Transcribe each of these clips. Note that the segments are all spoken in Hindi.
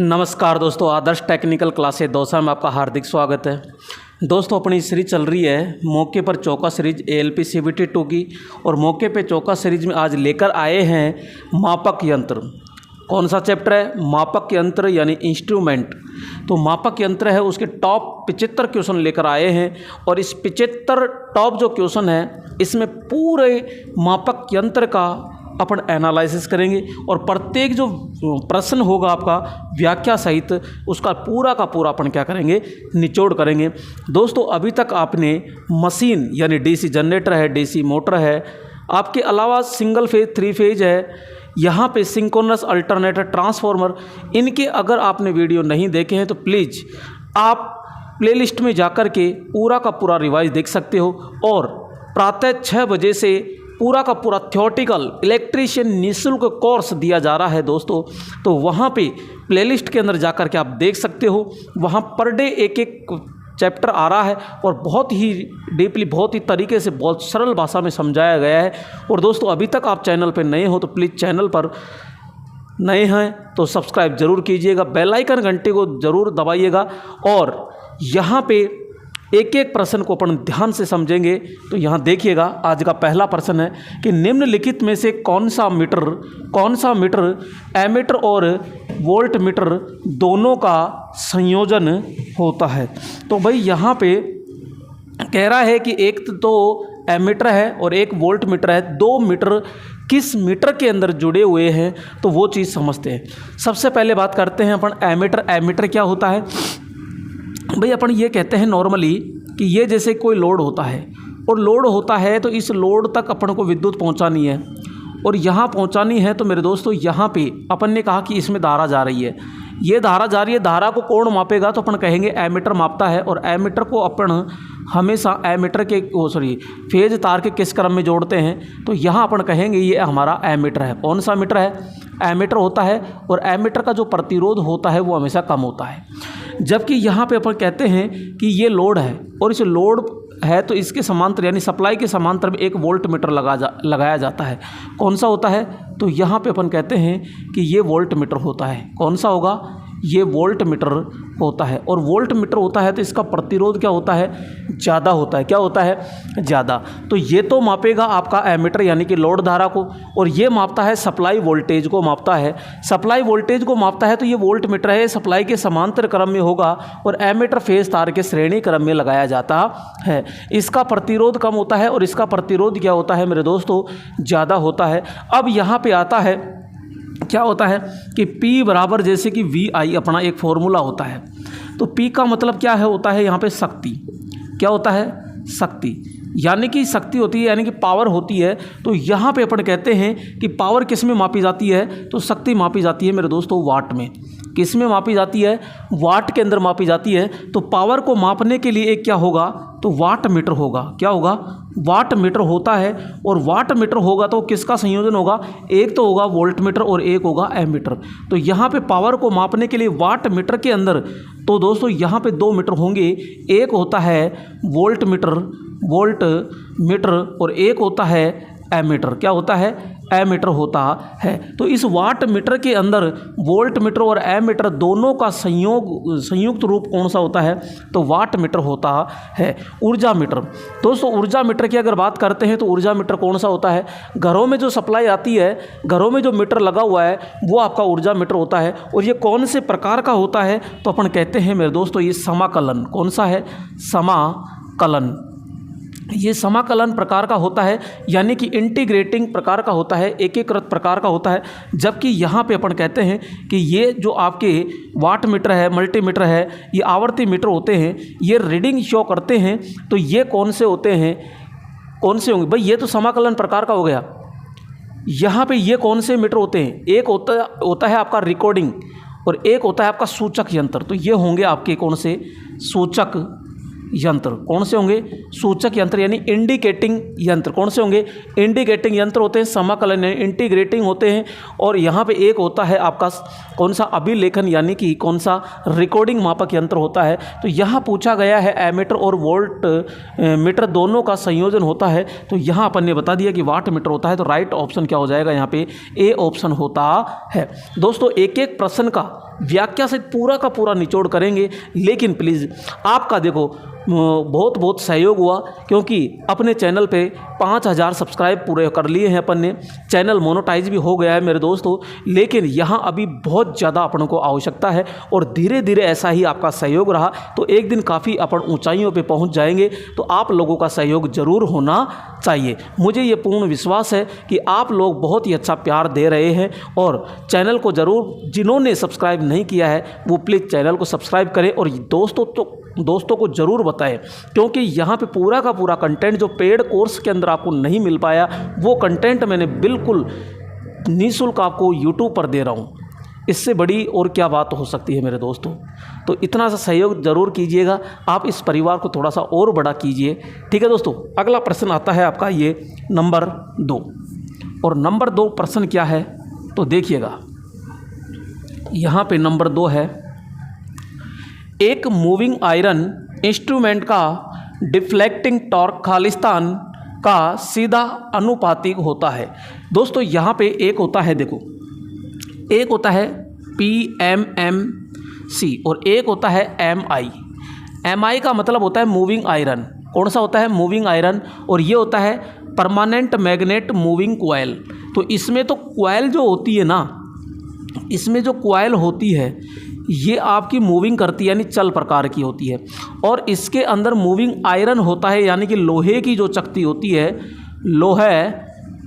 नमस्कार दोस्तों, आदर्श टेक्निकल क्लासेस दौसा में आपका हार्दिक स्वागत है। दोस्तों अपनी सीरीज चल रही है मौके पर चौका सीरीज ALP CBT 2 की, और मौके पे चौका सीरीज में आज लेकर आए हैं मापक यंत्र। कौन सा चैप्टर है? मापक यंत्र यानी इंस्ट्रूमेंट। तो मापक यंत्र है, उसके टॉप 75 क्वेश्चन लेकर आए हैं, और इस 75 टॉप जो क्वेश्चन है इसमें पूरे मापक यंत्र का अपन एनालिसिस करेंगे, और प्रत्येक जो प्रश्न होगा आपका व्याख्या सहित उसका पूरा का पूरा अपन क्या करेंगे, निचोड़ करेंगे। दोस्तों अभी तक आपने मशीन यानी DC जनरेटर है, DC मोटर है, आपके अलावा सिंगल फेज 3 फेज है, यहाँ पे सिंक्रोनस अल्टरनेटर ट्रांसफार्मर, इनके अगर आपने वीडियो नहीं देखे हैं तो प्लीज़ आप प्लेलिस्ट में जाकर के पूरा का पूरा रिवाइज देख सकते हो। और प्रातः 6 बजे से पूरा का पूरा थ्योरेटिकल इलेक्ट्रीशियन निःशुल्क कोर्स दिया जा रहा है दोस्तों, तो वहाँ पे प्लेलिस्ट के अंदर जाकर के आप देख सकते हो। वहाँ पर डे एक चैप्टर आ रहा है, और बहुत ही डीपली, बहुत ही तरीके से, बहुत सरल भाषा में समझाया गया है। और दोस्तों अभी तक आप चैनल पर नए हो तो प्लीज़ चैनल पर नए हैं तो सब्सक्राइब ज़रूर कीजिएगा, बेल आइकन घंटे को ज़रूर दबाइएगा। और यहाँ पे एक एक प्रश्न को अपन ध्यान से समझेंगे। तो यहाँ देखिएगा, आज का पहला प्रश्न है कि निम्नलिखित में से कौन सा मीटर एमीटर और वोल्ट मीटर दोनों का संयोजन होता है। तो भाई यहाँ पे कह रहा है कि एक तो एमीटर है और एक वोल्ट मीटर है, 2 मीटर किस मीटर के अंदर जुड़े हुए हैं, तो वो चीज़ समझते हैं। सबसे पहले बात करते हैं अपन एमीटर क्या होता है। भाई अपन ये कहते हैं नॉर्मली कि ये जैसे कोई लोड होता है, और लोड होता है तो इस लोड तक अपन को विद्युत पहुंचानी है, और यहाँ पहुंचानी है। तो मेरे दोस्तों यहाँ पे अपन ने कहा कि इसमें धारा जा रही है, ये धारा जा रही है, धारा को कौन मापेगा? तो अपन कहेंगे एमीटर मापता है। और एमीटर को अपन हमेशा एमीटर के फेज तार के किस क्रम में जोड़ते हैं? तो यहाँ अपन कहेंगे ये हमारा एमीटर है। कौन सा मीटर है? एमीटर होता है। और एमीटर का जो प्रतिरोध होता है वो हमेशा कम होता है। जबकि यहाँ पे अपन कहते हैं कि ये लोड है, और इस लोड है तो इसके समांतर यानी सप्लाई के समांतर में एक वोल्ट मीटर लगाया जाता है। कौन सा होता है? तो यहाँ पे अपन कहते हैं कि ये वोल्ट मीटर होता है। कौन सा होगा? ये वोल्ट मीटर होता है। और वोल्ट मीटर होता है तो इसका प्रतिरोध क्या होता है? ज़्यादा होता है। क्या होता है? ज़्यादा। तो ये तो मापेगा आपका एमीटर यानी कि लोड धारा को, और ये मापता है सप्लाई वोल्टेज को मापता है। सप्लाई वोल्टेज को मापता है तो ये वोल्ट मीटर है, सप्लाई के समांतर क्रम में होगा, और एमीटर फेज तार के श्रेणी क्रम में लगाया जाता है। इसका प्रतिरोध कम होता है, और इसका प्रतिरोध क्या होता है मेरे दोस्तों? ज़्यादा होता है। अब यहाँ पे आता है क्या होता है कि P बराबर जैसे कि VI अपना एक फॉर्मूला होता है। तो P का मतलब क्या है? होता है यहाँ पे शक्ति। क्या होता है? शक्ति, यानी कि शक्ति होती है, यानी कि पावर होती है। तो यहाँ पे अपन कहते हैं कि पावर किस में मापी जाती है? तो शक्ति मापी जाती है मेरे दोस्तों वाट में। किस में मापी जाती है? वाट के अंदर मापी जाती है। तो पावर को मापने के लिए एक क्या होगा? तो वाट मीटर होगा। क्या होगा? वाट मीटर होता है। और वाट मीटर होगा तो किसका संयोजन होगा? एक तो होगा वोल्ट मीटर और एक होगा एमीटर। तो यहाँ पे पावर को मापने के लिए वाट मीटर के अंदर तो दोस्तों यहाँ पे 2 मीटर होंगे। एक होता है वोल्ट मीटर और एक होता है एमीटर। क्या होता है? एमीटर होता है। तो इस वाट मीटर के अंदर वोल्ट मीटर और एमीटर दोनों का संयुक्त रूप कौन सा होता है? तो वाट मीटर होता है। ऊर्जा मीटर, दोस्तों ऊर्जा मीटर की अगर बात करते हैं तो ऊर्जा मीटर कौन सा होता है? घरों में जो सप्लाई आती है, घरों में जो मीटर लगा हुआ है वो आपका ऊर्जा मीटर होता है। और ये कौन से प्रकार का होता है? तो अपन कहते हैं मेरे दोस्तों ये समाकलन। कौन सा है? समाकलन। ये समाकलन प्रकार का होता है, यानी कि इंटीग्रेटिंग प्रकार का होता है, एकीकृत प्रकार का होता है। जबकि यहाँ पे अपन कहते हैं कि ये जो आपके वाट मीटर है, मल्टीमीटर है, ये आवर्ती मीटर होते हैं, ये रीडिंग शो करते हैं। तो ये कौन से होते हैं? कौन से होंगे भाई? ये तो समाकलन प्रकार का हो गया। यहाँ पे ये कौन से मीटर होते हैं? एक होता है आपका रिकॉर्डिंग, और एक होता है आपका सूचक यंत्र। तो ये होंगे आपके कौन से? सूचक यंत्र। कौन से होंगे? सूचक यंत्र यानी इंडिकेटिंग यंत्र। कौन से होंगे? इंडिकेटिंग यंत्र होते हैं, समाकलन इंटीग्रेटिंग होते हैं। और यहाँ पे एक होता है आपका कौन सा? अभिलेखन यानी कि कौन सा? रिकॉर्डिंग मापक यंत्र होता है। तो यहाँ पूछा गया है एमीटर और वोल्ट मीटर दोनों का संयोजन होता है। तो यहाँ अपन ने बता दिया कि वाट मीटर होता है। तो राइट ऑप्शन क्या हो जाएगा? यहाँ पे ए ऑप्शन होता है। दोस्तों एक एक प्रश्न का व्याख्या से पूरा का पूरा निचोड़ करेंगे। लेकिन प्लीज़ आपका देखो बहुत बहुत सहयोग हुआ, क्योंकि अपने चैनल पे 5000 सब्सक्राइब पूरे कर लिए हैं अपन ने, चैनल मोनेटाइज भी हो गया है मेरे दोस्तों। लेकिन यहाँ अभी बहुत ज़्यादा अपन को आवश्यकता है और धीरे धीरे ऐसा ही आपका सहयोग रहा तो एक दिन काफ़ी अपन ऊंचाइयों पे पहुंच जाएंगे। तो आप लोगों का सहयोग ज़रूर होना चाहिए। मुझे ये पूर्ण विश्वास है कि आप लोग बहुत ही अच्छा प्यार दे रहे हैं और चैनल को ज़रूर, जिन्होंने सब्सक्राइब नहीं किया है वो प्लीज़ चैनल को सब्सक्राइब करें और दोस्तों को ज़रूर बताएं, क्योंकि यहाँ पे पूरा का पूरा कंटेंट जो पेड कोर्स के अंदर आपको नहीं मिल पाया वो कंटेंट मैंने बिल्कुल निःशुल्क आपको यूट्यूब पर दे रहा हूँ। इससे बड़ी और क्या बात हो सकती है मेरे दोस्तों। तो इतना सा सहयोग ज़रूर कीजिएगा, आप इस परिवार को थोड़ा सा और बड़ा कीजिए, ठीक है दोस्तों। अगला प्रश्न आता है आपका ये नंबर 2, और नंबर 2 प्रश्न क्या है तो देखिएगा। यहाँ पे नंबर 2 है, एक मूविंग आयरन इंस्ट्रूमेंट का डिफ्लेक्टिंग टॉर्क खालिस्तान का सीधा अनुपातिक होता है। दोस्तों यहाँ पे एक होता है, देखो एक होता है PMMC और एक होता है MI। MI का मतलब होता है मूविंग आयरन। कौन सा होता है? Moving iron. और ये होता है परमानेंट मैग्नेट मूविंग कॉइल। तो इसमें तो कॉइल जो होती है ना, इसमें जो कॉइल होती है ये आपकी मूविंग करती है, यानी चल प्रकार की होती है। और इसके अंदर मूविंग आयरन होता है, यानी कि लोहे की जो चकती होती है, लोहे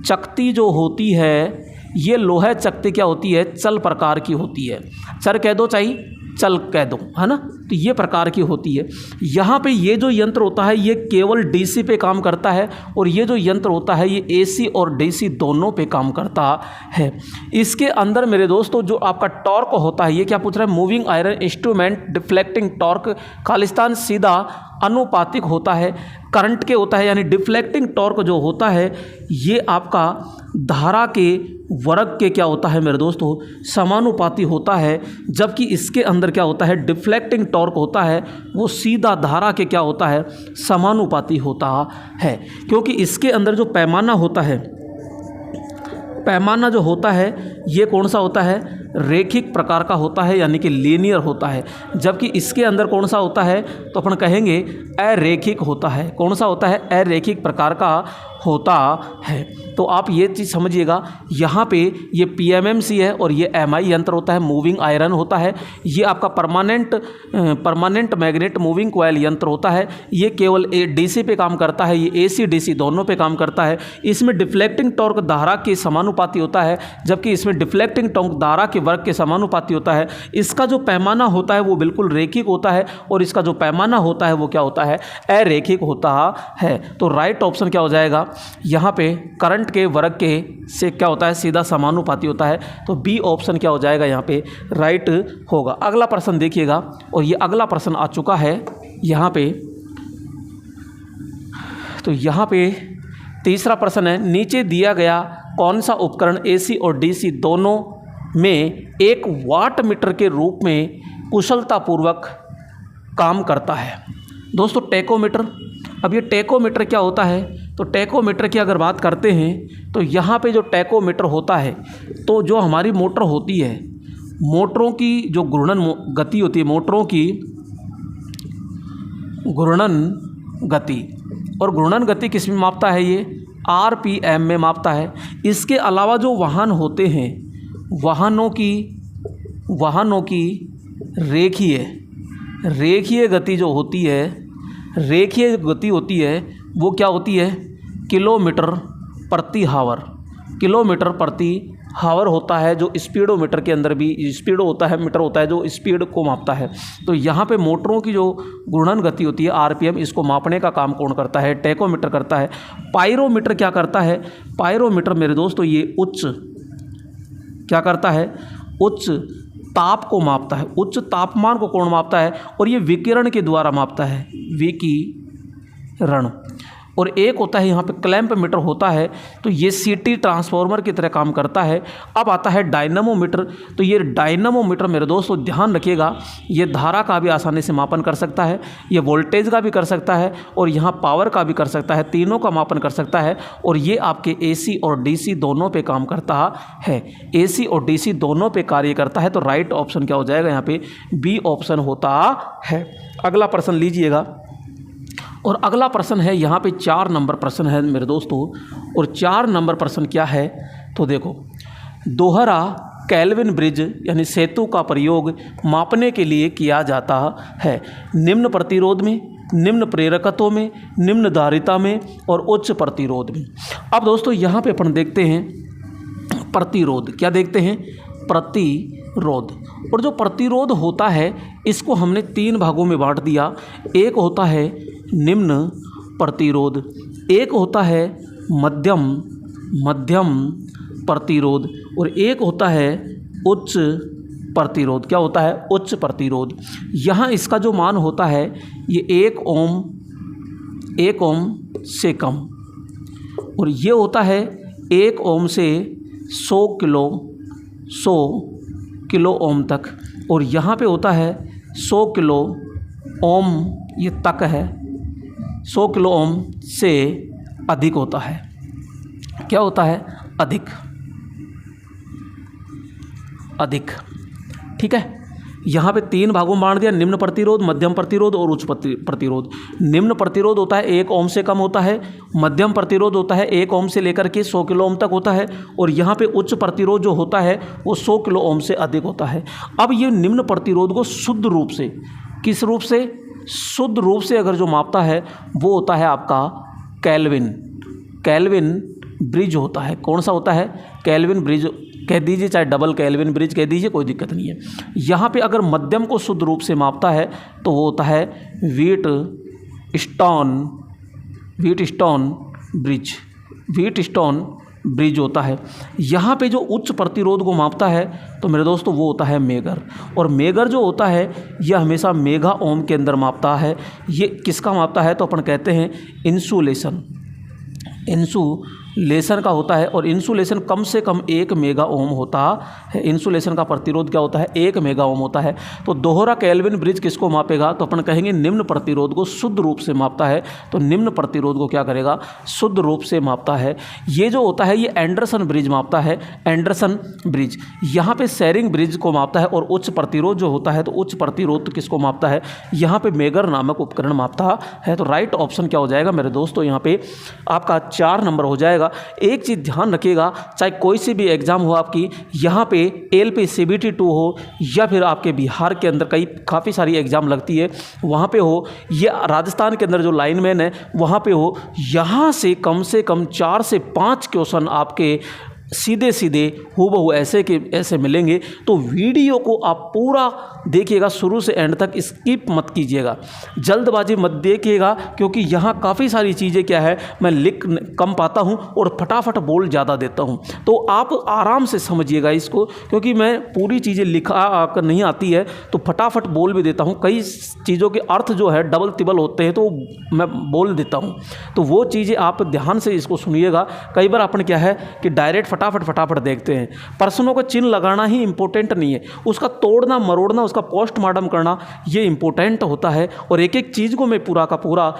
चकती जो होती है, ये लोहे चकती क्या होती है? चल प्रकार की होती है। चर कह दो चाहे चल कह दो, है ना। तो ये प्रकार की होती है। यहाँ पे ये जो यंत्र होता है ये केवल डीसी पे काम करता है और ये जो यंत्र होता है ये एसी और डीसी दोनों पे काम करता है। इसके अंदर मेरे दोस्तों जो आपका टॉर्क होता है, ये क्या पूछ रहा है? Moving iron instrument deflecting torque Khalistan सीधा अनुपातिक होता है करंट के होता है, यानी डिफ्लेक्टिंग टॉर्क जो होता है ये आपका धारा के वर्ग के क्या होता है मेरे दोस्तों? समानुपाती होता है। जबकि इसके अंदर क्या होता है? डिफ्लेक्टिंग टॉर्क होता है वो सीधा धारा के क्या होता है? समानुपाती होता है। क्योंकि इसके अंदर जो पैमाना होता है, पैमाना जो होता है ये कौन सा होता है? रेखिक प्रकार का होता है, यानी कि लीनियर होता है। जबकि इसके अंदर कौन सा होता है? तो अपन कहेंगे अरेखिक होता है। कौन सा होता है? अरेखिक प्रकार का होता है। तो आप ये चीज़ समझिएगा, यहाँ पे ये PMMC है और ये MI यंत्र होता है, मूविंग आयरन होता है। ये आपका परमानेंट मैग्नेट मूविंग कॉइल यंत्र होता है। ये केवल DC पे काम करता है, ये AC DC दोनों पे काम करता है। इसमें डिफ्लेक्टिंग टॉर्क धारा के समानुपाती होता है, जबकि इसमें डिफ्लेक्टिंग टॉर्क धारा के वर्ग के समानुपाती होता है। इसका जो पैमाना होता है वो बिल्कुल रेखिक होता है और इसका जो पैमाना होता है वो क्या होता है? अरेखिक होता है। तो राइट ऑप्शन क्या हो जाएगा? यहाँ पे करंट के वर्ग के से क्या होता है? सीधा समानुपाती होता है। तो बी ऑप्शन क्या हो जाएगा? यहाँ पे राइट होगा। अगला प्रश्न देखिएगा, और ये अगला प्रश्न आ चुका है यहाँ पे। तो यहाँ पे तीसरा प्रश्न है, नीचे दिया गया कौन सा उपकरण AC और DC दोनों में 1 वाट मीटर के रूप में कुशलतापूर्वक काम करता है? दोस्तों टेकोमीटर। अब ये टेकोमीटर क्या होता है? तो टेकोमीटर की अगर बात करते हैं तो यहाँ पे जो टेकोमीटर होता है, तो जो हमारी मोटर होती है, मोटरों की जो घूर्णन गति होती है, मोटरों की घूर्णन गति, और घूर्णन गति किस में मापता है? ये RPM में मापता है। इसके अलावा जो वाहन होते हैं, वाहनों की रेखीय गति जो होती है, रेखीय गति होती है वो क्या होती है? किलोमीटर प्रति हावर। किलोमीटर प्रति हावर होता है, जो स्पीडोमीटर के अंदर भी स्पीडो होता है, मीटर होता है जो स्पीड को मापता है। तो यहाँ पे मोटरों की जो घूर्णन गति होती है RPM, इसको मापने का काम कौन करता है? टेकोमीटर करता है। पायरोमीटर क्या करता है? पायरोमीटर मेरे दोस्तों ये उच्च क्या करता है? उच्च ताप को मापता है। उच्च तापमान को कौन मापता है? और ये विकिरण के द्वारा मापता है, विकिरण। और एक होता है यहाँ पे क्लैंप मीटर होता है, तो ये सीटी ट्रांसफार्मर की तरह काम करता है। अब आता है डायनामोमीटर, तो ये डायनामोमीटर मेरे दोस्तों ध्यान रखिएगा, ये धारा का भी आसानी से मापन कर सकता है, ये वोल्टेज का भी कर सकता है और यहाँ पावर का भी कर सकता है, तीनों का मापन कर सकता है। और ये आपके AC और DC दोनों पे काम करता है, AC और DC दोनों पे कार्य करता है। तो राइट ऑप्शन क्या हो जाएगा यहाँ पे, बी ऑप्शन होता है। अगला प्रश्न लीजिएगा, और अगला प्रश्न है यहाँ पे 4 नंबर प्रश्न है मेरे दोस्तों। और 4 नंबर प्रश्न क्या है, तो देखो, दोहरा केल्विन ब्रिज यानी सेतु का प्रयोग मापने के लिए किया जाता है निम्न प्रतिरोध में, निम्न प्रेरकत्व में, निम्न धारिता में और उच्च प्रतिरोध में। अब दोस्तों यहाँ पे अपन देखते हैं प्रतिरोध, क्या देखते हैं, प्रतिरोध। और जो प्रतिरोध होता है इसको हमने 3 भागों में बांट दिया। एक होता है निम्न प्रतिरोध, एक होता है मध्यम प्रतिरोध और एक होता है उच्च प्रतिरोध। क्या होता है, उच्च प्रतिरोध। यहाँ इसका जो मान होता है ये 1 ओम से कम, और ये होता है 1 ओम से 100 किलो ओम तक, और यहाँ पे होता है 100 किलो ओम, ये तक है, 100 किलो ओम से अधिक होता है। क्या होता है, अधिक, ठीक है। यहाँ पे 3 भागों में बांट दिया, निम्न प्रतिरोध, मध्यम प्रतिरोध और उच्च प्रतिरोध। निम्न प्रतिरोध होता है 1 ओम से कम होता है, मध्यम प्रतिरोध होता है 1 ओम से लेकर के 100 किलो ओम तक होता है, और यहाँ पे उच्च प्रतिरोध जो होता है वो 100 किलो ओम से अधिक होता है। अब ये निम्न प्रतिरोध को शुद्ध रूप से, किस रूप से, शुद्ध रूप से अगर जो मापता है वो होता है आपका केल्विन ब्रिज होता है। कौन सा होता है, केल्विन ब्रिज कह दीजिए, चाहे डबल केल्विन ब्रिज कह दीजिए, कोई दिक्कत नहीं है। यहाँ पे अगर मध्यम को शुद्ध रूप से मापता है तो वो होता है व्हीटस्टोन ब्रिज होता है। यहाँ पे जो उच्च प्रतिरोध को मापता है तो मेरे दोस्तों वो होता है मेगर, और मेगर जो होता है यह हमेशा मेगा ओम के अंदर मापता है। ये किसका मापता है, तो अपन कहते हैं इंसुलेशन का होता है, और इंसुलेशन कम से कम 1 मेगा ओम होता है। इंसुलेशन का प्रतिरोध क्या होता है, 1 मेगा ओम होता है। तो दोहरा केल्विन ब्रिज किसको मापेगा, तो अपन कहेंगे निम्न प्रतिरोध को शुद्ध रूप से मापता है। तो निम्न प्रतिरोध को क्या करेगा, शुद्ध रूप से मापता है। ये जो होता है ये एंडरसन ब्रिज मापता है, एंडरसन ब्रिज। यहाँ पे शेरिंग ब्रिज को मापता है, और उच्च प्रतिरोध जो होता है तो उच्च प्रतिरोध किसको मापता है, यहाँ पे मेगर नामक उपकरण मापता है। तो राइट ऑप्शन क्या हो जाएगा मेरे दोस्तों, यहाँ पे आपका 4 नंबर हो जाएगा। एक चीज़ ध्यान रखिएगा, चाहे कोई सी भी एग्ज़ाम हो आपकी, यहाँ पे ALP CBT 2 हो या फिर आपके बिहार के अंदर काफ़ी सारी एग्ज़ाम लगती है वहाँ पे हो, या राजस्थान के अंदर जो लाइनमैन है वहाँ पे हो, यहाँ से कम 4 से 5 क्वेश्चन आपके सीधे हूबहू ऐसे के ऐसे मिलेंगे। तो वीडियो को आप पूरा देखिएगा शुरू से एंड तक, स्किप मत कीजिएगा, जल्दबाजी मत देखिएगा, क्योंकि यहाँ काफ़ी सारी चीज़ें क्या है मैं लिख कम पाता हूँ और फटाफट बोल ज़्यादा देता हूँ। तो आप आराम से समझिएगा इसको, क्योंकि मैं पूरी चीज़ें लिखा कर नहीं आती है तो फटाफट बोल भी देता हूँ। कई चीज़ों के अर्थ जो है डबल तिबल होते हैं तो मैं बोल देता हूँ, तो वो चीज़ें आप ध्यान से इसको सुनिएगा। कई बार अपन क्या है कि डायरेक्ट फटाफट देखते हैं, प्रश्नों का चिन्ह लगाना ही इंपॉर्टेंट नहीं है, उसका तोड़ना मरोड़ना, उसका पोस्टमार्टम करना ये इंपॉर्टेंट होता है। और एक एक चीज़ को मैं पूरा का पूरा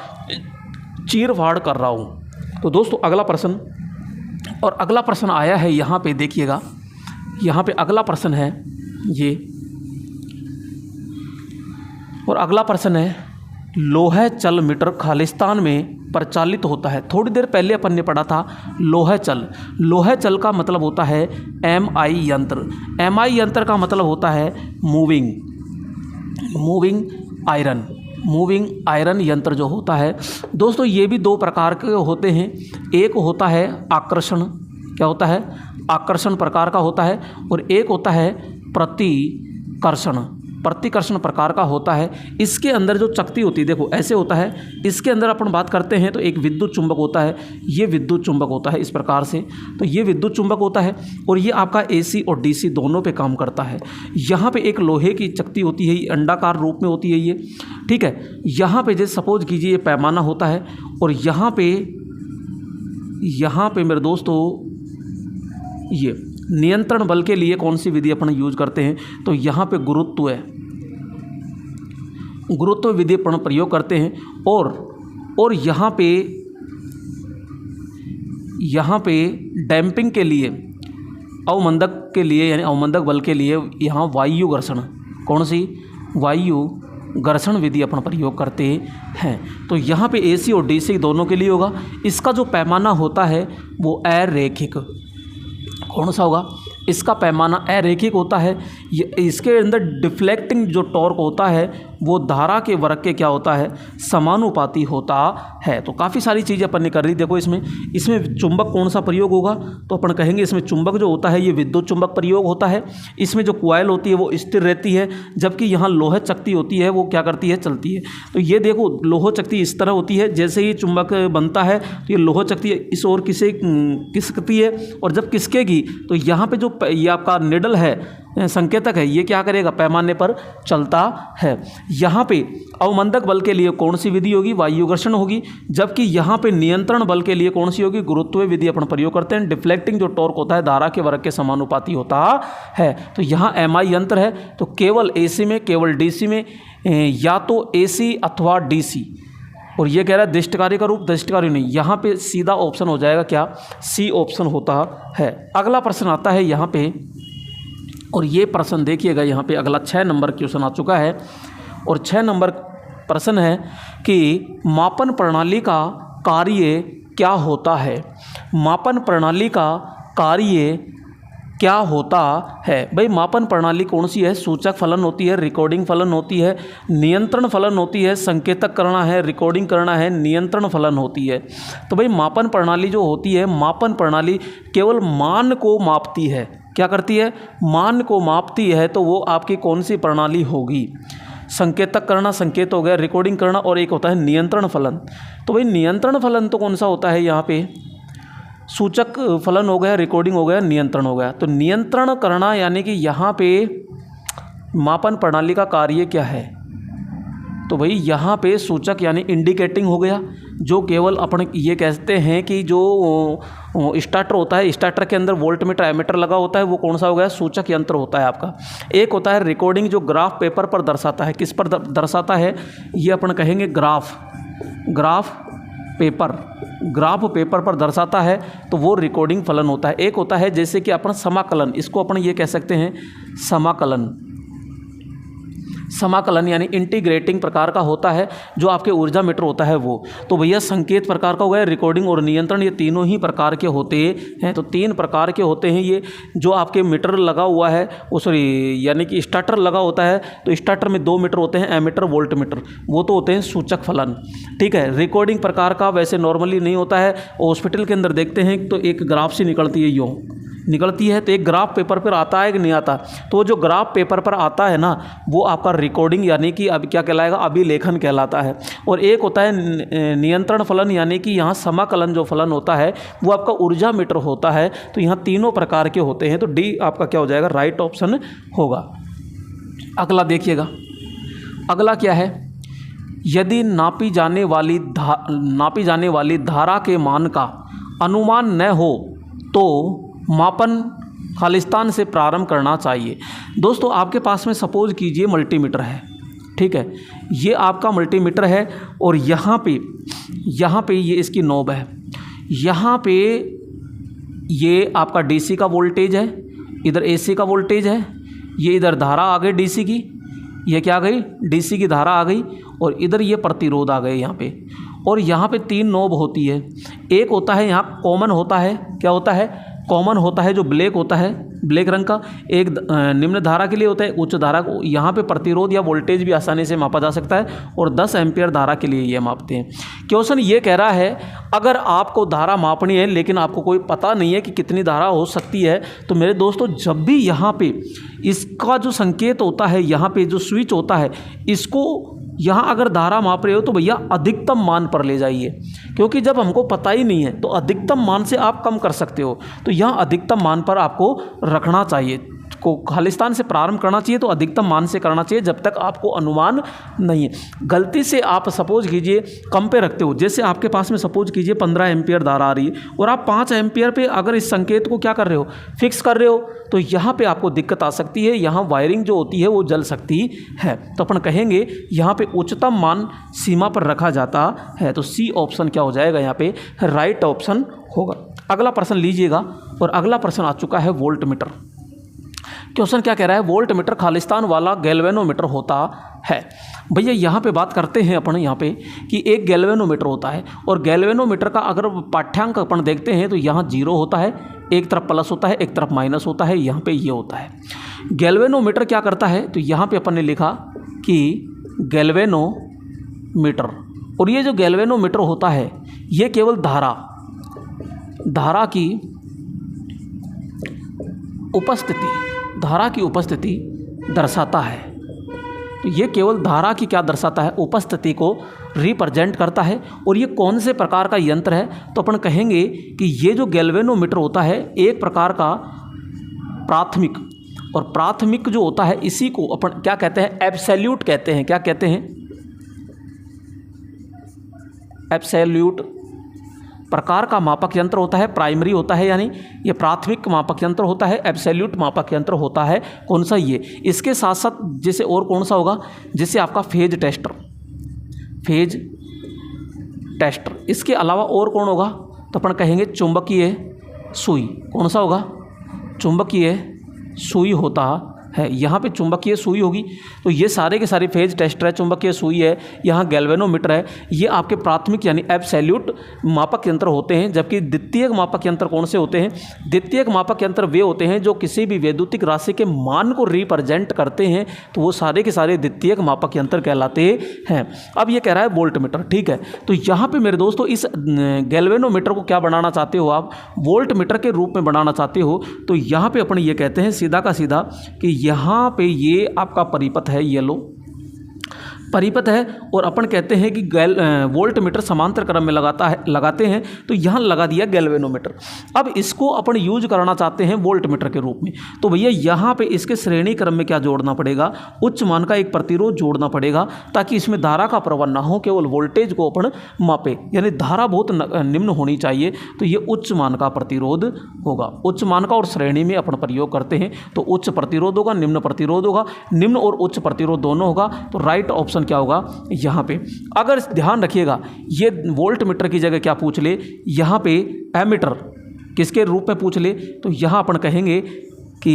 चीर फाड़ कर रहा हूँ। तो दोस्तों अगला प्रश्न, और अगला प्रश्न आया है यहाँ पे देखिएगा, यहाँ पे अगला प्रश्न है ये, और अगला प्रश्न है लोहे चल मीटर खालिस्तान में प्रचालित होता है। थोड़ी देर पहले अपन ने पढ़ा था लोहे चल का मतलब होता है MI यंत्र। MI यंत्र का मतलब होता है मूविंग आयरन यंत्र जो होता है। दोस्तों ये भी 2 प्रकार के होते हैं, एक होता है आकर्षण, क्या होता है, आकर्षण प्रकार का होता है, और एक होता है प्रतिकर्षण प्रतिकर्षण प्रकार का होता है। इसके अंदर जो चकती होती है, देखो ऐसे होता है, इसके अंदर अपन बात करते हैं तो एक विद्युत चुंबक होता है, ये विद्युत चुंबक होता है इस प्रकार से, तो ये विद्युत चुंबक होता है और ये आपका AC और DC दोनों पे काम करता है। यहाँ पे एक लोहे की चकती होती है, ये अंडाकार रूप में होती है ये, ठीक है। यहाँ पे जैसे सपोज कीजिए ये पैमाना होता है और यहाँ पे मेरे दोस्तों ये नियंत्रण बल के लिए कौन सी विधि अपन यूज करते हैं, तो यहाँ पे गुरुत्व विधि अपन प्रयोग करते हैं और यहाँ पे डैम्पिंग के लिए, अवमंदक के लिए यानी अवमंदक बल के लिए यहाँ वायु घर्षण, कौन सी वायु घर्षण विधि अपन प्रयोग करते हैं। तो यहाँ पे AC और DC दोनों के लिए होगा। इसका जो पैमाना होता है वो अरैखिक, कौन सा होगा, इसका पैमाना अरैखिक होता है। इसके अंदर डिफ्लेक्टिंग जो टॉर्क होता है वो धारा के वर्ग के क्या होता है, समानुपाती होता है। तो काफ़ी सारी चीज़ें अपन ने कर ली। देखो इसमें चुंबक कौन सा प्रयोग होगा, तो अपन कहेंगे इसमें चुंबक जो होता है ये विद्युत चुंबक प्रयोग होता है। इसमें जो कॉइल होती है वो स्थिर रहती है, जबकि यहाँ लोह चकती होती है वो क्या करती है, चलती है। तो ये देखो लोह चकती इस तरह होती है, जैसे ही चुंबक बनता है तो ये लोह चकती इस ओर खिसकती है और जब खिसकेगी तो यहाँ पे जो ये आपका निडल है, संकेतक है, ये क्या करेगा, पैमाने पर चलता है। यहाँ पे अवमंदक बल के लिए कौन सी विधि होगी, वायु घर्षण होगी, जबकि यहाँ पे नियंत्रण बल के लिए कौन सी होगी, गुरुत्व विधि अपन प्रयोग करते हैं। डिफ्लेक्टिंग जो टॉर्क होता है धारा के वर्ग के समानुपाती होता है। तो यहाँ MI यंत्र है, तो केवल AC में, केवल DC में, या तो AC अथवा DC। और ये कह रहा है दृष्टकारी का रूप, दृष्टकारी नहीं, यहाँ पे सीधा ऑप्शन हो जाएगा क्या, C ऑप्शन होता है। अगला प्रश्न आता है यहाँ पे, और ये प्रश्न देखिएगा यहाँ पे अगला 6 नंबर क्वेश्चन आ चुका है। और 6 नंबर प्रश्न है कि मापन प्रणाली का कार्य क्या होता है। मापन प्रणाली का कार्य क्या होता है। भाई मापन प्रणाली कौन सी है, सूचक फलन होती है, रिकॉर्डिंग फलन होती है, नियंत्रण फलन होती है, संकेतक करना है, रिकॉर्डिंग करना है, नियंत्रण फलन होती है। तो भाई मापन प्रणाली जो होती है, मापन प्रणाली केवल मान को मापती है। क्या करती है, मान को मापती है। तो वो आपकी कौन सी प्रणाली होगी, संकेतक करना, संकेत हो गया, रिकॉर्डिंग करना, और एक होता है नियंत्रण फलन। तो भाई नियंत्रण फलन तो कौन सा होता है, यहाँ पे सूचक फलन हो गया, रिकॉर्डिंग हो गया, नियंत्रण हो गया। तो नियंत्रण करना यानी कि यहाँ पे मापन प्रणाली का कार्य क्या है, तो भाई यहाँ पे सूचक यानी इंडिकेटिंग हो गया, जो केवल अपन ये कहते हैं कि जो स्टार्टर होता है, स्टार्टर के अंदर वोल्टमीटर एमीटर लगा होता है, वो कौन सा हो गया, सूचक यंत्र होता है आपका। एक होता है रिकॉर्डिंग, जो ग्राफ पेपर पर दर्शाता है, किस पर दर्शाता है, ये अपन कहेंगे ग्राफ पेपर पर दर्शाता है, तो वो रिकॉर्डिंग फलन होता है। एक होता है जैसे कि अपन समाकलन, इसको अपन ये कह सकते हैं समाकलन यानी इंटीग्रेटिंग प्रकार का होता है, जो आपके ऊर्जा मीटर होता है वो। तो भैया संकेत प्रकार का हो गया, रिकॉर्डिंग और नियंत्रण, ये तीनों ही प्रकार के होते हैं। तो 3 प्रकार के होते हैं ये। जो आपके मीटर लगा हुआ है वो यानी कि स्टार्टर लगा होता है, तो स्टार्टर में 2 मीटर होते हैं, एमीटर, वोल्ट मीटर, वो तो होते हैं सूचक फलन। ठीक है, रिकॉर्डिंग प्रकार का वैसे नॉर्मली नहीं होता है। हॉस्पिटल के अंदर देखते हैं तो एक ग्राफ सी निकलती है, यूँ निकलती है, तो एक ग्राफ पेपर पर आता है कि नहीं आता, तो जो ग्राफ पेपर पर आता है ना, वो आपका रिकॉर्डिंग यानी कि अब क्या कहलाएगा, अभिलेखन कहलाता है। और एक होता है नियंत्रण फलन, यानी कि यहाँ समाकलन जो फलन होता है वो आपका ऊर्जा मीटर होता है। तो यहाँ तीनों प्रकार के होते हैं, तो डी आपका क्या हो जाएगा, राइट ऑप्शन होगा। अगला देखिएगा, अगला क्या है, यदि नापी जाने वाली धारा के मान का अनुमान न हो तो मापन खालिस्तान से प्रारंभ करना चाहिए। दोस्तों आपके पास में सपोज कीजिए मल्टीमीटर है, ठीक है, ये आपका मल्टीमीटर है और यहाँ पे ये इसकी नॉब है, यहाँ पे ये आपका डीसी का वोल्टेज है, इधर एसी का वोल्टेज है, ये इधर धारा आ गई डीसी की, ये क्या आ गई, डीसी की धारा आ गई, और इधर ये प्रतिरोध आ गए यहाँ पे। और यहाँ पे 3 नॉब होती है। एक होता है यहाँ कॉमन होता है, क्या होता है, कॉमन होता है जो ब्लैक होता है, ब्लैक रंग का, एक निम्न धारा के लिए होता है, उच्च धारा को यहाँ पे प्रतिरोध या वोल्टेज भी आसानी से मापा जा सकता है, और 10 एम्पियर धारा के लिए ये मापते हैं। क्वेश्चन ये कह रहा है अगर आपको धारा मापनी है लेकिन आपको कोई पता नहीं है कि कितनी धारा हो सकती है, तो मेरे दोस्तों जब भी यहाँ पे इसका जो संकेत होता है, यहाँ पे जो स्विच होता है, इसको यहाँ अगर धारा माप रहे हो तो भैया अधिकतम मान पर ले जाइए, क्योंकि जब हमको पता ही नहीं है तो अधिकतम मान से आप कम कर सकते हो, तो यहाँ अधिकतम मान पर आपको रखना चाहिए, को खालिस्तान से प्रारंभ करना चाहिए, तो अधिकतम मान से करना चाहिए जब तक आपको अनुमान नहीं है। गलती से आप सपोज कीजिए कम पे रखते हो, जैसे आपके पास में सपोज कीजिए 15 एम्पियर धारा आ रही है और आप 5 एम्पियर पे अगर इस संकेत को क्या कर रहे हो, फिक्स कर रहे हो, तो यहाँ पे आपको दिक्कत आ सकती है, यहाँ वायरिंग जो होती है वो जल सकती है। तो अपन कहेंगे यहाँ पे उच्चतम मान सीमा पर रखा जाता है, तो सी ऑप्शन क्या हो जाएगा, यहाँ पे राइट ऑप्शन होगा। अगला प्रश्न लीजिएगा, और अगला प्रश्न आ चुका है वोल्ट मीटर। क्वेश्चन क्या कह रहा है, वोल्ट मीटर खालिस्तान वाला गैल्वेनोमीटर होता है। भैया यहाँ पे बात करते हैं अपन यहाँ पे कि एक गैल्वेनोमीटर होता है, और गैल्वेनोमीटर का अगर पाठ्यांक अपन देखते हैं तो यहाँ 0 होता है, एक तरफ प्लस होता है, एक तरफ माइनस होता है, यहाँ पे ये होता है। गैल्वेनोमीटर क्या करता है, तो यहाँ पे अपन ने लिखा कि गैल्वेनोमीटर, और ये जो गैल्वेनोमीटर होता है ये केवल धारा की उपस्थिति दर्शाता है। तो ये केवल धारा की क्या दर्शाता है, उपस्थिति को रिप्रेजेंट करता है। और ये कौन से प्रकार का यंत्र है, तो अपन कहेंगे कि ये जो गैल्वेनोमीटर होता है एक प्रकार का प्राथमिक, और प्राथमिक जो होता है इसी को अपन क्या कहते हैं, एब्सोल्यूट कहते हैं। क्या कहते हैं, एब्सोल्यूट प्रकार का मापक यंत्र होता है। प्राइमरी होता है यानी ये प्राथमिक मापक यंत्र होता है, एब्सोल्यूट मापक यंत्र होता है। कौन सा, ये। इसके साथ साथ जैसे और कौन सा होगा, जैसे आपका फेज टेस्टर। इसके अलावा और कौन होगा, तो अपन कहेंगे चुंबकीय सुई। कौन सा होगा, चुंबकीय सुई होता है। यहाँ पे चुंबकीय सुई होगी, तो ये सारे के सारे फेज टेस्टर है, चुंबकीय सुई है, यहाँ गैल्वेनोमीटर है, ये आपके प्राथमिक यानी एब्सोल्यूट मापक यंत्र होते हैं। जबकि द्वितीयक मापक यंत्र कौन से होते हैं, द्वितीयक मापक यंत्र वे होते हैं जो किसी भी वैद्युतिक राशि के मान को रिप्रेजेंट करते हैं, तो वो सारे के सारे द्वितीयक मापक यंत्र कहलाते हैं। अब ये कह रहा है वोल्ट मीटर, ठीक है। तो यहाँ पे मेरे दोस्तों इस गैल्वेनोमीटर को क्या बनाना चाहते हो आप, वोल्ट मीटर के रूप में बनाना चाहते हो, तो यहाँ पे अपन ये कहते हैं सीधा का सीधा कि यहाँ पे ये आपका परिपथ है, येलो परिपथ है, और अपन कहते हैं कि वोल्ट मीटर समांतर क्रम में लगाते हैं, तो यहाँ लगा दिया गैल्वेनोमीटर। अब इसको अपन यूज करना चाहते हैं वोल्ट मीटर के रूप में, तो भैया यहाँ पे इसके श्रेणी क्रम में क्या जोड़ना पड़ेगा, उच्च मान का एक प्रतिरोध जोड़ना पड़ेगा, ताकि इसमें धारा का प्रवाह ना हो, केवल वोल्टेज को अपन मापे। यानी धारा बहुत निम्न होनी चाहिए, तो ये उच्च मान का प्रतिरोध होगा। उच्च मान का और श्रेणी में अपन प्रयोग करते हैं, तो उच्च प्रतिरोध होगा, निम्न प्रतिरोध होगा, निम्न और उच्च प्रतिरोध दोनों होगा। तो राइट ऑप्शन क्या होगा यहाँ पे। अगर ध्यान रखिएगा, ये वोल्ट मीटर की जगह क्या पूछ ले, यहाँ पे एमीटर किसके रूप में पूछ ले, तो यहाँ अपन कहेंगे कि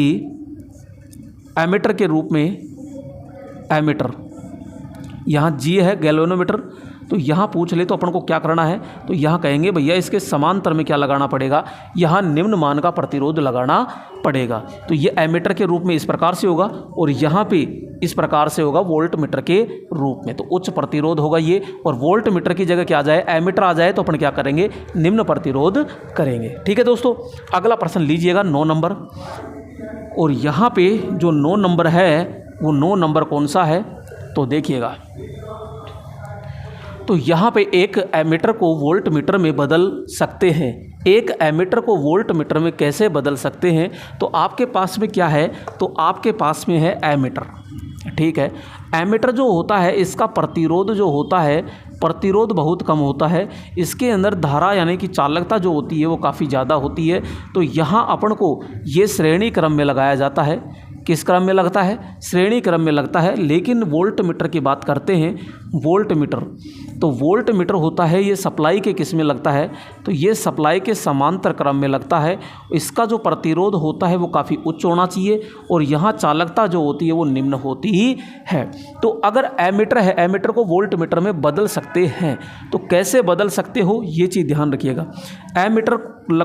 एमीटर के रूप में, एमीटर यहाँ जी है गैल्वेनोमीटर, तो यहाँ पूछ ले तो अपन को क्या करना है, तो यहाँ कहेंगे भैया इसके समांतर में क्या लगाना पड़ेगा, यहाँ निम्न मान का प्रतिरोध लगाना पड़ेगा। तो ये एमीटर के रूप में इस प्रकार से होगा, और यहाँ पे इस प्रकार से होगा वोल्ट मीटर के रूप में। तो उच्च प्रतिरोध होगा ये, और वोल्ट मीटर की जगह क्या आ जाए, एमीटर आ जाए, तो अपन क्या करेंगे, निम्न प्रतिरोध करेंगे। ठीक है दोस्तों, अगला प्रश्न लीजिएगा 9 नंबर, और यहाँ पे जो 9 नंबर है वो 9 नंबर कौन सा है, तो देखिएगा। तो यहाँ पे एक एमीटर को वोल्ट मीटर में बदल सकते हैं। एक एमीटर को वोल्ट मीटर में कैसे बदल सकते हैं, तो आपके पास में क्या है, तो आपके पास में है एमीटर, ठीक है। एमीटर जो होता है इसका प्रतिरोध जो होता है, प्रतिरोध बहुत कम होता है, इसके अंदर धारा यानी कि चालकता जो होती है वो काफ़ी ज़्यादा होती है। तो यहाँ अपन को ये श्रेणी क्रम में लगाया जाता है, किस क्रम में लगता है? श्रेणी क्रम में लगता है। लेकिन वोल्ट मीटर की बात करते हैं, वोल्ट मीटर, तो वोल्ट मीटर होता है ये सप्लाई के किस में लगता है? तो ये सप्लाई के समांतर क्रम में लगता है। इसका जो प्रतिरोध होता है वो काफ़ी उच्च होना चाहिए और यहाँ चालकता जो होती है वो निम्न होती ही है। तो अगर एमीटर है, एमीटर को वोल्ट मीटर में बदल सकते हैं, तो कैसे बदल सकते हो ये चीज़ ध्यान रखिएगा। एमीटर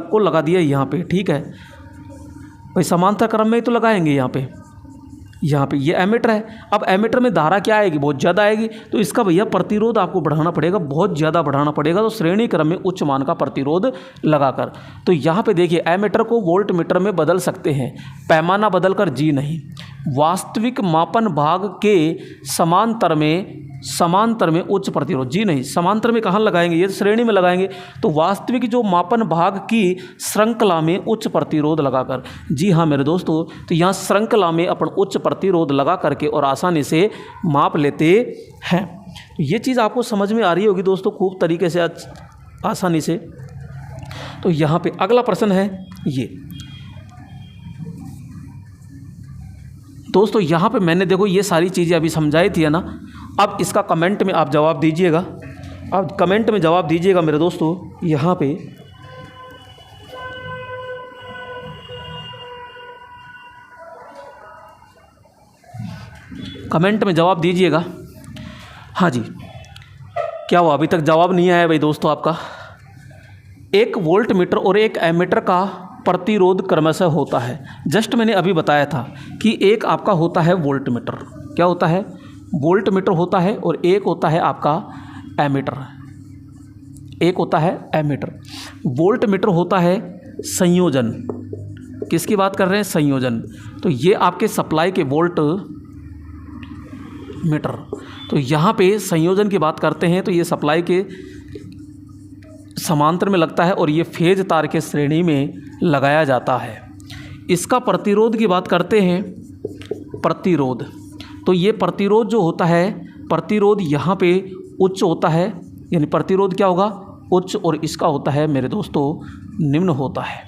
को लगा दिया यहाँ पे, ठीक है भाई, समांतर क्रम में ही तो लगाएंगे यहाँ पे ये एमीटर है। अब एमीटर में धारा क्या आएगी? बहुत ज़्यादा आएगी, तो इसका भैया प्रतिरोध आपको बढ़ाना पड़ेगा, बहुत ज़्यादा बढ़ाना पड़ेगा। तो श्रेणी क्रम में उच्च मान का प्रतिरोध लगाकर, तो यहाँ पे देखिए एमीटर को वोल्ट मीटर में बदल सकते हैं, पैमाना बदलकर, जी नहीं। वास्तविक मापन भाग के समांतर में उच्च प्रतिरोध, जी नहीं। समांतर में कहाँ लगाएंगे? ये श्रेणी में लगाएंगे। तो वास्तविक जो मापन भाग की श्रृंखला में उच्च प्रतिरोध लगाकर, जी हाँ मेरे दोस्तों, तो यहाँ श्रृंखला में अपन उच्च प्रतिरोध लगा करके और आसानी से माप लेते हैं। ये चीज़ आपको समझ में आ रही होगी दोस्तों खूब तरीके से, आसानी से। तो यहाँ पे अगला प्रश्न है ये दोस्तों, यहाँ पे मैंने देखो ये सारी चीज़ें अभी समझाई थी, है ना। अब इसका कमेंट में आप जवाब दीजिएगा, अब कमेंट में जवाब दीजिएगा मेरे दोस्तों। यहाँ पे कमेंट में जवाब दीजिएगा। हाँ जी, क्या हुआ? अभी तक जवाब नहीं आया भाई दोस्तों आपका। एक वोल्ट मीटर और एक एमीटर का प्रतिरोध क्रमशः होता है। जस्ट मैंने अभी बताया था कि एक आपका होता है वोल्ट मीटर, क्या होता है? वोल्ट मीटर होता है, और एक होता है आपका एमीटर, एक होता है एमीटर। वोल्ट मीटर होता है संयोजन, किसकी बात कर रहे हैं? संयोजन। तो ये आपके सप्लाई के वोल्ट मीटर, तो यहाँ पे संयोजन की बात करते हैं, तो ये सप्लाई के समांतर में लगता है और ये फेज तार के श्रेणी में लगाया जाता है। इसका प्रतिरोध की बात करते हैं, प्रतिरोध, तो ये प्रतिरोध जो होता है, प्रतिरोध यहाँ पे उच्च होता है, यानी प्रतिरोध क्या होगा? उच्च, और इसका होता है मेरे दोस्तों निम्न होता है,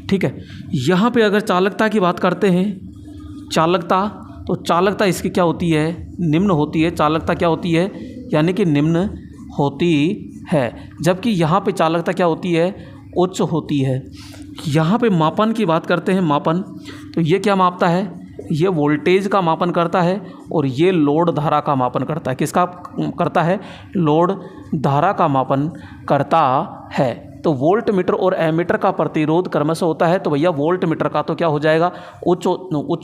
ठीक है। यहाँ पे अगर चालकता की बात करते हैं, चालकता, तो चालकता इसकी क्या होती है? निम्न होती है। चालकता क्या होती है? यानी कि निम्न होती है। जबकि यहाँ पे चालकता क्या होती है? उच्च होती है। यहाँ पे मापन की बात करते हैं, मापन, तो ये क्या मापता है? ये वोल्टेज का मापन करता है और ये लोड धारा का मापन करता है। किसका करता है? लोड धारा का मापन करता है। तो वोल्ट मीटर और एमीटर का प्रतिरोध क्रमशः होता है। तो भैया वोल्ट मीटर का तो क्या हो जाएगा? उच्च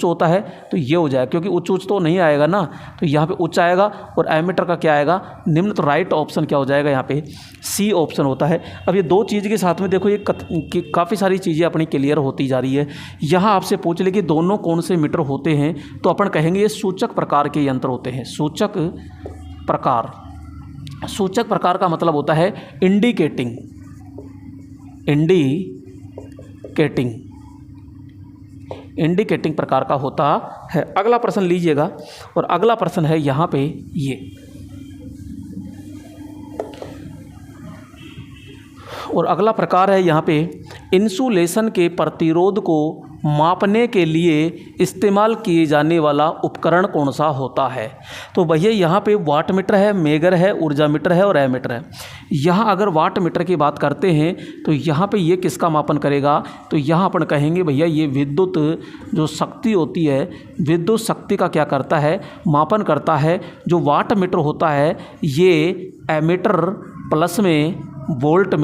होता है, तो ये हो जाएगा, क्योंकि उच्च तो नहीं आएगा ना, तो यहाँ पे उच्च आएगा। और एमीटर का क्या आएगा? निम्न। तो राइट ऑप्शन क्या हो जाएगा? यहाँ पे सी ऑप्शन होता है। अब ये दो चीज़ के साथ में देखो, ये काफ़ी सारी चीज़ें अपनी क्लियर होती जा रही है। यहाँ आपसे पूछ ले कि दोनों कौन से मीटर होते हैं, तो अपन कहेंगे ये सूचक प्रकार के यंत्र होते हैं। सूचक प्रकार, सूचक प्रकार का मतलब होता है इंडिकेटिंग, इंडिकेटिंग प्रकार का होता है। अगला प्रश्न लीजिएगा, और अगला प्रश्न है यहाँ पे ये, और अगला प्रकार है यहाँ पे, इंसुलेशन के प्रतिरोध को मापने के लिए इस्तेमाल किए जाने वाला उपकरण कौन सा होता है? तो भैया यहाँ पे वाट मीटर है, मेगर है, ऊर्जा मीटर है और एमीटर है। यहाँ अगर वाट मीटर की बात करते हैं, तो यहाँ पे ये किसका मापन करेगा? तो यहाँ अपन कहेंगे भैया ये विद्युत जो शक्ति होती है, विद्युत शक्ति का क्या करता है? मापन करता है। जो वाट मीटर होता है ये एमीटर प्लस में वोल्ट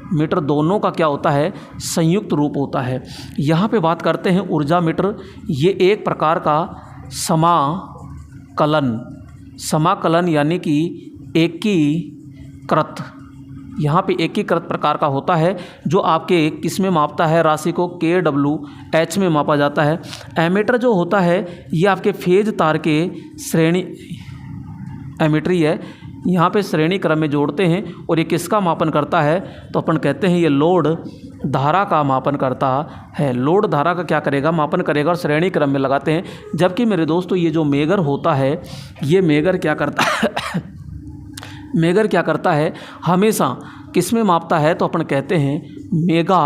मीटर दोनों का क्या होता है? संयुक्त रूप होता है। यहाँ पे बात करते हैं ऊर्जा मीटर, ये एक प्रकार का समाकलन यानी कि एकीकृत, यहाँ पे एकीकृत प्रकार का होता है, जो आपके किस में मापता है? राशि को kWh में मापा जाता है। एमीटर जो होता है ये आपके फेज तार के श्रेणी, एमीटरी है, यहाँ पे श्रेणी क्रम में जोड़ते हैं, और ये किसका मापन करता है? तो अपन कहते हैं ये लोड धारा का मापन करता है। लोड धारा का क्या करेगा? मापन करेगा, और श्रेणी क्रम में लगाते हैं। जबकि मेरे दोस्तों ये जो मेगर होता है, ये मेगर क्या करता है? मेगर क्या करता है? हमेशा किस में मापता है? तो अपन कहते हैं मेगा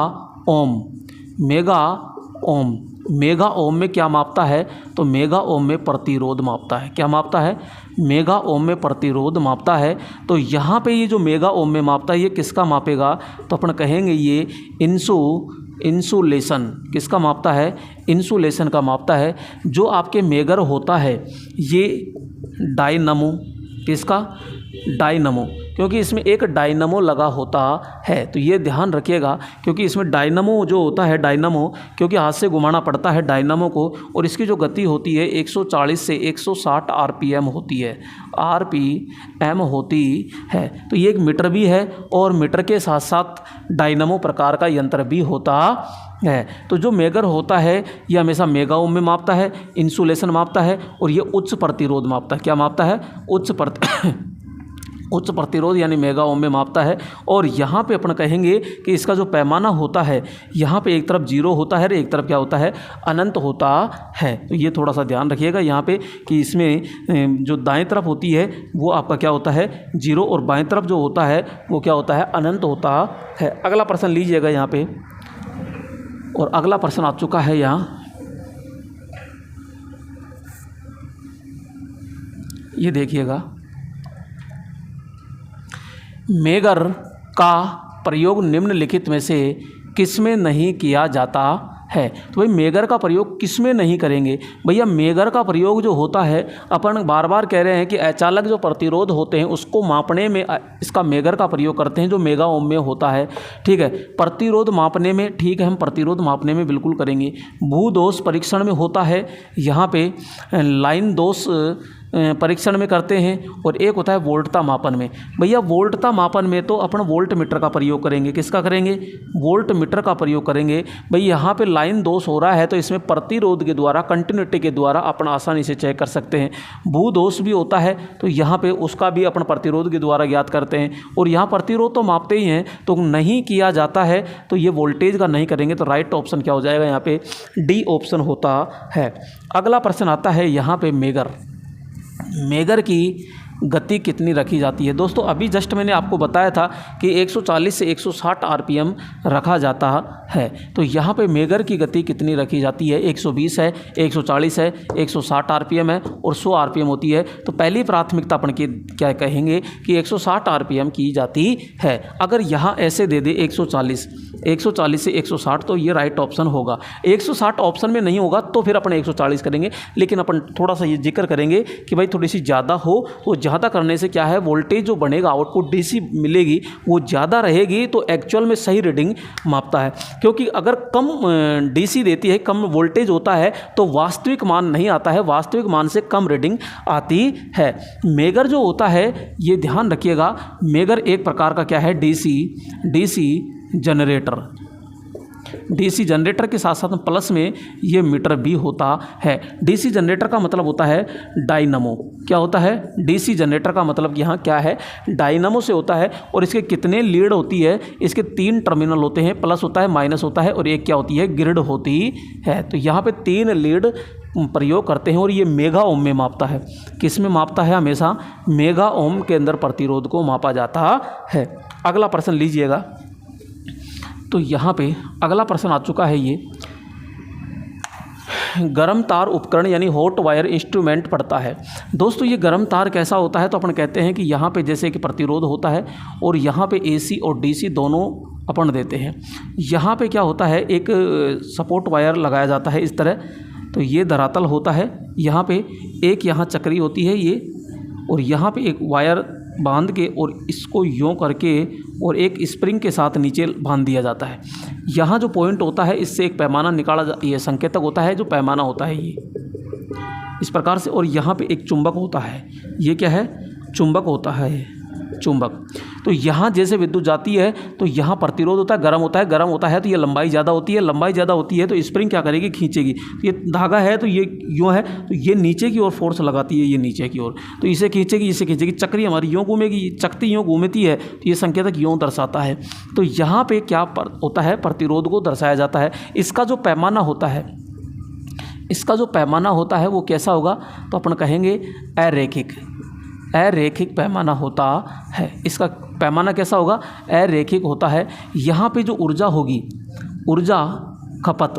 ओम, मेगा ओम में क्या मापता है? तो मेगा ओम में प्रतिरोध मापता है। क्या मापता है? मेगा ओम में प्रतिरोध मापता है। तो यहाँ पे ये जो मेगा ओम में मापता है ये किसका मापेगा? तो अपन कहेंगे ये इंसुलेशन किसका मापता है? इंसुलेशन का मापता है। जो आपके मेगर होता है ये डायनमो, किसका? डायनमो, क्योंकि इसमें एक डायनमो लगा होता है। तो ये ध्यान रखिएगा, क्योंकि इसमें डायनमो जो होता है, डायनमो क्योंकि हाथ से घुमाना पड़ता है डायनमो को, और इसकी जो गति होती है 140 से 160 आरपीएम होती है, आरपीएम होती है। तो ये एक मीटर भी है और मीटर के साथ साथ डायनमो प्रकार का यंत्र भी होता है। तो जो मेगर होता है ये हमेशा मेगा ओम में मापता है, इंसुलेशन मापता है, और ये उच्च प्रतिरोध मापता है। क्या मापता है? उच्च प्रतिरोध यानी मेगा ओम में मापता है। और यहाँ पे अपन कहेंगे कि इसका जो पैमाना होता है यहाँ पे एक तरफ 0 होता है और एक तरफ क्या होता है? अनंत होता है। तो ये थोड़ा सा ध्यान रखिएगा यहाँ पे कि इसमें जो दाएं तरफ होती है वो आपका क्या होता है? 0, और बाएं तरफ जो होता है वो क्या होता है? अनंत होता है। अगला प्रश्न लीजिएगा यहाँ पे, और अगला प्रश्न आ चुका है यहाँ, ये देखिएगा, मेगर का प्रयोग निम्नलिखित में से किसमें नहीं किया जाता है? तो भाई मेगर का प्रयोग किसमें नहीं करेंगे? भैया मेगर का प्रयोग जो होता है, अपन बार बार कह रहे हैं कि अचालक जो प्रतिरोध होते हैं उसको मापने में इसका मेगर का प्रयोग करते हैं जो मेगा ओम में होता है। ठीक है, प्रतिरोध मापने में, ठीक है, हम प्रतिरोध मापने में बिल्कुल करेंगे। भूदोष परीक्षण में होता है, यहाँ पे लाइन दोष परीक्षण में करते हैं, और एक होता है वोल्टता मापन में। भैया वोल्टता मापन में तो अपन वोल्ट मीटर का प्रयोग करेंगे। किसका करेंगे? वोल्ट मीटर का प्रयोग करेंगे। भाई यहाँ पे लाइन दोष हो रहा है तो इसमें प्रतिरोध के द्वारा, कंटिन्यूटी के द्वारा अपन आसानी से चेक कर सकते हैं। भू दोष भी होता है तो यहाँ पे उसका भी अपन प्रतिरोध के द्वारा ज्ञात करते हैं, और यहाँ प्रतिरोध तो मापते ही हैं। तो नहीं किया जाता है तो ये वोल्टेज का नहीं करेंगे। तो राइट ऑप्शन क्या हो जाएगा? यहाँ पे डी ऑप्शन होता है। अगला प्रश्न आता है यहाँ पे मेगर की गति कितनी रखी जाती है? दोस्तों अभी जस्ट मैंने आपको बताया था कि 140 से 160 आरपीएम रखा जाता है। तो यहाँ पे मेगर की गति कितनी रखी जाती है? 120 है, 140 है, 160 आरपीएम है और 100 आरपीएम होती है। तो पहली प्राथमिकता अपन की क्या कहेंगे कि 160 आरपीएम की जाती है। अगर यहाँ ऐसे दे दे 140 से 160 तो ये राइट ऑप्शन होगा। 160 ऑप्शन में नहीं होगा तो फिर अपन 140 करेंगे, लेकिन अपन थोड़ा सा ये जिक्र करेंगे कि भाई थोड़ी सी ज़्यादा हो, तो ज़्यादा करने से क्या है, वोल्टेज जो बनेगा, आउटपुट डीसी मिलेगी वो ज़्यादा रहेगी तो एक्चुअल में सही रीडिंग मापता है। क्योंकि अगर कम डीसी देती है, कम वोल्टेज होता है तो वास्तविक मान नहीं आता है, वास्तविक मान से कम रीडिंग आती है। मेगर जो होता है ये ध्यान रखिएगा, मेगर एक प्रकार का क्या है, डीसी जनरेटर। डीसी जनरेटर के साथ साथ प्लस में ये मीटर भी होता है। डीसी जनरेटर का मतलब होता है डायनमो। क्या होता है? डीसी जनरेटर का मतलब यहाँ क्या है, डायनमो से होता है। और इसके कितने लीड होती है? इसके 3 टर्मिनल होते हैं, प्लस होता है, माइनस होता है और एक क्या होती है, ग्रिड होती है। तो यहाँ पे 3 लीड प्रयोग करते हैं और ये मेगा ओम में मापता है। किस में मापता है? हमेशा मेगा ओम के अंदर प्रतिरोध को मापा जाता है। अगला प्रश्न लीजिएगा। तो यहाँ पे अगला प्रश्न आ चुका है, ये गर्म तार उपकरण यानी हॉट वायर इंस्ट्रूमेंट पड़ता है। दोस्तों ये गर्म तार कैसा होता है? तो अपन कहते हैं कि यहाँ पे जैसे कि प्रतिरोध होता है और यहाँ पे एसी और डीसी दोनों अपन देते हैं। यहाँ पे क्या होता है, एक सपोर्ट वायर लगाया जाता है इस तरह। तो ये धरातल होता है, यहाँ पे एक यहाँ चक्री होती है ये, और यहाँ पे एक वायर बांध के और इसको यूँ करके और एक स्प्रिंग के साथ नीचे बांध दिया जाता है। यहाँ जो पॉइंट होता है इससे एक पैमाना निकाला ये संकेतक होता है, जो पैमाना होता है ये इस प्रकार से। और यहाँ पे एक चुंबक होता है, ये क्या है, चुंबक होता है, चुंबक। तो यहाँ जैसे विद्युत जाती है तो यहाँ प्रतिरोध होता है, गर्म होता है, गर्म होता है तो ये लंबाई ज़्यादा होती है, लंबाई ज़्यादा होती है तो स्प्रिंग क्या करेगी, खींचेगी। तो ये धागा है तो ये यूँ है तो ये नीचे की ओर फोर्स लगाती है, ये नीचे की ओर, तो इसे खींचेगी, इसे खींचेगी। चक्री हमारी यूँ घूमेगी, चकती यूँ घूमती है तो ये संकेतक यूँ दर्शाता है। तो यहाँ पर क्या होता है, प्रतिरोध को दर्शाया जाता है। इसका जो पैमाना होता है, इसका जो पैमाना होता है वो कैसा होगा, तो अपन कहेंगे अरैखिक पैमाना होता है। इसका पैमाना कैसा होगा, अरैखिक होता है। यहाँ पे जो ऊर्जा होगी, ऊर्जा खपत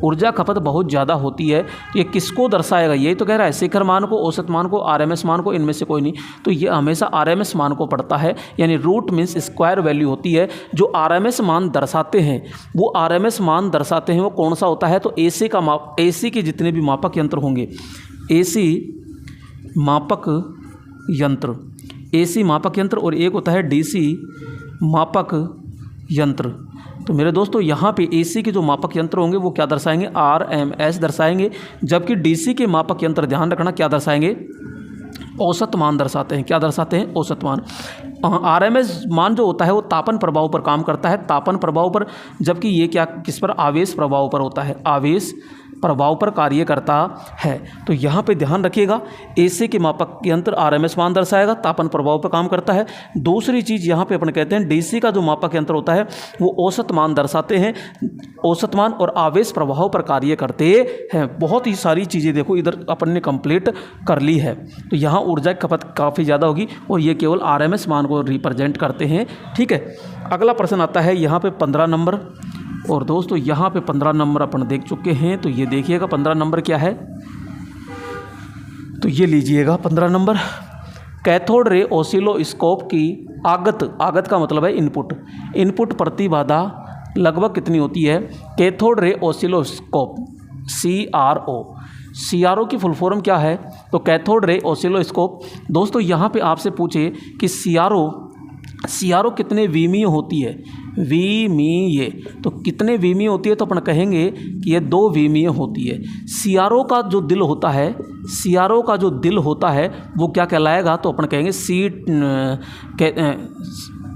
ऊर्जा खपत बहुत ज़्यादा होती है, तो ये किसको दर्शाएगा? यही तो कह रहा है, शिखर मान को, औसत मान को, आरएमएस मान को, इनमें से कोई नहीं। तो ये हमेशा आरएमएस मान को पढ़ता है, यानी रूट मीन्स स्क्वायर वैल्यू होती है। जो आरएमएस मान दर्शाते हैं, वो आरएमएस मान दर्शाते हैं, वो कौन सा होता है? तो एसी का माप, एसी के जितने भी मापक यंत्र होंगे, एसी मापक यंत्र, एसी मापक यंत्र, और एक होता है डीसी मापक यंत्र। तो मेरे दोस्तों यहाँ पे एसी के जो मापक यंत्र होंगे वो क्या दर्शाएंगे? आरएमएस दर्शाएंगे, जबकि डीसी के मापक यंत्र, ध्यान रखना, क्या दर्शाएंगे? औसत मान दर्शाते हैं। क्या दर्शाते हैं? औसत मान। आरएमएस मान जो होता है वो तापन प्रभाव पर काम करता है, तापन प्रभाव पर, जबकि ये क्या किस पर? आवेश प्रभाव पर होता है, आवेश प्रभाव पर कार्य करता है। तो यहाँ पे ध्यान रखिएगा, एसी के मापक यंत्र आरएमएस मान दर्शाएगा, तापन प्रभाव पर काम करता है। दूसरी चीज़ यहाँ पे अपन कहते हैं डीसी का जो मापक यंत्र होता है वो औसत मान दर्शाते हैं, औसत मान और आवेश प्रभाव पर कार्य करते हैं। बहुत ही सारी चीज़ें देखो इधर अपन ने कंप्लीट कर ली है। तो यहाँ ऊर्जा की खपत काफ़ी ज़्यादा होगी और ये केवल आरएमएस मान को रिप्रेजेंट करते हैं। ठीक है, अगला प्रश्न आता है यहाँ पे 15 नंबर। और दोस्तों यहाँ पे 15 नंबर अपन देख चुके हैं, तो ये देखिएगा 15 नंबर क्या है, तो ये लीजिएगा 15 नंबर। कैथोड रे ऑसिलोस्कोप की आगत का मतलब है इनपुट, इनपुट प्रतिबाधा लगभग कितनी होती है? कैथोड रे ऑसिलोस्कोप, CRO की फुल फॉर्म क्या है? तो कैथोड रे ऑसिलोस्कोप। दोस्तों यहाँ पे आपसे पूछे कि CRO कितने वीमीय होती है? वीमीय, तो कितने वीमीय होती है? तो अपन कहेंगे कि ये 2 वीमीय होती है। CRO का जो दिल होता है, CRO का जो दिल होता है वो क्या कहलाएगा? तो अपन कहेंगे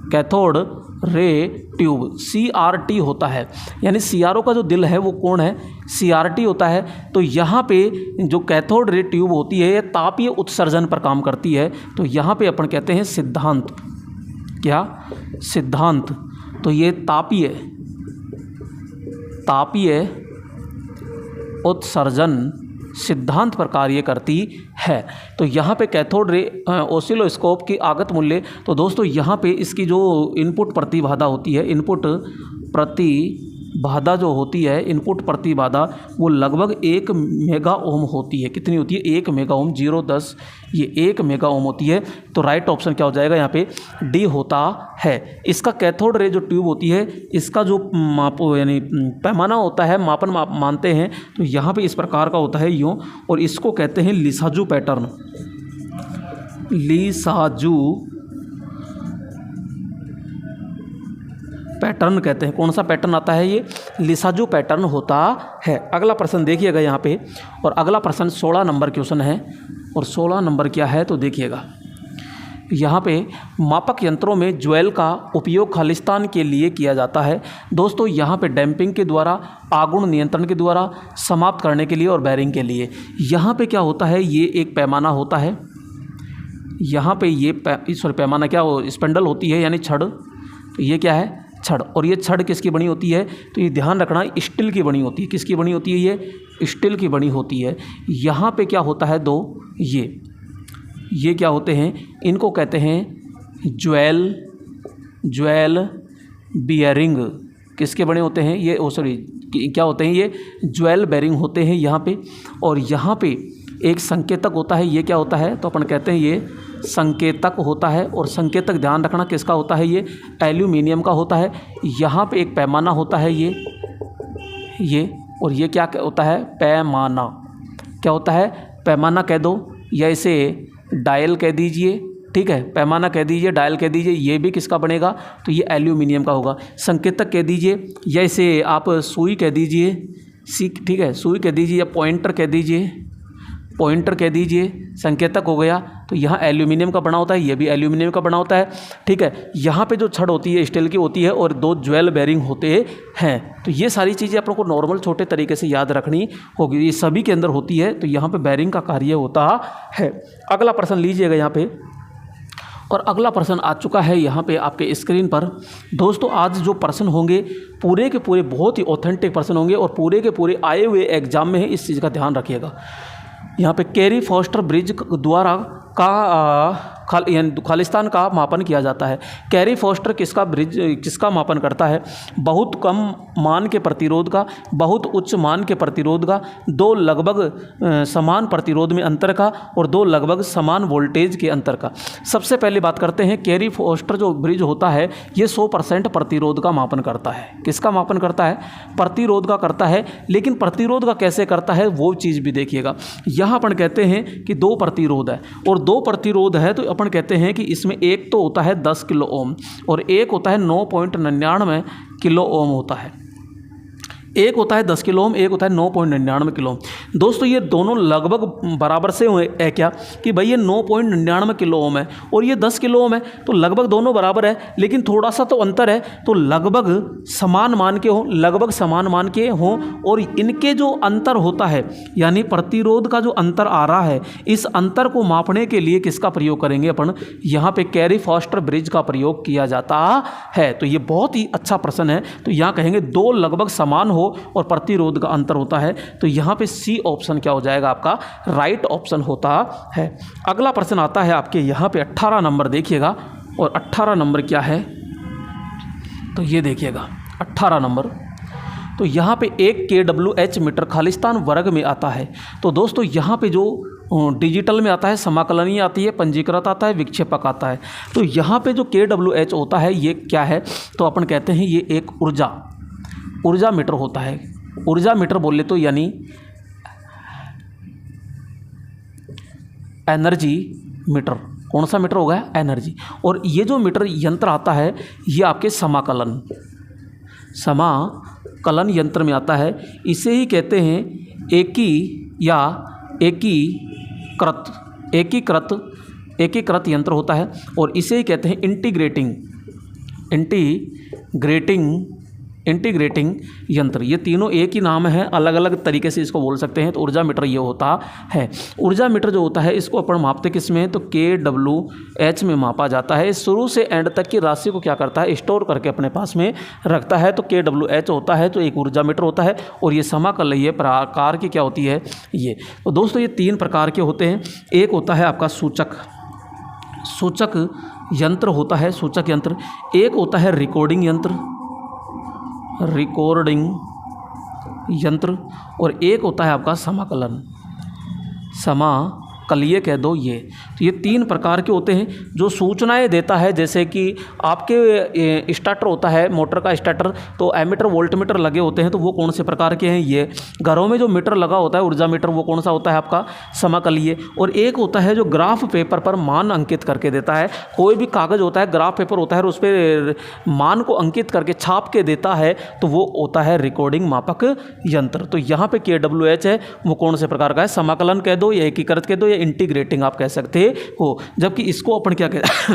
कैथोड रे ट्यूब, CRT होता है। यानी CRO का जो दिल है वो कौन है? CRT होता है। तो यहाँ पे जो कैथोड रे ट्यूब होती है ये तापीय उत्सर्जन पर काम करती है। तो यहाँ पे अपन कहते हैं सिद्धांत, क्या? सिद्धांत। तो ये तापीय उत्सर्जन सिद्धांत पर कार्य करती है। तो यहाँ पे कैथोड रे ऑसिलोस्कोप की आगत मूल्य, तो दोस्तों यहाँ पे इसकी जो इनपुट प्रतिबाधा होती है, इनपुट प्रतिबाधा जो होती है, इनपुट प्रतिबाधा वो लगभग 1 मेगा ओम होती है। कितनी होती है? 1 मेगा ओम, 0.10 ये 1 मेगा ओम होती है। तो राइट ऑप्शन क्या हो जाएगा? यहाँ पे डी होता है। इसका कैथोड रे जो ट्यूब होती है, इसका जो माप यानी पैमाना होता है, मापन मानते हैं, तो यहाँ पे इस प्रकार का होता है यूँ, और इसको कहते हैं लिसाजू पैटर्न, लिसाजू पैटर्न कहते हैं। कौन सा पैटर्न आता है? ये लिसाजू पैटर्न होता है। अगला प्रश्न देखिएगा यहाँ पे, और अगला प्रश्न 16 नंबर क्वेश्चन है। और 16 नंबर क्या है? तो देखिएगा यहाँ पे मापक यंत्रों में ज्वेल का उपयोग खालिस्तान के लिए किया जाता है। दोस्तों यहाँ पे डैम्पिंग के द्वारा, आगुण नियंत्रण के द्वारा, समाप्त करने के लिए और बैरिंग के लिए। यहाँ पे क्या होता है? ये एक पैमाना होता है, यहाँ पे ये पैमाना क्या हो, स्पेंडल होती है यानी छड़। तो ये क्या है? छड़। और ये छड़ किसकी बनी होती है? तो ये ध्यान रखना, स्टील की बनी होती है। किसकी बनी होती है? ये स्टील की बनी होती है। यहाँ पे क्या होता है? 2 ये क्या होते हैं? इनको कहते हैं ज्वेल बियरिंग। किसके बने होते हैं ये? क्या होते हैं ये? ज्वेल बेरिंग होते हैं यहाँ पे। और यहाँ पे एक संकेतक होता है, ये क्या होता है? तो अपन कहते हैं ये संकेतक होता है। और संकेतक ध्यान रखना किसका होता है? ये एल्यूमिनियम का होता है। यहाँ पे एक पैमाना होता है ये और ये क्या होता है? पैमाना। क्या होता है? पैमाना कह दो या इसे डायल कह दीजिए, ठीक है, पैमाना कह दीजिए, डायल कह दीजिए। ये भी किसका बनेगा? तो ये एल्यूमिनियम का होगा। संकेतक कह दीजिए या इसे आप सुई कह दीजिए, ठीक है, सुई कह दीजिए या पॉइंटर कह दीजिए, संकेतक हो गया। तो यहाँ एल्यूमिनियम का बना होता है, ये भी एल्यूमिनियम का बना होता है, ठीक है। यहाँ पे जो छड़ होती है स्टील की होती है और 2 ज्वेल बेरिंग होते हैं। तो ये सारी चीज़ें आप लोग को नॉर्मल छोटे तरीके से याद रखनी होगी, ये सभी के अंदर होती है। तो यहाँ पे बेरिंग का कार्य होता है। अगला प्रश्न लीजिएगा यहाँ पे, और अगला प्रश्न आ चुका है यहाँ पे आपके स्क्रीन पर। दोस्तों आज जो प्रश्न होंगे पूरे के पूरे बहुत ही ऑथेंटिक प्रश्न होंगे और पूरे के पूरे आए हुए एग्जाम में है, इस चीज़ का ध्यान रखिएगा। यहाँ पे कैरी फॉस्टर ब्रिज द्वारा खालिस्तान का मापन किया जाता है। कैरी फॉस्टर किसका मापन करता है? बहुत कम मान के प्रतिरोध का, बहुत उच्च मान के प्रतिरोध का, दो लगभग समान प्रतिरोध में अंतर का और दो लगभग समान वोल्टेज के अंतर का। सबसे पहले बात करते हैं कैरी फॉस्टर जो ब्रिज होता है ये 100% प्रतिरोध का मापन करता है। किसका मापन करता है? प्रतिरोध का करता है। लेकिन प्रतिरोध का कैसे करता है वो चीज़ भी देखिएगा। यहाँ अपन कहते हैं कि दो प्रतिरोध है और दो प्रतिरोध है तो अपन कहते हैं कि इसमें एक तो होता है 10 किलो ओम और एक होता है 9.99 किलो ओम होता है। एक होता है 10 किलो ओम, एक होता है 9.99 किलो ओम। दोस्तों ये दोनों लगभग बराबर से है क्या कि भाई ये 9.99 किलो ओम है और ये 10 किलो ओम है, तो लगभग दोनों बराबर है, लेकिन थोड़ा सा तो अंतर है, तो लगभग समान मान के हों, लगभग समान मान के हों। और इनके जो अंतर होता है यानी प्रतिरोध का जो अंतर आ रहा है, इस अंतर को मापने के लिए किसका प्रयोग करेंगे अपन? यहाँ पे कैरी फॉस्टर ब्रिज का प्रयोग किया जाता है। तो ये बहुत ही अच्छा प्रश्न है। तो यहाँ कहेंगे दो लगभग समान हो और प्रतिरोध का अंतर होता है, तो यहाँ पे सी ऑप्शन क्या हो जाएगा? आपका राइट ऑप्शन होता है। अगला प्रश्न आता है आपके यहाँ पे 18 नंबर देखिएगा। और 18 नंबर क्या है? तो ये देखिएगा 18 नंबर, तो यहाँ पे एक kWh मीटर खालिस्तान वर्ग में आता है। तो दोस्तों यहाँ पे जो डिजिटल में आता है, समाकलनीय आती है, पंजीकृत आता है, विक्षेपक आता है। तो यहाँ पे जो kWh होता है ये क्या है? तो अपन कहते हैं ये एक ऊर्जा मीटर होता है। ऊर्जा मीटर बोले तो यानी एनर्जी मीटर। कौन सा मीटर होगा? एनर्जी। और ये जो मीटर यंत्र आता है ये आपके समाकलन यंत्र में आता है। इसे ही कहते हैं एकीकृत यंत्र होता है और इसे ही कहते हैं इंटीग्रेटिंग यंत्र। ये तीनों एक ही नाम है, अलग अलग तरीके से इसको बोल सकते हैं। तो ऊर्जा मीटर ये होता है। ऊर्जा मीटर जो होता है इसको अपन मापते किस में? तो kWh में मापा जाता है। शुरू से एंड तक की राशि को क्या करता है? स्टोर करके अपने पास में रखता है। तो kWh होता है, तो एक ऊर्जा मीटर होता है। और ये समाकलनीय प्रकार की क्या होती है? ये। तो दोस्तों ये 3 प्रकार के होते हैं। एक होता है आपका सूचक यंत्र होता है, सूचक यंत्र। एक होता है रिकॉर्डिंग यंत्र और एक होता है आपका समाकलीय कह दो ये। तो ये 3 प्रकार के होते हैं जो सूचनाएं देता है। जैसे कि आपके स्टार्टर होता है, मोटर का स्टार्टर, तो एमीटर वोल्टमीटर लगे होते हैं, तो वो कौन से प्रकार के हैं? ये। घरों में जो मीटर लगा होता है ऊर्जा मीटर, वो कौन सा होता है? आपका समाकलीय। और एक होता है जो ग्राफ पेपर पर मान अंकित करके देता है। कोई भी कागज़ होता है, ग्राफ पेपर होता है और उस पर मान को अंकित करके छाप के देता है, तो वो होता है रिकॉर्डिंग मापक यंत्र। तो यहाँ पे kWh है वो कौन से प्रकार का है? समाकलन कह दो या एकीकृत कह दो या इंटीग्रेटिंग आप कह सकते हो। जबकि इसको अपन क्या कहते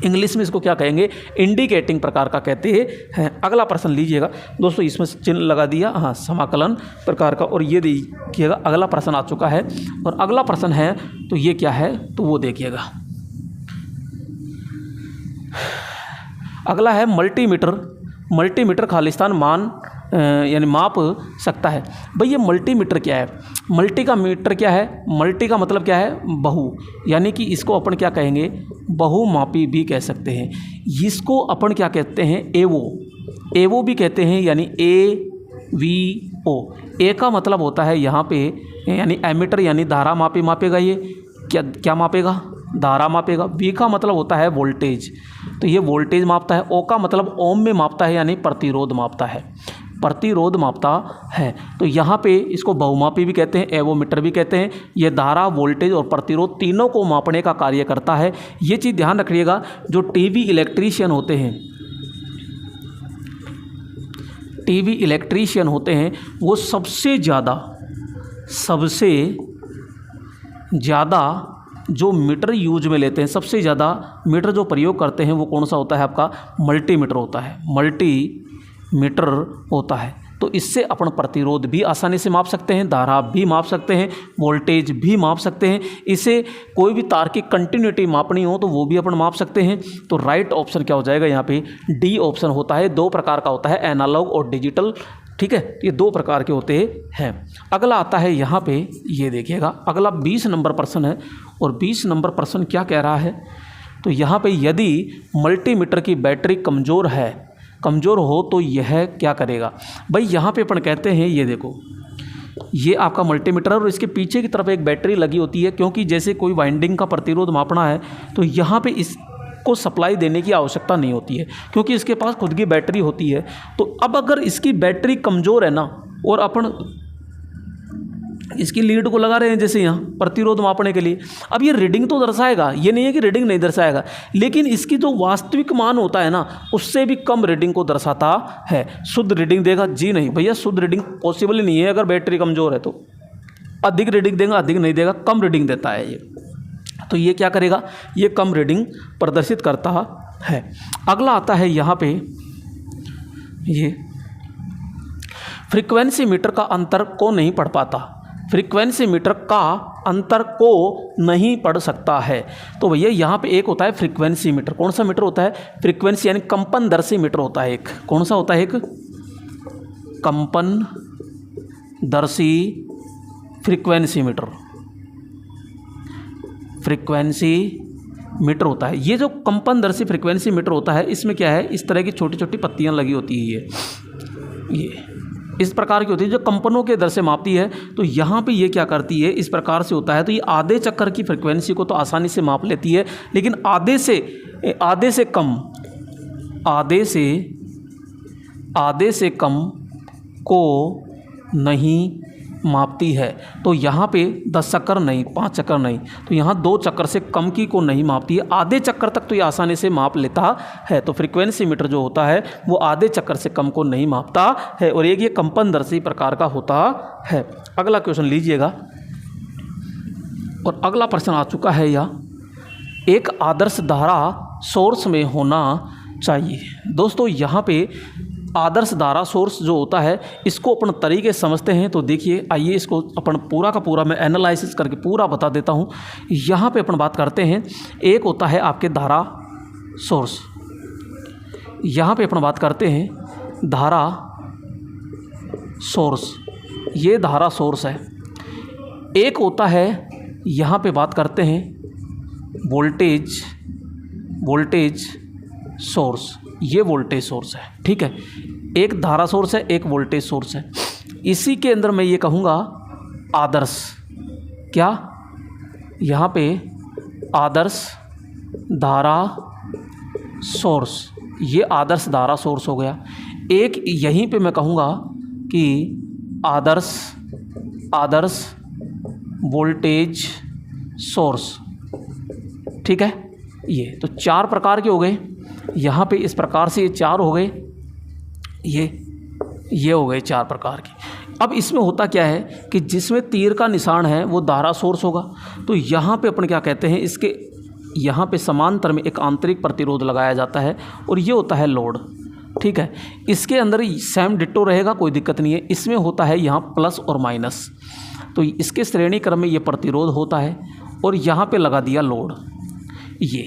इंग्लिश में इसको क्या कहेंगे? इंडिकेटिंग प्रकार का कहते हैं। अगला प्रश्न लीजिएगा दोस्तों, इसमें चिन्ह लगा दिया, हाँ, समाकलन प्रकार का। और ये देखिएगा अगला प्रश्न आ चुका है और अगला प्रश्न है तो ये क्या है? तो वो देखिएगा। अगला है मल्टीमीटर खालिस्तान मान यानी माप सकता है। भाई ये मल्टीमीटर क्या है? मल्टी का मीटर क्या है? मल्टी का मतलब क्या है? बहु, यानी कि इसको अपन क्या कहेंगे? बहुमापी भी कह सकते हैं। इसको अपन क्या कहते हैं? एवो भी कहते हैं, यानी AVO। ए का मतलब होता है यहाँ पे यानी एमीटर, यानी धारा मापेगा। ये क्या मापेगा? धारा मापेगा। वी का मतलब होता है वोल्टेज, तो ये वोल्टेज मापता है। ओ का मतलब ओम में मापता है, यानी प्रतिरोध मापता है। तो यहाँ पे इसको बहुमापी भी कहते हैं, एवोमीटर भी कहते हैं। ये धारा, वोल्टेज और प्रतिरोध तीनों को मापने का कार्य करता है। ये चीज़ ध्यान रखिएगा। जो टीवी इलेक्ट्रीशियन होते हैं वो सबसे ज़्यादा जो मीटर यूज में लेते हैं, सबसे ज़्यादा मीटर जो प्रयोग करते हैं वो कौन सा होता है? आपका मल्टीमीटर होता है। तो इससे अपन प्रतिरोध भी आसानी से माप सकते हैं, धारा भी माप सकते हैं, वोल्टेज भी माप सकते हैं। इसे कोई भी तार की कंटिन्यूटी मापनी हो तो वो भी अपन माप सकते हैं। तो राइट ऑप्शन क्या हो जाएगा? यहाँ पे डी ऑप्शन होता है। 2 प्रकार का होता है, एनालॉग और डिजिटल। ठीक है, ये 2 प्रकार के होते हैं। अगला आता है यहाँ पे, ये देखिएगा, अगला 20 नंबर प्रश्न है और 20 नंबर प्रश्न क्या कह रहा है, तो यहाँ पे यदि मल्टीमीटर की बैटरी कमज़ोर हो तो यह क्या करेगा। भाई यहाँ पे अपन कहते हैं, ये देखो, ये आपका मल्टीमीटर है और इसके पीछे की तरफ एक बैटरी लगी होती है, क्योंकि जैसे कोई वाइंडिंग का प्रतिरोध मापना है तो यहाँ पे इसको सप्लाई देने की आवश्यकता नहीं होती है, क्योंकि इसके पास खुद की बैटरी होती है। तो अब अगर इसकी बैटरी कमज़ोर है ना, और अपन इसकी लीड को लगा रहे हैं जैसे यहाँ प्रतिरोध मापने के लिए, अब ये रीडिंग तो दर्शाएगा, ये नहीं है कि रीडिंग नहीं दर्शाएगा, लेकिन इसकी जो वास्तविक मान होता है ना, उससे भी कम रीडिंग को दर्शाता है। शुद्ध रीडिंग देगा? जी नहीं भैया, शुद्ध रीडिंग पॉसिबल ही नहीं है। अगर बैटरी कमज़ोर है तो अधिक रीडिंग देगा, अधिक नहीं देगा, कम रीडिंग देता है ये। तो ये क्या करेगा, ये कम रीडिंग प्रदर्शित करता है। अगला आता है यहाँ पे, ये फ्रीक्वेंसी मीटर का अंतर को नहीं पढ़ पाता, फ्रीक्वेंसी मीटर का अंतर को नहीं पढ़ सकता है। तो भैया यहाँ पे एक होता है फ्रीक्वेंसी मीटर, कौन सा मीटर होता है, फ्रीक्वेंसी यानी कंपनदर्शी मीटर होता है एक, कौन सा होता है, एक कंपनदर्शी फ्रीक्वेंसी मीटर, फ्रीक्वेंसी मीटर होता है। ये जो कंपनदर्शी फ्रीक्वेंसी मीटर होता है, इसमें क्या है, इस तरह की छोटी छोटी पत्तियां लगी होती है, ये इस प्रकार की होती है जो कंपनों के दर से मापती है। तो यहाँ पे ये क्या करती है, इस प्रकार से होता है। तो ये आधे चक्कर की फ्रीक्वेंसी को तो आसानी से माप लेती है, लेकिन आधे से कम को नहीं मापती है। तो यहाँ पे 10 चक्कर नहीं, 5 चक्कर नहीं, तो यहाँ 2 चक्कर से कम की को नहीं मापती है, आधे चक्कर तक तो ये आसानी से माप लेता है। तो फ्रीक्वेंसी मीटर जो होता है वो आधे चक्कर से कम को नहीं मापता है, और एक ये कंपनदर्शी प्रकार का होता है। अगला क्वेश्चन लीजिएगा, और अगला प्रश्न आ चुका है, यह एक आदर्श धारा सोर्स में होना चाहिए। दोस्तों यहाँ पे आदर्श धारा सोर्स जो होता है, इसको अपन तरीके समझते हैं। तो देखिए, आइए इसको अपन पूरा का पूरा मैं एनालिसिस करके पूरा बता देता हूँ। यहाँ पे अपन बात करते हैं, एक होता है आपके धारा सोर्स, यहाँ पे अपन बात करते हैं धारा सोर्स, ये धारा सोर्स है। एक होता है, यहाँ पे बात करते हैं वोल्टेज सोर्स, ये वोल्टेज सोर्स है, ठीक है। एक धारा सोर्स है, एक वोल्टेज सोर्स है। इसी के अंदर मैं ये कहूँगा आदर्श, क्या, यहाँ पे आदर्श धारा सोर्स, ये आदर्श धारा सोर्स हो गया। एक यहीं पे मैं कहूँगा कि आदर्श वोल्टेज सोर्स, ठीक है। ये तो 4 प्रकार के हो गए, यहाँ पे इस प्रकार से ये 4 हो गए, ये हो गए 4 प्रकार के। अब इसमें होता क्या है कि जिसमें तीर का निशान है वो धारा सोर्स होगा। तो यहाँ पे अपन क्या कहते हैं, इसके यहाँ पे समांतर में एक आंतरिक प्रतिरोध लगाया जाता है, और ये होता है लोड, ठीक है। इसके अंदर सेम डिट्टो रहेगा, कोई दिक्कत नहीं है। इसमें होता है यहाँ प्लस और माइनस, तो इसके श्रेणी क्रम में ये प्रतिरोध होता है, और यहाँ पे लगा दिया लोड, ये।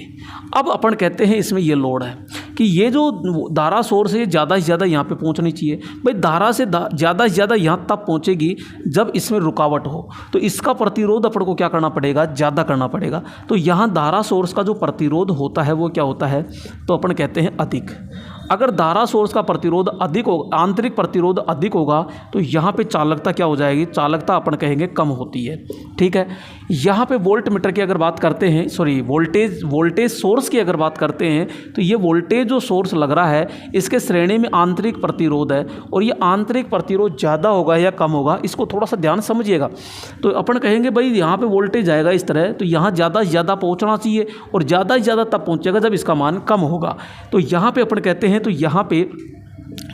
अब अपन कहते हैं इसमें ये लोड है कि ये जो धारा सोर्स है ज़्यादा से ज़्यादा यहाँ पे पहुँचनी चाहिए। भाई धारा से ज़्यादा से ज़्यादा यहाँ तब पहुँचेगी जब इसमें रुकावट हो, तो इसका प्रतिरोध अपन को क्या करना पड़ेगा, ज़्यादा करना पड़ेगा। तो यहाँ धारा सोर्स का जो प्रतिरोध होता है वो क्या होता है, तो अपन कहते हैं अधिक। अगर धारा सोर्स का प्रतिरोध अधिक होगा, आंतरिक प्रतिरोध अधिक होगा, तो यहाँ पे चालकता क्या हो जाएगी, चालकता अपन कहेंगे कम होती है, ठीक है। यहाँ पे वोल्ट मीटर की अगर बात करते हैं, सॉरी वोल्टेज सोर्स की अगर बात करते हैं, तो ये वोल्टेज जो सोर्स लग रहा है इसके श्रेणी में आंतरिक प्रतिरोध है, और ये आंतरिक प्रतिरोध ज़्यादा होगा या कम होगा, इसको थोड़ा सा ध्यान समझिएगा। तो अपन कहेंगे भाई यहाँ पे वोल्टेज आएगा इस तरह, तो यहाँ ज़्यादा से ज़्यादा पहुँचना चाहिए, और ज़्यादा से ज़्यादा तब पहुँचेगा जब इसका मान कम होगा। तो यहाँ पे अपन कहते हैं, तो यहाँ पे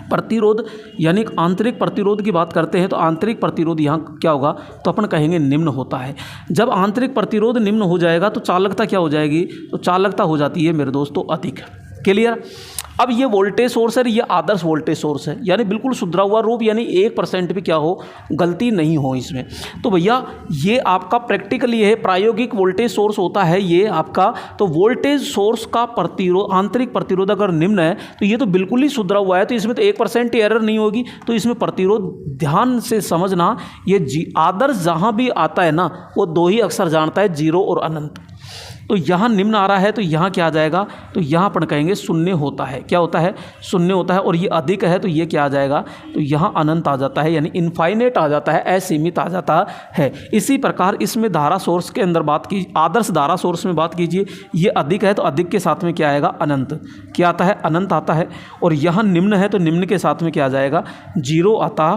प्रतिरोध यानी आंतरिक प्रतिरोध की बात करते हैं, तो आंतरिक प्रतिरोध यहाँ क्या होगा, तो अपन कहेंगे निम्न होता है। जब आंतरिक प्रतिरोध निम्न हो जाएगा तो चालकता क्या हो जाएगी, तो चालकता हो जाती है मेरे दोस्तों अधिक। क्लियर। अब ये वोल्टेज सोर्स है, ये आदर्श वोल्टेज सोर्स है, यानी बिल्कुल सुधरा हुआ रूप, यानी 1% भी क्या हो गलती नहीं हो इसमें। तो भैया ये आपका प्रैक्टिकली है, प्रायोगिक वोल्टेज सोर्स होता है ये आपका। तो वोल्टेज सोर्स का प्रतिरोध, आंतरिक प्रतिरोध अगर निम्न है तो ये तो बिल्कुल ही सुधरा हुआ है, तो इसमें तो 1% एरर नहीं होगी। तो इसमें प्रतिरोध ध्यान से समझना, ये आदर्श जहाँ भी आता है ना वो 2 ही अक्षर जानता है, 0 और अनंत। तो यहाँ निम्न आ रहा है तो यहाँ क्या आ जाएगा, तो यहाँ अपन कहेंगे शून्य होता है। क्या होता है? शून्य होता है। और ये अधिक है तो ये क्या आ जाएगा, तो यहाँ अनंत आ जाता है, यानी इनफाइनेट आ जाता है, असीमित आ जाता है। इसी प्रकार इसमें धारा सोर्स के अंदर बात की, आदर्श धारा सोर्स में बात कीजिए, ये अधिक है तो अधिक के साथ में क्या आएगा, अनंत। क्या आता है? अनंत आता है। और यहाँ निम्न है तो निम्न के साथ में क्या आ जाएगा, 0 आता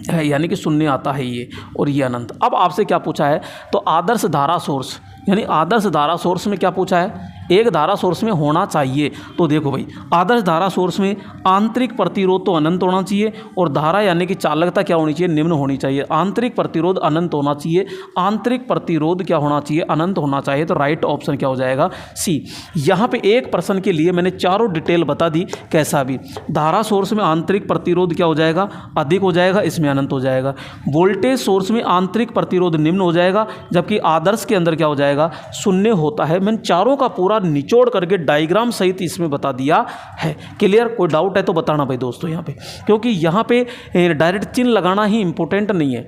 है, यानी कि शून्य आता है ये, और ये अनंत। अब आपसे क्या पूछा है, तो आदर्श धारा सोर्स, यानी आदर्श धारा सोर्स में क्या पूछा है, एक धारा सोर्स में होना चाहिए। तो देखो भाई, आदर्श धारा सोर्स में आंतरिक प्रतिरोध तो अनंत होना चाहिए, और धारा यानी कि चालकता क्या होनी चाहिए, निम्न होनी चाहिए। आंतरिक प्रतिरोध अनंत होना चाहिए, आंतरिक प्रतिरोध क्या होना चाहिए, अनंत होना चाहिए। तो राइट ऑप्शन क्या हो जाएगा, सी। यहाँ पे एक प्रश्न के लिए मैंने चारों डिटेल बता दी। कैसा भी धारा सोर्स में आंतरिक प्रतिरोध क्या हो जाएगा, अधिक हो जाएगा, इसमें अनंत हो जाएगा। वोल्टेज सोर्स में आंतरिक प्रतिरोध निम्न हो जाएगा, जबकि आदर्श के अंदर क्या हो जाएगा, शून्य होता है। मैंने चारों का पूरा निचोड़ करके डायग्राम सहित इसमें बता दिया है। क्लियर? कोई डाउट है तो बताना भाई दोस्तों यहाँ पे, क्योंकि यहाँ पे डायरेक्ट चिन्ह लगाना ही इंपॉर्टेंट नहीं है,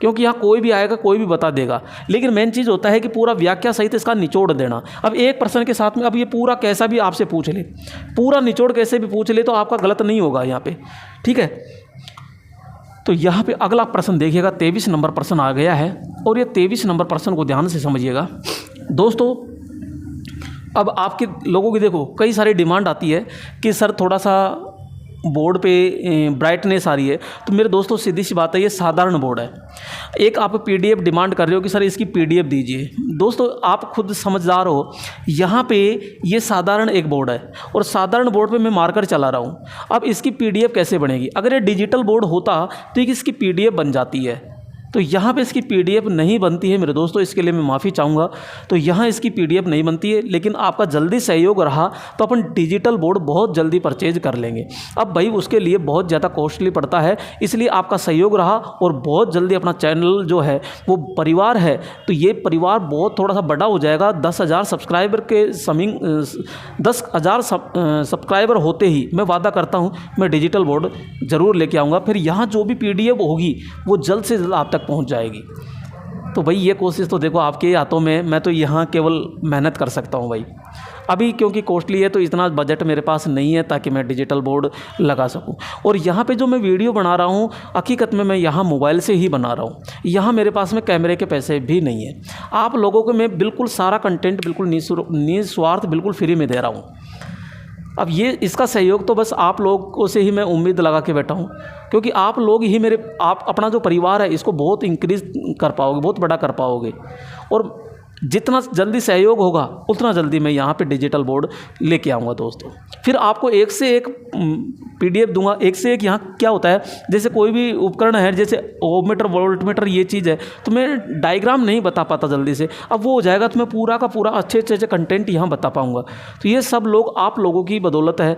क्योंकि यहाँ कोई भी आएगा कोई भी बता देगा, लेकिन मेन चीज़ होता है कि पूरा व्याख्या सहित इसका निचोड़ देना। अब एक प्रश्न के साथ में अब ये पूरा कैसा भी आपसे पूछ ले, पूरा निचोड़ कैसे भी पूछ ले तो आपका गलत नहीं होगा यहाँ पे, ठीक है। तो यहाँ पे अगला प्रश्न देखिएगा, 23 नंबर प्रश्न आ गया है, और ये 23 नंबर प्रश्न को ध्यान से समझिएगा दोस्तों। अब आपके लोगों की देखो कई सारी डिमांड आती है कि सर थोड़ा सा बोर्ड पे ब्राइटनेस आ रही है। तो मेरे दोस्तों सीधी सी बात है, ये साधारण बोर्ड है। एक आप पीडीएफ डिमांड कर रहे हो कि सर इसकी पीडीएफ दीजिए। दोस्तों आप खुद समझदार हो, यहाँ पे ये साधारण एक बोर्ड है, और साधारण बोर्ड पे मैं मार्कर चला रहा हूँ। अब इसकी पीडीएफ कैसे बनेगी? अगर ये डिजिटल बोर्ड होता तो इसकी पीडीएफ बन जाती है, तो यहाँ पे इसकी पीडीएफ नहीं बनती है मेरे दोस्तों, इसके लिए मैं माफ़ी चाहूँगा। तो यहाँ इसकी पीडीएफ नहीं बनती है, लेकिन आपका जल्दी सहयोग रहा तो अपन डिजिटल बोर्ड बहुत जल्दी परचेज कर लेंगे। अब भाई उसके लिए बहुत ज़्यादा कॉस्टली पड़ता है, इसलिए आपका सहयोग रहा और बहुत जल्दी अपना चैनल जो है वो परिवार है, तो ये परिवार बहुत थोड़ा सा बड़ा हो जाएगा। 10,000 सब्सक्राइबर के 10,000 सब्सक्राइबर होते ही मैं वादा करता हूँ मैं डिजिटल बोर्ड ज़रूर लेके आऊँगा। फिर यहाँ जो भी पीडीएफ होगी वो जल्द से जल्द आप तक पहुंच जाएगी। तो भाई ये कोशिश तो देखो आपके हाथों में, मैं तो यहाँ केवल मेहनत कर सकता हूँ भाई। अभी क्योंकि कॉस्टली है तो इतना बजट मेरे पास नहीं है ताकि मैं डिजिटल बोर्ड लगा सकूं। और यहाँ पे जो मैं वीडियो बना रहा हूँ हकीकत में मैं यहाँ मोबाइल से ही बना रहा हूँ, यहाँ मेरे पास में कैमरे के पैसे भी नहीं है। आप लोगों को मैं बिल्कुल सारा कंटेंट बिल्कुल निस्वार्थ बिल्कुल फ्री में दे रहा हूँ। अब ये इसका सहयोग तो बस आप लोगों से ही मैं उम्मीद लगा के बैठा हूँ, क्योंकि आप लोग ही आप अपना जो परिवार है इसको बहुत इंक्रीज़ कर पाओगे, बहुत बड़ा कर पाओगे। और जितना जल्दी सहयोग होगा उतना जल्दी मैं यहाँ पे डिजिटल बोर्ड लेके आऊँगा दोस्तों। फिर आपको एक से एक पीडीएफ दूंगा, एक से एक। यहाँ क्या होता है, जैसे कोई भी उपकरण है, जैसे ओममीटर वोल्टमीटर ये चीज़ है, तो मैं डायग्राम नहीं बता पाता जल्दी से। अब वो हो जाएगा तो मैं पूरा का पूरा अच्छे अच्छे कंटेंट यहाँ बता पाऊँगा। तो ये सब लोग आप लोगों की बदौलत है,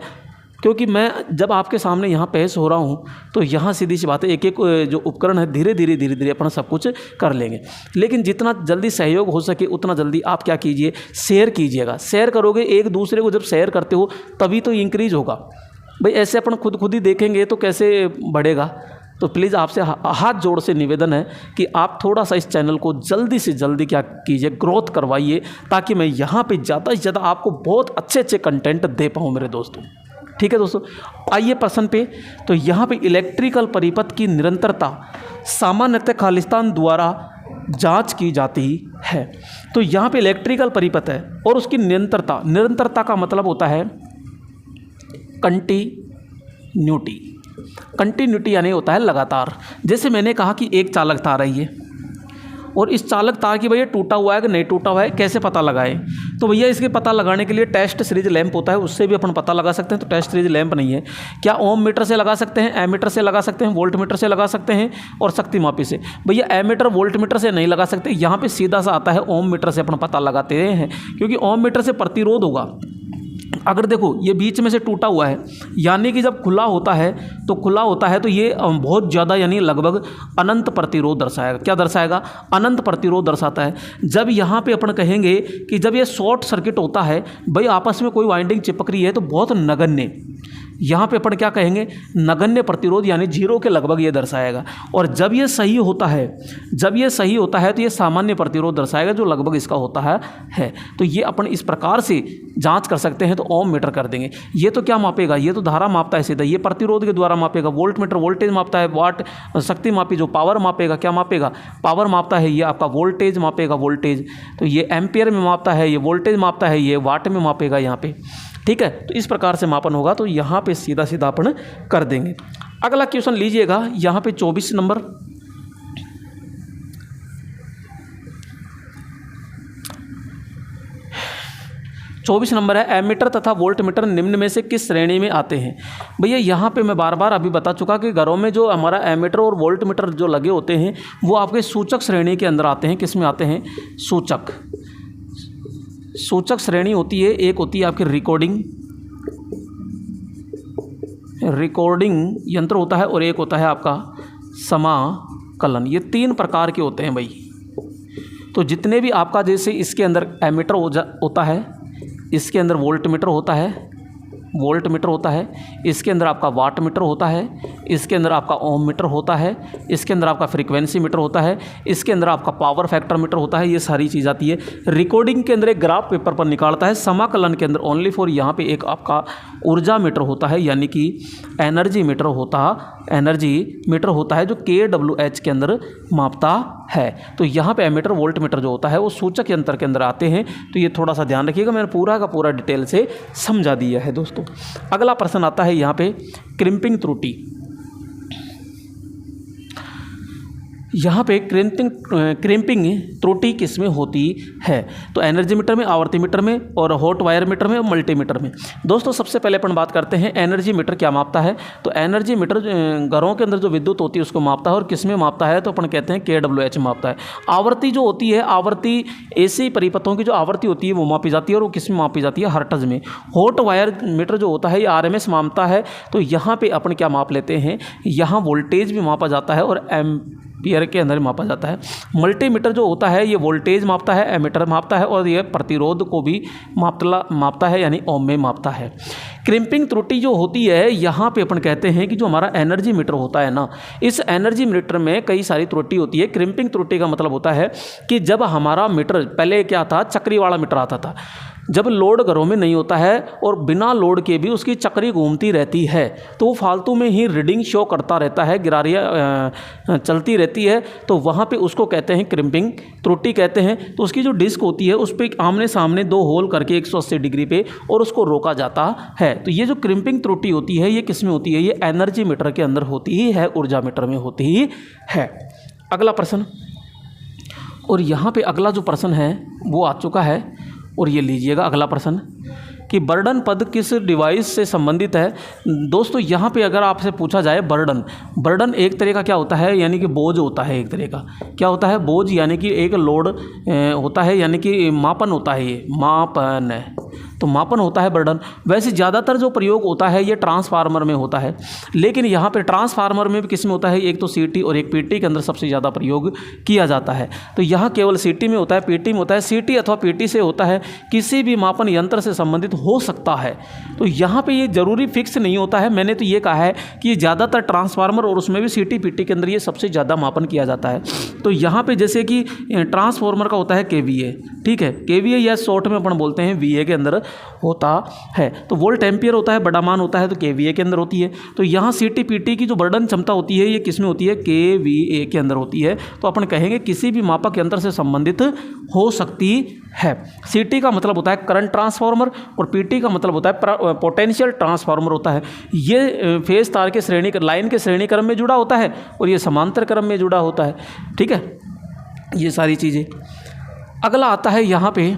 क्योंकि मैं जब आपके सामने यहाँ पेश हो रहा हूँ तो यहाँ सीधी सी बात है, एक एक जो उपकरण है धीरे धीरे अपना सब कुछ कर लेंगे। लेकिन जितना जल्दी सहयोग हो सके उतना जल्दी आप क्या कीजिए, शेयर कीजिएगा। शेयर करोगे, एक दूसरे को जब शेयर करते हो तभी तो इंक्रीज होगा भाई। ऐसे अपन खुद ही देखेंगे तो कैसे बढ़ेगा। तो प्लीज़ आपसे हाथ जोड़ से निवेदन है कि आप थोड़ा सा इस चैनल को जल्दी से जल्दी क्या कीजिए, ग्रोथ करवाइए, ताकि मैं यहाँ पे ज़्यादा से ज़्यादा आपको बहुत अच्छे कंटेंट दे पाऊँ मेरे दोस्तों। ठीक है दोस्तों, आइए प्रश्न पे। तो यहाँ पे इलेक्ट्रिकल परिपथ की निरंतरता सामान्यतः खालिस्तान द्वारा जांच की जाती है। तो यहाँ पे इलेक्ट्रिकल परिपथ है और उसकी निरंतरता का मतलब होता है कंटिन्यूटी यानी होता है लगातार। जैसे मैंने कहा कि एक चालक तार है ये, और इस चालक तार की भैया टूटा हुआ है कि नहीं टूटा हुआ है, कैसे पता लगाएं? तो भैया इसके पता लगाने के लिए टेस्ट सीरीज लैंप होता है, उससे भी अपन पता लगा सकते हैं। तो टेस्ट सीरीज लैंप नहीं है, क्या ओम मीटर से लगा सकते हैं, एमीटर से लगा सकते हैं, वोल्ट मीटर से लगा सकते हैं, और शक्ति मापी से। भैया एमीटर वोल्ट मीटर से नहीं लगा सकते, यहाँ पे सीधा सा आता है ओम मीटर से अपन पता लगाते हैं, क्योंकि ओम मीटर से प्रतिरोध होगा। अगर देखो ये बीच में से टूटा हुआ है, यानी कि जब खुला होता है तो ये बहुत ज़्यादा यानी लगभग अनंत प्रतिरोध दर्शाएगा। क्या दर्शाएगा? अनंत प्रतिरोध दर्शाता है। जब यहाँ पे अपन कहेंगे कि जब ये शॉर्ट सर्किट होता है, भाई आपस में कोई वाइंडिंग चिपक रही है तो बहुत नगण्य, यहाँ पे अपन क्या कहेंगे? नगण्य प्रतिरोध यानी जीरो के लगभग ये दर्शाएगा। और जब ये सही होता है तो ये सामान्य प्रतिरोध दर्शाएगा जो लगभग इसका होता है। तो ये अपन इस प्रकार से जांच कर सकते हैं। तो ओम मीटर कर देंगे। ये तो क्या मापेगा? ये तो धारा मापता है सीधा, ये प्रतिरोध के द्वारा मापेगा। वोल्ट मीटर वोल्टेज मापता है, वाट शक्ति मापी जो पावर मापेगा, क्या मापेगा? पावर मापता है। ये आपका वोल्टेज मापेगा, वोल्टेज। तो ये एम्पियर में मापता है, ये वोल्टेज मापता है, ये वाट में मापेगा यहाँ पे। ठीक है, तो इस प्रकार से मापन होगा। तो यहाँ पे सीधा सीधा अपन कर देंगे। अगला क्वेश्चन लीजिएगा, यहाँ पे 24 नंबर। है, एमीटर तथा वोल्ट मीटर निम्न में से किस श्रेणी में आते हैं? भैया यहाँ पे मैं बार बार अभी बता चुका कि घरों में जो हमारा एमीटर और वोल्ट मीटर जो लगे होते हैं वो आपके सूचक श्रेणी के अंदर आते हैं। किस में आते हैं? सूचक श्रेणी होती है। एक होती है आपकी रिकॉर्डिंग यंत्र होता है, और एक होता है आपका समाकलन। ये 3 प्रकार के होते हैं भाई। तो जितने भी आपका जैसे इसके अंदर एमीटर होता है, इसके अंदर वोल्ट मीटर होता है, इसके अंदर आपका वाट मीटर होता है, इसके अंदर आपका ओम मीटर होता है, इसके अंदर आपका फ्रीक्वेंसी मीटर होता है, इसके अंदर आपका पावर फैक्टर मीटर होता है। ये सारी चीज़ आती है। रिकॉर्डिंग के अंदर एक ग्राफ पेपर पर निकालता है। समाकलन के अंदर ओनली फॉर यहाँ पे एक आपका ऊर्जा मीटर होता है, यानी कि एनर्जी मीटर होता है जो kWh के अंदर मापता है। तो यहाँ पे एमीटर वोल्ट मीटर जो होता है वो सूचक यंत्र के अंदर आते हैं। तो ये थोड़ा सा ध्यान रखिएगा, मैंने पूरा का पूरा डिटेल से समझा दिया है दोस्तों। अगला प्रश्न आता है यहाँ पे क्रिम्पिंग त्रुटि। यहाँ पे क्रिम्पिंग त्रुटि किसमें होती है? तो एनर्जी मीटर में, आवर्ती मीटर में, और हॉट वायर मीटर में, और मल्टीमीटर में। दोस्तों सबसे पहले अपन बात करते हैं एनर्जी मीटर क्या मापता है। तो एनर्जी मीटर घरों के अंदर जो विद्युत होती है उसको मापता है। और किस में मापता है? तो अपन कहते हैं kWh मापता है। आवर्ती जो होती है, आवर्ती एसी परिपथों की जो आवर्ती होती है वो मापी जाती है, और वो किस में मापी जाती है? हर्ट्ज में। हॉट वायर मीटर जो होता है ये RMS मापता है। तो यहाँ पे अपन क्या माप लेते हैं? यहाँ वोल्टेज भी मापा जाता है और एम्पियर के अंदर मापा जाता है। मल्टीमीटर जो होता है ये वोल्टेज मापता है, एमीटर मापता है, और ये प्रतिरोध को भी मापता है, यानी ओम में मापता है। क्रिम्पिंग त्रुटि जो होती है यहाँ पे अपन कहते हैं कि जो हमारा एनर्जी मीटर होता है ना, इस एनर्जी मीटर में कई सारी त्रुटि होती है। क्रिम्पिंग त्रुटि का मतलब होता है कि जब हमारा मीटर, पहले क्या था, चक्री वाला मीटर आता था। जब लोड घरों में नहीं होता है और बिना लोड के भी उसकी चक्री घूमती रहती है तो वो फालतू में ही रीडिंग शो करता रहता है, गिरारियाँ चलती रहती है। तो वहाँ पे उसको कहते हैं क्रिम्पिंग त्रुटि कहते हैं। तो उसकी जो डिस्क होती है उस पर आमने सामने 2 होल करके 180 डिग्री पे और उसको रोका जाता है। तो ये जो क्रिम्पिंग त्रुटि होती है ये किस में होती है? ये एनर्जी मीटर के अंदर होती ही है, ऊर्जा मीटर में होती ही है। अगला प्रश्न, और यहाँ पे अगला जो प्रश्न है वो आ चुका है, और ये लीजिएगा अगला प्रश्न कि बर्डन पद किस डिवाइस से संबंधित है। दोस्तों यहाँ पे अगर आपसे पूछा जाए बर्डन एक तरह का क्या होता है, यानी कि बोझ होता है। एक तरह का क्या होता है? बोझ, यानी कि एक लोड होता है, यानी कि मापन होता है। ये मापन है, तो मापन होता है बर्डन। वैसे ज़्यादातर जो प्रयोग होता है ये ट्रांसफार्मर में होता है, लेकिन यहाँ पे ट्रांसफार्मर में भी किस में होता है? एक तो सीटी और एक पीटी के अंदर सबसे ज़्यादा प्रयोग किया जाता है। तो यहाँ केवल सीटी में होता है, पीटी में होता है। सीटी अथवा पीटी से होता है, किसी भी मापन यंत्र से संबंधित हो सकता है। तो यहाँ पे ये जरूरी फिक्स नहीं होता है। मैंने तो ये कहा है कि ज़्यादातर ट्रांसफार्मर और उसमें भी सीटी पीटी के अंदर ये सबसे ज़्यादा मापन किया जाता है। तो यहाँ पे जैसे कि ट्रांसफार्मर का होता है KVA, ठीक है, KVA या शॉर्ट में अपन बोलते हैं VA के अंदर होता है। तो वोल्ट एम्पियर होता है, बड़ा मान होता है, तो KVA के अंदर होती है। तो यहाँ सीटी पीटी की जो बर्डन क्षमता होती है ये किस में होती है? KVA के अंदर होती है। तो अपन कहेंगे किसी भी मापक यंत्र से संबंधित हो सकती है। सीटी का मतलब होता है करंट ट्रांसफार्मर और पीटी का मतलब होता है पोटेंशियल ट्रांसफार्मर होता है। ये फेज तार के श्रेणी लाइन के श्रेणी क्रम में जुड़ा होता है और ये समांतर क्रम में जुड़ा होता है। ठीक है, ये सारी चीज़ें। अगला आता है यहाँ पे,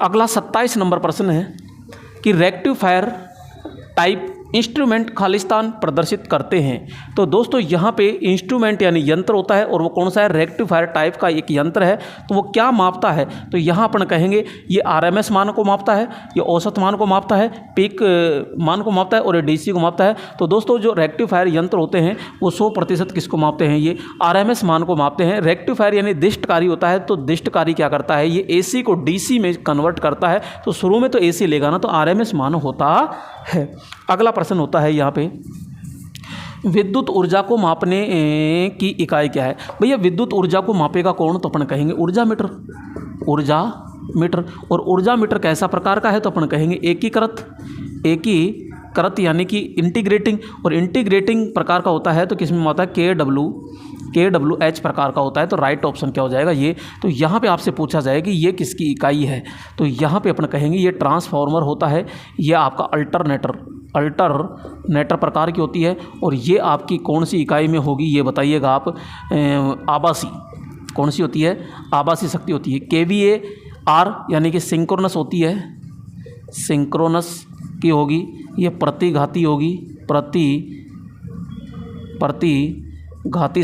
अगला 27 नंबर प्रश्न है कि रेक्टिफायर टाइप इंस्ट्रूमेंट खालिस्तान प्रदर्शित करते हैं। तो दोस्तों यहाँ पे इंस्ट्रूमेंट यानी यंत्र होता है और वो कौन सा है, रेक्टिफायर टाइप का एक यंत्र है। तो वो क्या मापता है, तो यहाँ अपन कहेंगे ये आरएमएस मान को मापता है, ये औसत मान को मापता है, पीक मान को मापता है और ये डीसी को मापता है। तो दोस्तों जो रेक्टिफायर यंत्र होते हैं वो 100% किसको मापते हैं, ये आरएमएस मान को मापते हैं। रेक्टिफायर यानी दिष्टकारी होता है, तो दिष्टकारी क्या करता है, ये एसी को डीसी में कन्वर्ट करता है। तो शुरू में तो एसी लेगा ना, तो आरएमएस मान होता है। अगला प्रश्न होता है यहाँ पे, विद्युत ऊर्जा को मापने की इकाई क्या है। भैया विद्युत ऊर्जा को मापेगा कौन, तो अपन कहेंगे ऊर्जा मीटर। ऊर्जा मीटर, और ऊर्जा मीटर कैसा प्रकार का है, तो अपन कहेंगे एकीकृत यानी कि इंटीग्रेटिंग। और इंटीग्रेटिंग प्रकार का होता है तो किस में होता है, KWH प्रकार का होता है। तो राइट ऑप्शन क्या हो जाएगा, ये। तो यहाँ पे आपसे पूछा जाए कि ये किसकी इकाई है, तो यहाँ पे अपन कहेंगे ये ट्रांसफार्मर होता है। ये आपका अल्टरनेटर प्रकार की होती है। और ये आपकी कौन सी इकाई में होगी, ये बताइएगा आप। आभासी, कौन सी होती है, आभासी शक्ति होती है। KVAR यानी कि सिंक्रोनस होती है, सिंक्रोनस की होगी। ये प्रतिघाती होगी, प्रतिघाती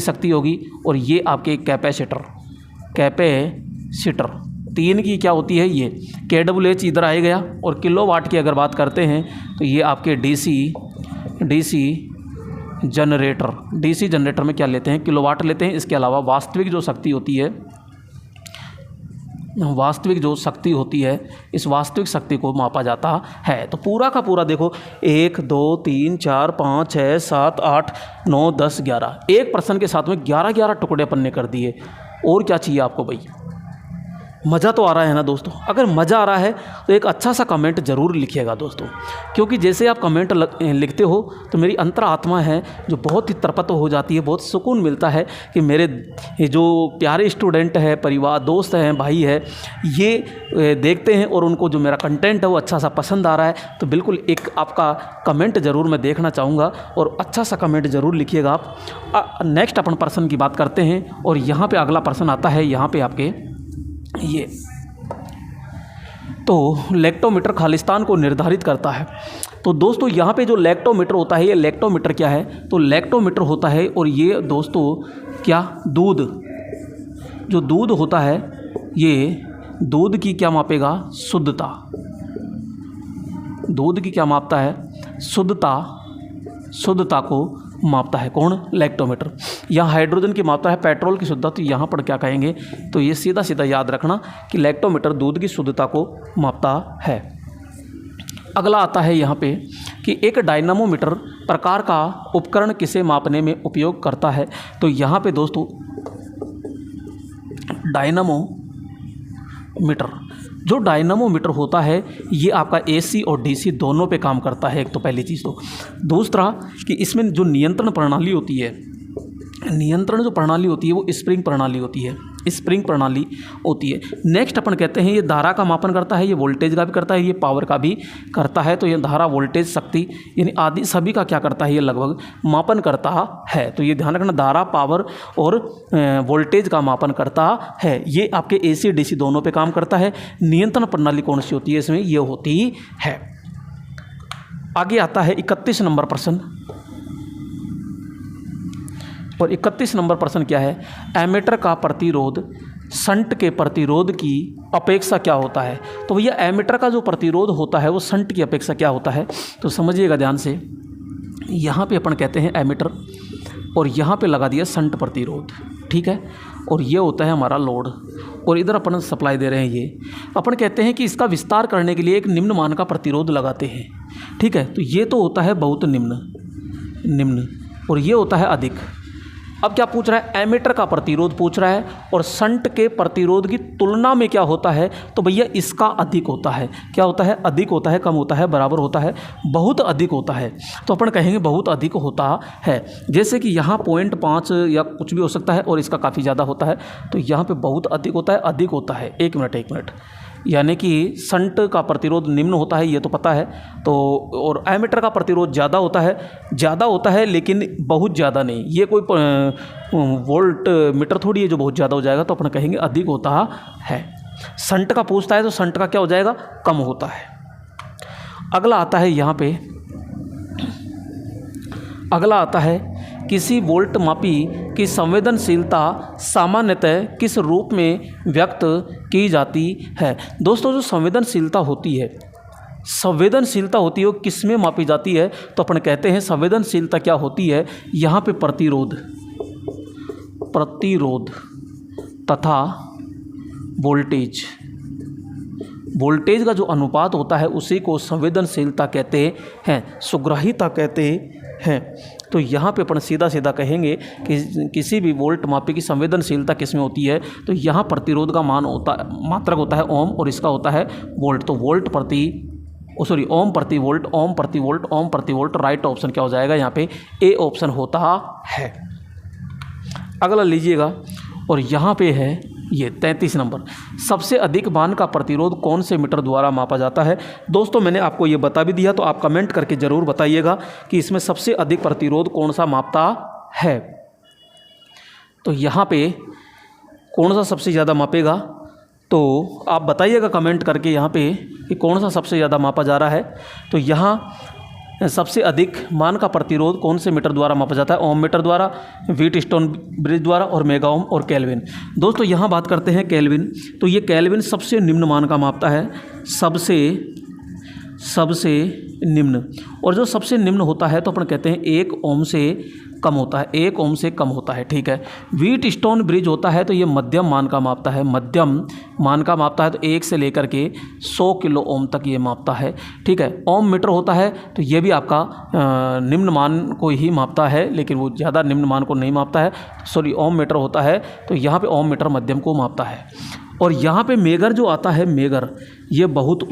शक्ति होगी। और ये आपके कैपेसिटर 3 की क्या होती है, ये KWH इधर आ गया। और किलोवाट की अगर बात करते हैं तो ये आपके डीसी जनरेटर में क्या लेते हैं, किलोवाट लेते हैं। इसके अलावा वास्तविक जो शक्ति होती है, इस वास्तविक शक्ति को मापा जाता है। तो पूरा का पूरा देखो, 1 2 3 4 5 6 7 8 9 10 11, एक प्रश्न के साथ में 11 टुकड़े अपन ने कर दिए। और क्या चाहिए आपको भाई, मज़ा तो आ रहा है ना दोस्तों। अगर मज़ा आ रहा है तो एक अच्छा सा कमेंट ज़रूर लिखिएगा दोस्तों, क्योंकि जैसे आप कमेंट लिखते हो तो मेरी अंतरात्मा है जो बहुत ही तृप्त हो जाती है, बहुत सुकून मिलता है कि मेरे जो प्यारे स्टूडेंट है, परिवार, दोस्त हैं, भाई है, ये देखते हैं और उनको जो मेरा कंटेंट है वो अच्छा सा पसंद आ रहा है। तो बिल्कुल एक आपका कमेंट ज़रूर मैं देखना चाहूँगा और अच्छा सा कमेंट ज़रूर लिखिएगा आप। नेक्स्ट अपन प्रश्न की बात करते हैं और यहाँ पर अगला प्रश्न आता है यहाँ पर आपके ये। तो लेक्टोमीटर खालिस्तान को निर्धारित करता है। तो दोस्तों यहाँ पे जो लेक्टोमीटर होता है, ये लेक्टोमीटर क्या है, तो लेक्टोमीटर होता है और ये दोस्तों क्या, दूध, जो दूध होता है ये दूध की क्या मापेगा, शुद्धता। दूध की क्या मापता है, शुद्धता को मापता है कौन, लेक्टोमीटर। यहाँ हाइड्रोजन की मापता है पेट्रोल की शुद्धता। तो यहाँ पर क्या कहेंगे, तो ये सीधा सीधा याद रखना कि लेक्टोमीटर दूध की शुद्धता को मापता है। अगला आता है यहाँ पे कि एक डायनामोमीटर प्रकार का उपकरण किसे मापने में उपयोग करता है। तो यहाँ पे दोस्तों जो डायनामोमीटर होता है ये आपका AC और DC दोनों पे काम करता है। एक तो पहली चीज़। तो दूसरा कि इसमें जो नियंत्रण प्रणाली होती है, वो स्प्रिंग प्रणाली होती है। नेक्स्ट अपन कहते हैं ये धारा का मापन करता है, ये वोल्टेज का भी करता है, ये पावर का भी करता है। तो ये धारा, वोल्टेज, शक्ति यानी आदि सभी का क्या करता है, ये लगभग मापन करता है। तो ये ध्यान रखना, धारा, पावर और वोल्टेज का मापन करता है। ये आपके AC DC दोनों पे काम करता है। नियंत्रण प्रणाली कौन सी होती है इसमें, ये होती है। आगे आता है 31 नंबर प्रश्न। और 31 नंबर प्रश्न क्या है, एमीटर का प्रतिरोध शंट के प्रतिरोध की अपेक्षा क्या होता है। तो भैया एमीटर का जो प्रतिरोध होता है वो शंट की अपेक्षा क्या होता है, तो समझिएगा ध्यान से। यहाँ पे अपन कहते हैं एमीटर और यहाँ पे लगा दिया शंट प्रतिरोध, ठीक है। और ये होता है हमारा लोड और इधर अपन सप्लाई दे रहे हैं। ये अपन कहते हैं कि इसका विस्तार करने के लिए एक निम्न मान का प्रतिरोध लगाते हैं, ठीक है। तो ये तो होता है बहुत निम्न और ये होता है अधिक। अब क्या पूछ रहा है, एमीटर का प्रतिरोध पूछ रहा है और शंट के प्रतिरोध की तुलना में क्या होता है, तो भैया इसका अधिक होता है। क्या होता है, अधिक होता है, कम होता है, बराबर होता है, बहुत अधिक होता है। तो अपन कहेंगे बहुत अधिक होता है। जैसे कि यहाँ 0.5 या कुछ भी हो सकता है और इसका काफ़ी ज़्यादा होता है। तो यहाँ पे बहुत अधिक होता है। एक मिनट, यानी कि शंट का प्रतिरोध निम्न होता है, ये तो पता है। तो और एमीटर का प्रतिरोध ज़्यादा होता है लेकिन बहुत ज़्यादा नहीं। ये कोई वोल्ट मीटर थोड़ी है जो बहुत ज़्यादा हो जाएगा। तो अपन कहेंगे अधिक होता है। शंट का पूछता है तो शंट का क्या हो जाएगा, कम होता है। अगला आता है यहाँ पे अगला आता है किसी वोल्ट मापी की संवेदनशीलता सामान्यतः किस रूप में व्यक्त की जाती है। दोस्तों जो संवेदनशीलता होती है वो किस में मापी जाती है, तो अपन कहते हैं संवेदनशीलता क्या होती है, यहाँ पे प्रतिरोध तथा वोल्टेज का जो अनुपात होता है उसी को संवेदनशीलता कहते हैं, सुग्राह्यता कहते हैं। तो यहाँ पे अपन सीधा सीधा कहेंगे कि किसी भी वोल्ट मापी की संवेदनशीलता किस में होती है, तो यहाँ प्रतिरोध का मात्रक होता है ओम और इसका होता है वोल्ट। तो ओम प्रति वोल्ट। राइट ऑप्शन क्या हो जाएगा यहाँ पे, ए ऑप्शन होता है। अगला लीजिएगा और यहाँ पे है ये 33 नंबर, सबसे अधिक मान का प्रतिरोध कौन से मीटर द्वारा मापा जाता है। दोस्तों मैंने आपको ये बता भी दिया, तो आप कमेंट करके ज़रूर बताइएगा कि इसमें सबसे अधिक प्रतिरोध कौन सा मापता है। तो यहाँ पे कौन सा सबसे ज़्यादा मापेगा, तो आप बताइएगा कमेंट करके यहाँ पे कि कौन सा सबसे ज़्यादा मापा जा रहा है। तो यहाँ सबसे अधिक मान का प्रतिरोध कौन से मीटर द्वारा मापा जाता है, ओम मीटर द्वारा, व्हीटस्टोन ब्रिज द्वारा और मेगा ओम और केल्विन। दोस्तों यहाँ बात करते हैं केल्विन, तो ये केल्विन सबसे निम्न मान का मापता है, सबसे निम्न। और जो सबसे निम्न होता है तो अपन कहते हैं 1 ओम से कम होता है, 1 ओम से कम होता है, ठीक है। व्हीटस्टोन ब्रिज होता है तो ये मध्यम मान का मापता है, तो 1 से लेकर के 100 किलो ओम तक ये मापता है, ठीक है। ओम मीटर होता है तो ये भी आपका निम्न मान को ही मापता है, लेकिन वो ज़्यादा निम्न मान को नहीं मापता है। ओम मीटर होता है तो यहाँ पे ओम मीटर मध्यम को मापता है। और यहाँ पे मेगर जो आता है, मेगर ये बहुत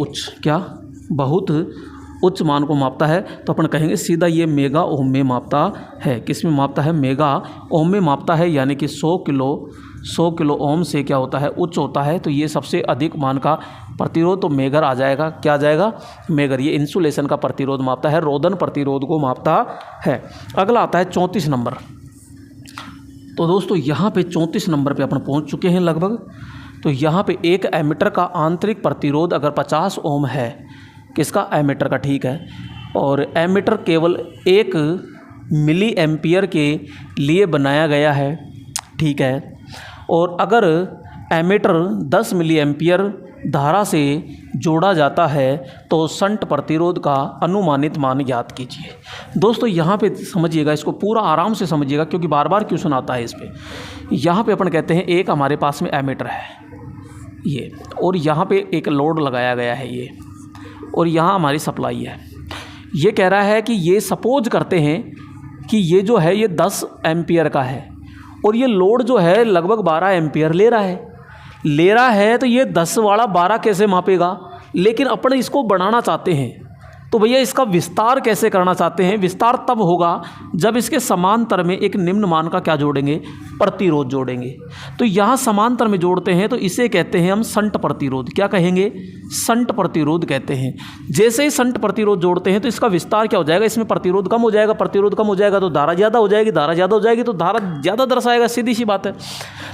उच्च मान को मापता है, तो अपन कहेंगे सीधा ये मेगा ओम में मापता है। किस में मापता है, मेगा ओम में मापता है, यानी कि 100 किलो ओम से क्या होता है, उच्च होता है। तो ये सबसे अधिक मान का प्रतिरोध तो मेगर आ जाएगा, क्या आ जाएगा, मेगर। ये इंसुलेशन का प्रतिरोध मापता है, रोदन प्रतिरोध को मापता है। अगला आता है 34 नंबर। तो दोस्तों यहाँ पे 34 नंबर पे अपन पहुँच चुके हैं लगभग। तो यहाँ पे एक एमीटर का आंतरिक प्रतिरोध अगर 50 ओम है, किसका, एमीटर का, ठीक है। और एमीटर केवल 1 मिली एम्पियर के लिए बनाया गया है, ठीक है। और अगर एमीटर 10 मिली एम्पियर धारा से जोड़ा जाता है तो शंट प्रतिरोध का अनुमानित मान ज्ञात कीजिए। दोस्तों यहाँ पे समझिएगा, इसको पूरा आराम से समझिएगा क्योंकि बार बार क्वेश्चन आता है इस पर। यहाँ पे अपन कहते हैं एक हमारे पास में एमीटर है ये, और यहाँ पे एक लोड लगाया गया है ये, और यहाँ हमारी सप्लाई है। ये कह रहा है कि ये सपोज करते हैं कि ये जो है ये 10 एम्पियर का है और ये लोड जो है लगभग 12 एम्पियर ले रहा है। तो ये 10 वाला 12 कैसे मापेगा, लेकिन अपन इसको बढ़ाना चाहते हैं। तो भैया इसका विस्तार कैसे करना चाहते हैं, विस्तार तब होगा जब इसके समांतर में एक निम्न मान का क्या जोड़ेंगे, प्रतिरोध जोड़ेंगे। तो यहाँ समांतर में जोड़ते हैं तो इसे कहते हैं हम शंट प्रतिरोध। क्या कहेंगे, शंट प्रतिरोध कहते हैं। जैसे ही शंट प्रतिरोध जोड़ते हैं तो इसका विस्तार क्या हो जाएगा, इसमें प्रतिरोध कम हो जाएगा, प्रतिरोध कम हो जाएगा तो धारा ज़्यादा हो जाएगी, धारा ज़्यादा हो जाएगी तो धारा ज़्यादा दर्शाएगा, सीधी सी बात है।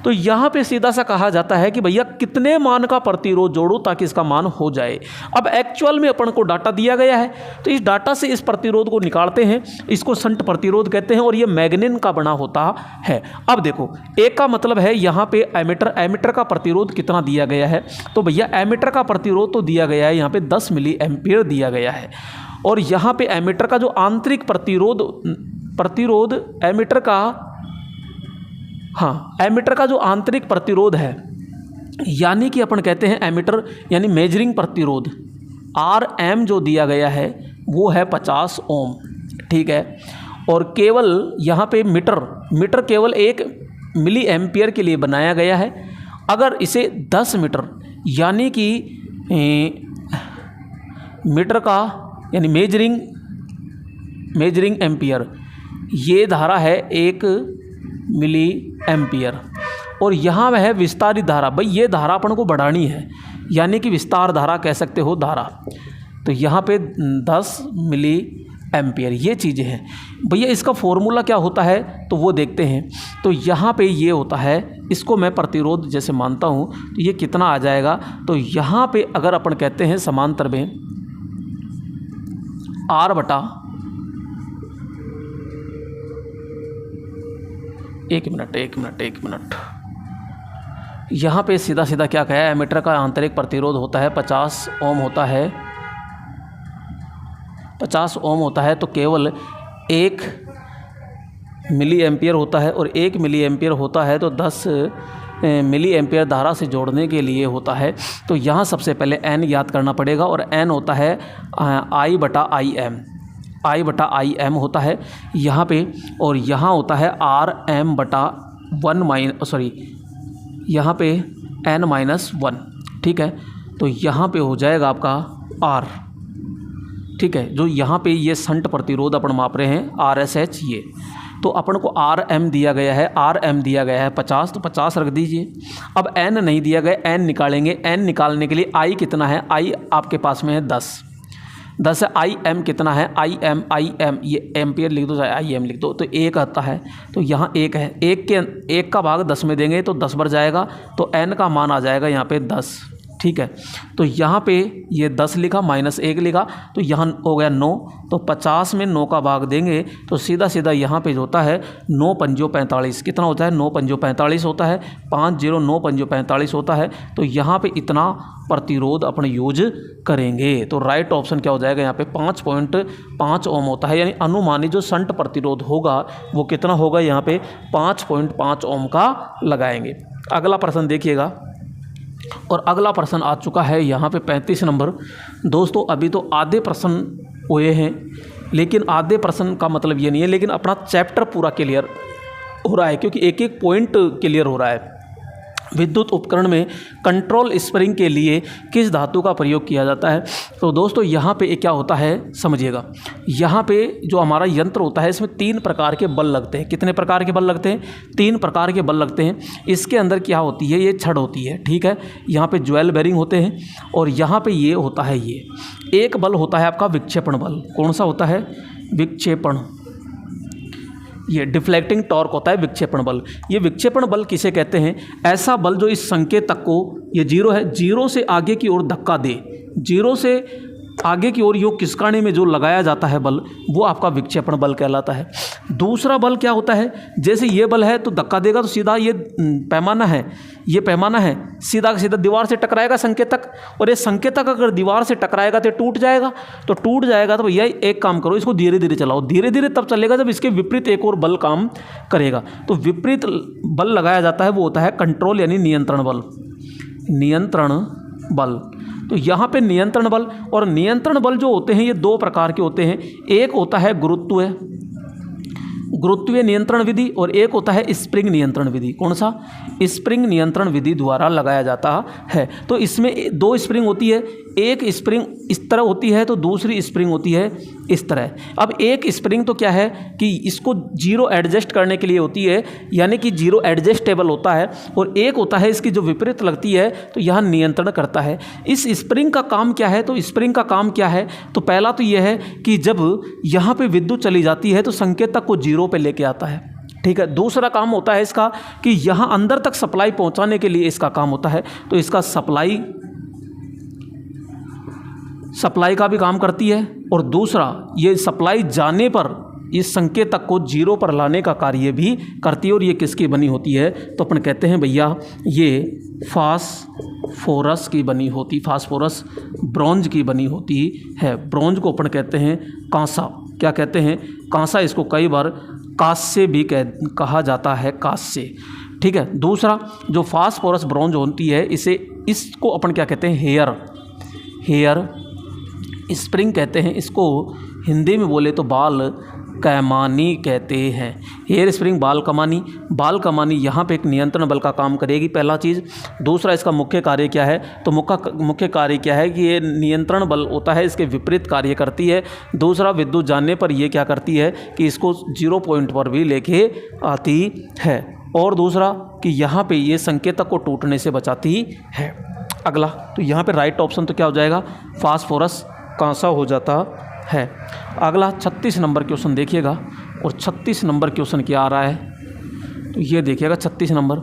तो यहाँ पे सीधा सा कहा जाता है कि भैया कितने मान का प्रतिरोध जोड़ो ताकि इसका मान हो जाए। अब एक्चुअल में अपन को डाटा दिया गया है तो इस डाटा से इस प्रतिरोध को निकालते हैं, इसको शंट प्रतिरोध कहते हैं और ये मैग्नीन का बना होता है। अब देखो, एक का मतलब है यहाँ पे एमीटर का प्रतिरोध कितना दिया गया है, तो भैया एमीटर का प्रतिरोध तो दिया गया है यहाँ पे 10 मिली एम्पियर दिया गया है। और यहाँ पे एमीटर का जो आंतरिक प्रतिरोध एमीटर का जो आंतरिक प्रतिरोध है, यानी कि अपन कहते हैं एमीटर यानी मेजरिंग प्रतिरोध RM जो दिया गया है वो है 50 ओम, ठीक है। और केवल यहाँ पे मीटर केवल 1 मिली एम्पियर के लिए बनाया गया है। अगर इसे 10 मीटर यानी कि मीटर का यानी मेजरिंग एम्पियर, ये धारा है 1 मिली एम्पियर और यहाँ वह है विस्तारित धारा। भाई ये धारा अपन को बढ़ानी है, यानी कि विस्तार धारा कह सकते हो धारा। तो यहाँ पे 10 मिली एम्पियर ये चीज़ें हैं। भैया इसका फॉर्मूला क्या होता है तो वो देखते हैं। तो यहाँ पे ये होता है, इसको मैं प्रतिरोध जैसे मानता हूँ तो ये कितना आ जाएगा, तो यहाँ पे अगर अपन कहते हैं समांतर में R बटा एक मिनट। यहाँ पे सीधा सीधा क्या कहा है, एमीटर का आंतरिक प्रतिरोध होता है 50 ओम होता है, 50 ओम होता है, तो केवल 1 मिली एम्पियर होता है, और 1 मिली एम्पियर होता है तो 10 मिली एम्पियर धारा से जोड़ने के लिए होता है। तो यहाँ सबसे पहले n याद करना पड़ेगा, और n होता है I/IM होता है यहाँ पे, और यहाँ होता है RM/1 यहाँ पे n-1, ठीक है। तो यहाँ पे हो जाएगा आपका R, ठीक है। जो यहाँ पे ये संट प्रतिरोध अपन माप रहे हैं RSH, ये तो अपन को RM दिया गया है, RM दिया गया है 50, तो 50 रख दीजिए। अब N नहीं दिया गया, N निकालेंगे। N निकालने के लिए I कितना है, I आपके पास में है 10 है। IM कितना है, IM ये एम्पियर लिख दो, चाहे IM लिख दो, तो 1 आता है, तो यहाँ 1 है। 1 का भाग 10 में देंगे तो 10 बढ़ जाएगा, तो N का मान आ जाएगा यहाँ पे 10, ठीक है। तो यहाँ पे ये 10 लिखा, -1 लिखा, तो यहाँ हो गया 9, तो 50 में 9 का भाग देंगे तो सीधा सीधा यहाँ पे जो होता है 9 पंजो 45, कितना होता है, 9 पंजो 45 होता है, 50 9 पंजो 45 होता है। तो यहाँ पे इतना प्रतिरोध अपन यूज करेंगे। तो राइट ऑप्शन क्या हो जाएगा, यहाँ पे 5.5 ओम होता है, यानी अनुमानित जो संट प्रतिरोध होगा वो कितना होगा, यहाँ पे 5.5 ओम का लगाएंगे। अगला प्रश्न देखिएगा, और अगला प्रश्न आ चुका है यहाँ पे 35 नंबर। दोस्तों अभी तो आधे प्रश्न हुए हैं, लेकिन आधे प्रश्न का मतलब ये नहीं है, लेकिन अपना चैप्टर पूरा क्लियर हो रहा है, क्योंकि एक एक पॉइंट क्लियर हो रहा है। विद्युत उपकरण में कंट्रोल स्प्रिंग के लिए किस धातु का प्रयोग किया जाता है। तो दोस्तों यहाँ पे क्या होता है समझिएगा, यहाँ पे जो हमारा यंत्र होता है इसमें 3 प्रकार के बल लगते हैं। कितने प्रकार के बल लगते हैं, 3 प्रकार के बल लगते हैं। इसके अंदर क्या होती है, ये छड़ होती है, ठीक है। यहाँ पे ज्वेल बेरिंग होते हैं, और यहाँ पे ये होता है, ये एक बल होता है आपका विक्षेपण बल। कौन सा होता है, विक्षेपण, ये डिफ्लेक्टिंग टॉर्क होता है विक्षेपण बल। ये विक्षेपण बल किसे कहते हैं, ऐसा बल जो इस संकेतक को, ये 0 है, 0 से आगे की ओर धक्का दे, 0 से आगे की ओर योग किसकाने में जो लगाया जाता है बल, वो आपका विक्षेपण बल कहलाता है। दूसरा बल क्या होता है, जैसे ये बल है तो धक्का देगा तो सीधा ये पैमाना है, ये पैमाना है, सीधा सीधा दीवार से टकराएगा संकेतक, और ये संकेतक अगर दीवार से टकराएगा तो टूट जाएगा, तो भैया एक काम करो, इसको धीरे धीरे चलाओ। धीरे धीरे तब चलेगा जब इसके विपरीत एक और बल काम करेगा। तो विपरीत बल लगाया जाता है, वो होता है कंट्रोल यानी नियंत्रण बल, नियंत्रण बल। तो यहाँ पे नियंत्रण बल और नियंत्रण बल जो होते हैं ये 2 प्रकार के होते हैं। एक होता है गुरुत्वीय नियंत्रण विधि, और एक होता है स्प्रिंग नियंत्रण विधि। कौन सा, स्प्रिंग नियंत्रण विधि द्वारा लगाया जाता है। तो इसमें 2 स्प्रिंग होती है, एक स्प्रिंग इस तरह होती है तो दूसरी स्प्रिंग होती है इस तरह। अब एक स्प्रिंग तो क्या है कि इसको 0 एडजस्ट करने के लिए होती है, यानी कि 0 एडजस्टेबल होता है, और एक होता है इसकी जो विपरीत लगती है तो यहाँ नियंत्रण करता है। इस स्प्रिंग का काम क्या है, तो स्प्रिंग का काम क्या है, तो पहला तो यह है कि जब यहाँ पे विद्युत चली जाती है तो संकेतक को 0 पे लेके आता है, ठीक है। दूसरा काम होता है इसका कि यहाँ अंदर तक सप्लाई पहुँचाने के लिए इसका काम होता है, तो इसका सप्लाई का भी काम करती है, और दूसरा ये सप्लाई जाने पर इस संकेतक को 0 पर लाने का कार्य भी करती है। और ये किसकी बनी होती है, तो अपन कहते हैं भैया ये फास्फोरस की बनी होती, फास्फोरस ब्रॉन्ज की बनी होती है। ब्रॉन्ज को अपन कहते हैं कांसा, क्या कहते हैं, कांसा। इसको कई बार कांस्य भी कहा जाता है, कांस्य, ठीक है। दूसरा जो फास्फोरस ब्रॉन्ज होती है इसको अपन क्या कहते हैं, हेयर स्प्रिंग कहते हैं। इसको हिंदी में बोले तो बाल कमानी कहते हैं। हेयर स्प्रिंग बाल कमानी यहाँ पे एक नियंत्रण बल का काम करेगी, पहला चीज़। दूसरा इसका मुख्य कार्य क्या है, तो मुख्य कार्य क्या है कि ये नियंत्रण बल होता है, इसके विपरीत कार्य करती है। दूसरा विद्युत जानने पर ये क्या करती है कि इसको 0 पॉइंट पर भी लेके आती है। और दूसरा कि यहाँ पे ये संकेतक को टूटने से बचाती है। अगला तो यहाँ पे राइट ऑप्शन तो क्या हो जाएगा, फास्फोरस कांसा हो जाता है। अगला 36 नंबर क्वेश्चन देखिएगा, और 36 नंबर क्वेश्चन क्या आ रहा है, तो ये देखिएगा 36 नंबर।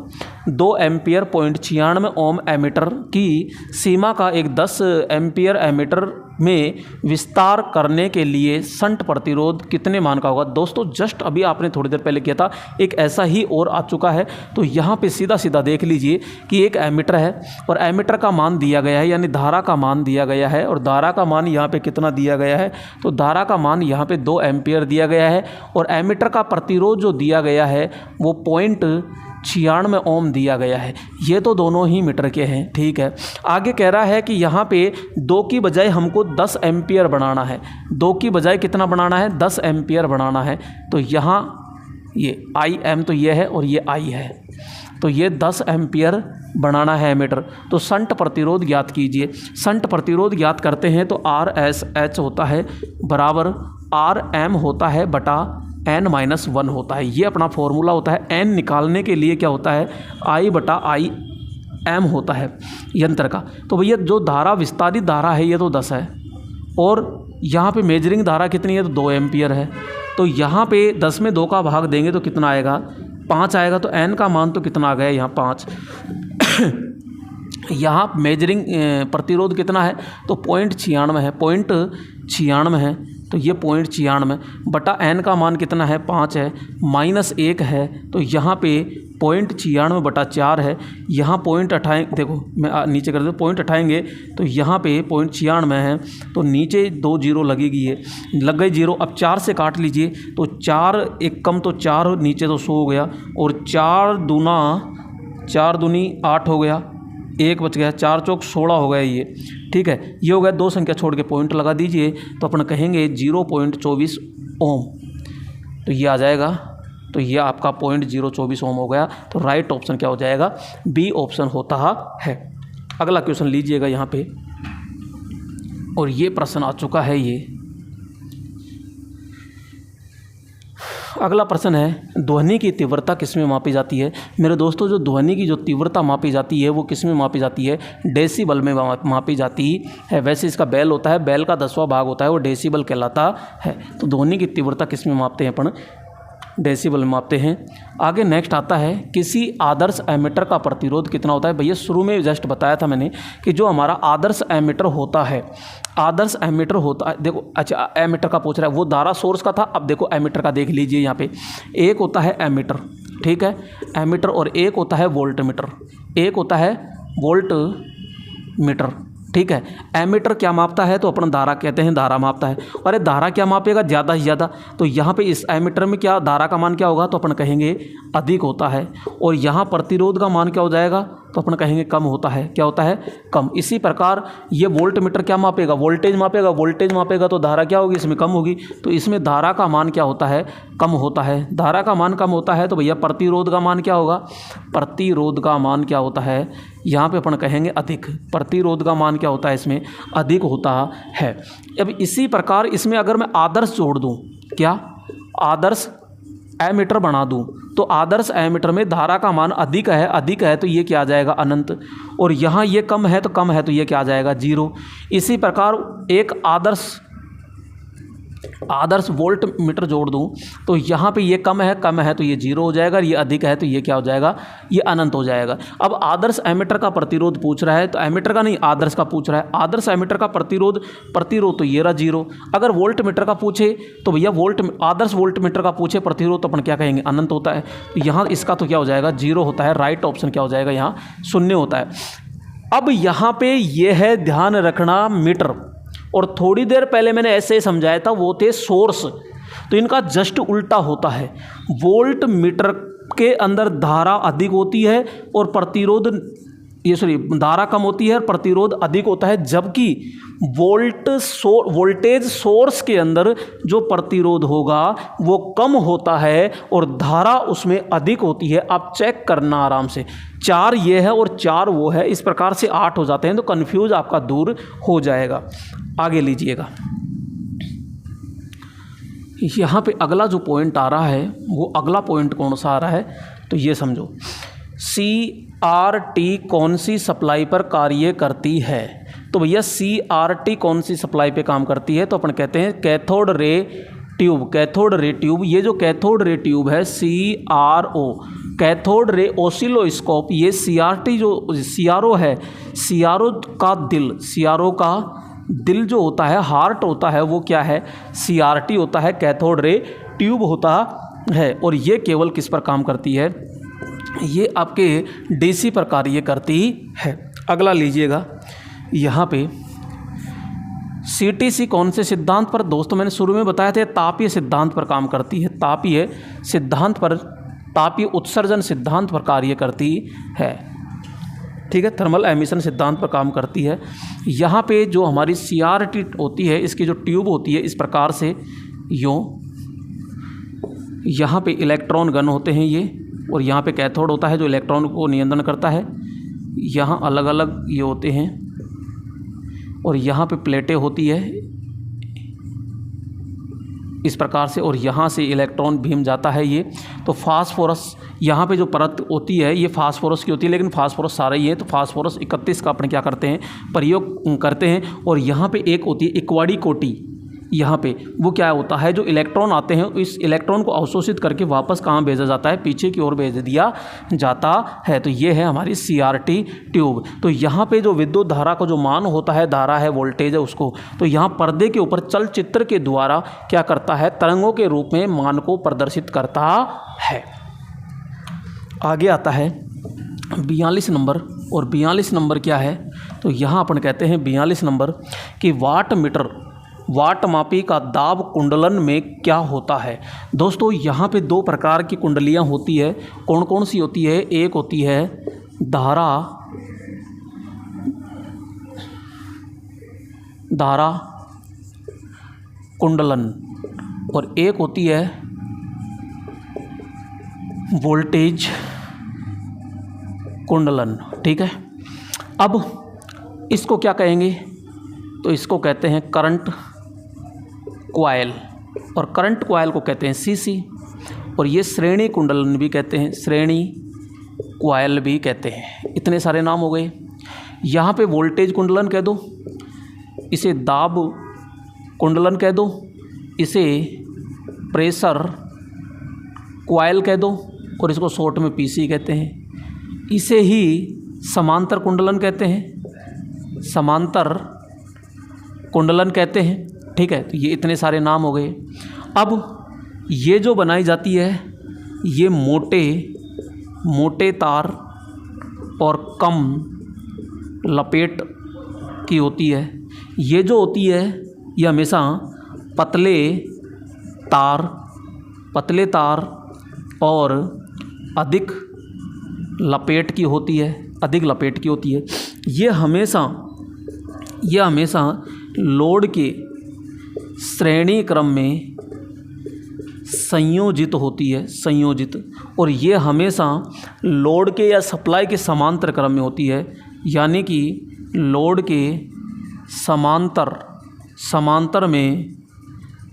2 एम्पियर 0.96 ओम एमीटर की सीमा का एक 10 एम्पियर एमीटर में विस्तार करने के लिए शंट प्रतिरोध कितने मान का होगा। दोस्तों जस्ट अभी आपने थोड़ी देर पहले किया था, एक ऐसा ही और आ चुका है। तो यहाँ पे सीधा सीधा देख लीजिए कि एक एमीटर है और एमीटर का मान दिया गया है, यानी धारा का मान दिया गया है, और धारा का मान यहाँ पे कितना दिया गया है, तो धारा का मान यहाँ पे 2 एम्पियर दिया गया है, और एमीटर का प्रतिरोध जो दिया गया है वो 0.96 ओम दिया गया है। ये तो दोनों ही मीटर के हैं, ठीक है। आगे कह रहा है कि यहाँ पे 2 की बजाय हमको 10 एम्पियर बनाना है। 2 की बजाय कितना बनाना है, 10 एम्पियर बनाना है। तो यहाँ ये आई एम तो ये है और ये आई है, तो ये 10 एम्पियर बनाना है एमीटर। तो शंट प्रतिरोध ज्ञात कीजिए। शंट प्रतिरोध ज्ञात करते हैं तो आर एस एच होता है बराबर आर एम होता है बटा n-1 होता है। ये अपना फॉर्मूला होता है। n निकालने के लिए क्या होता है, I बटा आई एम होता है यंत्र का। तो भैया जो धारा विस्तारित धारा है ये तो 10 है, और यहाँ पे मेजरिंग धारा कितनी है, तो 2 एम्पियर है। तो यहाँ पे 10 में 2 का भाग देंगे तो कितना आएगा, 5 आएगा। तो n का मान तो कितना आ गया यहाँ 5। यहाँ मेजरिंग प्रतिरोध कितना है, तो 0.96 है, 0.96 है। तो ये 0.96 बटा n का मान कितना है, 5 है, -1 है। तो यहाँ पे 0.96 बटा 4 है। यहाँ पॉइंट उठाएँ, देखो मैं नीचे कर दूँ, पॉइंट उठाएँगे तो यहाँ पे 0.96 है, तो नीचे 2 जीरो लगेगी, ये लग गई जीरो। अब 4 से काट लीजिए, तो 4 एक कम तो 4 नीचे तो 100 हो गया, और 4 दूनी 8 हो गया, 1 बच गया, 4 चौक 16 हो गया ये, ठीक है। ये हो गया, 2 संख्या छोड़ के पॉइंट लगा दीजिए, तो अपन कहेंगे 0.24 ओम। तो ये आ जाएगा, तो ये आपका 0.024 ओम हो गया। तो राइट ऑप्शन क्या हो जाएगा, बी ऑप्शन होता है। अगला क्वेश्चन लीजिएगा यहाँ पे, और ये प्रश्न आ चुका है। ये अगला प्रश्न है, ध्वनि की तीव्रता किस में मापी जाती है। मेरे दोस्तों जो ध्वनि की जो तीव्रता मापी जाती है वो किस में मापी जाती है, डेसिबल में मापी जाती है। वैसे इसका बैल होता है, बैल का 10वां भाग होता है, वो डेसिबल कहलाता है। तो ध्वनि की तीव्रता किस में मापते हैं अपन, डेसिबल में मापते हैं। आगे नेक्स्ट आता है, किसी आदर्श एमीटर का प्रतिरोध कितना होता है। भैया शुरू में जस्ट बताया था मैंने कि जो हमारा आदर्श एमीटर होता है, आदर्श एमीटर होता है, देखो अच्छा एमीटर का पूछ रहा है, वो धारा सोर्स का था। अब देखो एमीटर का देख लीजिए, यहाँ पे एक होता है एमीटर, ठीक है, एमीटर, और एक होता है वोल्ट मीटर, एक होता है वोल्ट मीटर, ठीक है। एमीटर क्या मापता है, तो अपन धारा कहते हैं, धारा मापता है। अरे धारा क्या मापेगा, ज़्यादा से ज़्यादा। तो यहाँ पे इस एमीटर में क्या धारा का मान क्या होगा, तो अपन कहेंगे अधिक होता है। और यहाँ प्रतिरोध का मान क्या हो जाएगा, तो अपन कहेंगे कम होता है। क्या होता है, कम। इसी प्रकार ये वोल्ट मीटर क्या मापेगा, वोल्टेज मापेगा। वोल्टेज मापेगा तो धारा क्या होगी, इसमें कम होगी। तो इसमें धारा का मान क्या होता है, कम होता है। धारा का मान कम होता है तो भैया प्रतिरोध का मान क्या होगा, प्रतिरोध का मान क्या होता है, यहाँ पे अपन कहेंगे अधिक। प्रतिरोध का मान क्या होता है, इसमें अधिक होता है। अब इसी प्रकार इसमें अगर मैं आदर्श जोड़ दूँ, क्या आदर्श एमीटर बना दूं, तो आदर्श एमीटर में धारा का मान अधिक है, अधिक है तो ये क्या आ जाएगा, अनंत। और यहाँ ये कम है तो कम है तो ये क्या आ जाएगा, 0। इसी प्रकार एक आदर्श वोल्ट मीटर जोड़ दूं, तो यहाँ पे ये कम है तो ये 0 हो जाएगा, ये अधिक है तो ये क्या हो जाएगा, ये अनंत हो जाएगा। अब आदर्श एमीटर का प्रतिरोध पूछ रहा है, तो एमीटर का नहीं आदर्श का पूछ रहा है। आदर्श एमीटर का प्रतिरोध तो ये रहा 0। अगर वोल्ट मीटर का पूछे तो भैया आदर्श वोल्ट मीटर का पूछे प्रतिरोध, तो अपन क्या कहेंगे, अनंत होता है। तो यहाँ इसका तो क्या हो जाएगा, 0 होता है। राइट ऑप्शन क्या हो जाएगा, यहाँ 0 होता है। अब यहाँ पे ये है ध्यान रखना मीटर, और थोड़ी देर पहले मैंने ऐसे समझाया था वो थे सोर्स, तो इनका जस्ट उल्टा होता है। वोल्ट मीटर के अंदर धारा अधिक होती है और प्रतिरोध धारा कम होती है और प्रतिरोध अधिक होता है, जबकि वोल्टेज सोर्स के अंदर जो प्रतिरोध होगा वो कम होता है और धारा उसमें अधिक होती है। आप चेक करना आराम से, 4 ये है और 4 वो है, इस प्रकार से 8 हो जाते हैं, तो कन्फ्यूज आपका दूर हो जाएगा। आगे लीजिएगा, यहाँ पे अगला जो पॉइंट आ रहा है, वो अगला पॉइंट कौन सा आ रहा है, तो ये समझो, CRT कौन सी सप्लाई पर कार्य करती है। तो भैया CRT कौन सी सप्लाई पे काम करती है, तो अपन कहते हैं cathode ray tube. Cathode ray tube, ये जो कैथोड रे ट्यूब है CRO, कैथोड रे ऑसिलोस्कोप, ये CRT जो CRO है, CRO का दिल, CRO का दिल जो होता है, हार्ट होता है, वो क्या है, CRT होता है, कैथोड रे ट्यूब होता है। और ये केवल किस पर काम करती है, ये आपके DC पर कार्य करती है। अगला लीजिएगा, यहाँ पे CTC कौन से सिद्धांत पर, दोस्तों मैंने शुरू में बताया था तापीय सिद्धांत पर काम करती है, तापीय सिद्धांत पर, तापीय उत्सर्जन सिद्धांत पर कार्य करती है, ठीक है, थर्मल एमिशन सिद्धांत पर काम करती है। यहाँ पे जो हमारी CRT होती है, इसकी जो ट्यूब होती है इस प्रकार से यूँ, यहाँ पे इलेक्ट्रॉन गन होते हैं ये, और यहाँ पे कैथोड होता है जो इलेक्ट्रॉन को नियंत्रण करता है, यहाँ अलग अलग ये होते हैं, और यहाँ पे प्लेटें होती है इस प्रकार से, और यहाँ से इलेक्ट्रॉन बीम जाता है ये। तो फास्फोरस यहाँ पे जो परत होती है ये फास्फोरस की होती है, लेकिन फास्फोरस सारा ही है, तो फास्फोरस 31 का अपन क्या करते हैं, प्रयोग करते हैं। और यहाँ पे एक होती है इक्वाडी कोटि, यहाँ पे वो क्या होता है, जो इलेक्ट्रॉन आते हैं इस इलेक्ट्रॉन को अवशोषित करके वापस कहाँ भेजा जाता है, पीछे की ओर भेज दिया जाता है। तो ये है हमारी CRT ट्यूब। तो यहाँ पे जो विद्युत धारा का जो मान होता है, धारा है, वोल्टेज है उसको, तो यहाँ पर्दे के ऊपर चलचित्र के द्वारा क्या करता है, तरंगों के रूप में मान को प्रदर्शित करता है। आगे आता है 42 नंबर, और 42 नंबर क्या है, तो यहाँ अपन कहते हैं 42 नंबर कि वाट मीटर, वाट मापी का दाब कुंडलन में क्या होता है। दोस्तों यहाँ पे दो प्रकार की कुंडलियाँ होती है, कौन कौन सी होती है, एक होती है धारा कुंडलन, और एक होती है वोल्टेज कुंडलन, ठीक है। अब इसको क्या कहेंगे, तो इसको कहते हैं करंट कॉइल, और करंट कॉइल को कहते हैं CC, और ये श्रेणी कुंडलन भी कहते हैं, श्रेणी कॉइल भी कहते हैं। इतने सारे नाम हो गए। यहाँ पे वोल्टेज कुंडलन कह दो, इसे दाब कुंडलन कह दो, इसे प्रेशर कॉइल कह दो, और इसको शॉर्ट में PC कहते हैं। इसे ही समांतर कुंडलन कहते हैं, समांतर कुंडलन कहते हैं, ठीक है। तो ये इतने सारे नाम हो गए। अब ये जो बनाई जाती है ये मोटे तार और कम लपेट की होती है। ये जो होती है ये हमेशा पतले तार और अधिक लपेट की होती है, अधिक लपेट की होती है। ये हमेशा लोड के श्रेणी क्रम में संयोजित होती है, संयोजित, और ये हमेशा लोड के या सप्लाई के समांतर क्रम में होती है, यानी कि लोड के समांतर में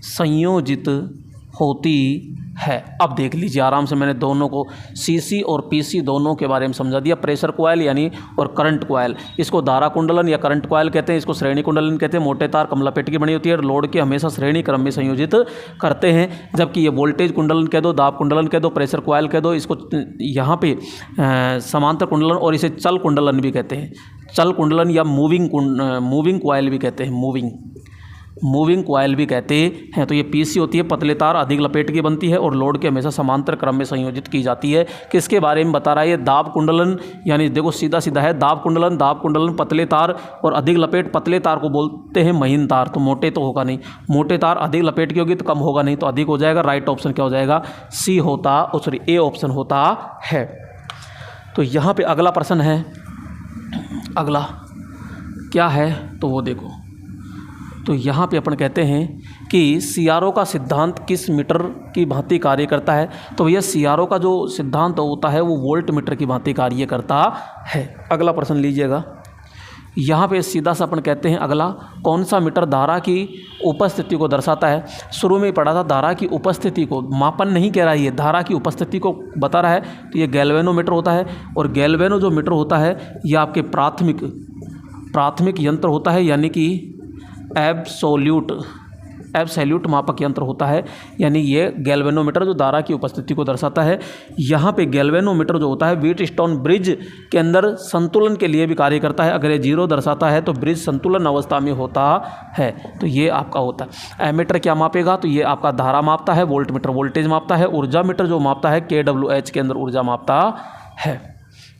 संयोजित होती है। अब देख लीजिए आराम से, मैंने दोनों को CC और PC दोनों के बारे में समझा दिया। प्रेशर कॉइल यानी और करंट कॉइल, इसको धारा कुंडलन या करंट कॉइल कहते हैं, इसको श्रेणी कुंडलन कहते हैं। मोटे तार कम लपेट की बनी होती है और लोड के हमेशा श्रेणी क्रम में संयोजित करते हैं। जबकि ये वोल्टेज कुंडलन कह दो, दाब कुंडलन कह दो, प्रेशर कॉइल कह दो, इसको यहाँ पे समांतर कुंडलन और इसे चल कुंडलन भी कहते हैं, चल कुंडलन या मूविंग कॉइल भी कहते हैं, मूविंग कॉइल भी कहते हैं। तो ये PC होती है, पतले तार अधिक लपेट की बनती है और लोड के हमेशा समांतर क्रम में संयोजित की जाती है। किसके बारे में बता रहा है ये, दाब कुंडलन, यानी देखो सीधा सीधा है दाब कुंडलन पतले तार और अधिक लपेट। पतले तार को बोलते हैं महीन तार, तो मोटे तो होगा नहीं, मोटे तार अधिक लपेट की होगी तो कम होगा नहीं, तो अधिक हो जाएगा। राइट ऑप्शन क्या हो जाएगा, A ऑप्शन होता है। तो यहाँ पे अगला प्रश्न है, अगला क्या है तो वो देखो। तो यहाँ पे अपन कहते हैं कि CRO का सिद्धांत किस मीटर की भांति कार्य करता है। तो भैया CRO का जो सिद्धांत होता है वो वोल्ट मीटर की भांति कार्य करता है। अगला प्रश्न लीजिएगा, यहाँ पे सीधा सा अपन कहते हैं अगला, कौन सा मीटर धारा की उपस्थिति को दर्शाता है। शुरू में पढ़ा था धारा की उपस्थिति को, मापन नहीं कह रहा है, ये धारा की उपस्थिति को बता रहा है। तो ये गैल्वेनोमीटर होता है, और गैल्वेनो जो मीटर होता है ये आपके प्राथमिक यंत्र होता है, यानी कि एब्सोल्यूट एब्सोल्यूट मापक यंत्र होता है, यानी ये गैल्वेनोमीटर जो धारा की उपस्थिति को दर्शाता है। यहाँ पे गैल्वेनोमीटर जो होता है व्हीटस्टोन ब्रिज के अंदर संतुलन के लिए भी कार्य करता है। अगर ये 0 दर्शाता है तो ब्रिज संतुलन अवस्था में होता है, तो ये आपका होता है। एमीटर क्या मापेगा, तो ये आपका धारा मापता है, वोल्टमीटर वोल्टेज मापता है, ऊर्जा मीटर जो मापता है kWh के अंदर ऊर्जा मापता है।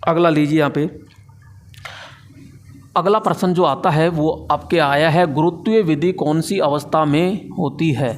अगला लीजिए, यहाँ पे अगला प्रश्न जो आता है वो आपके आया है, गुरुत्वीय विधि कौन सी अवस्था में होती है।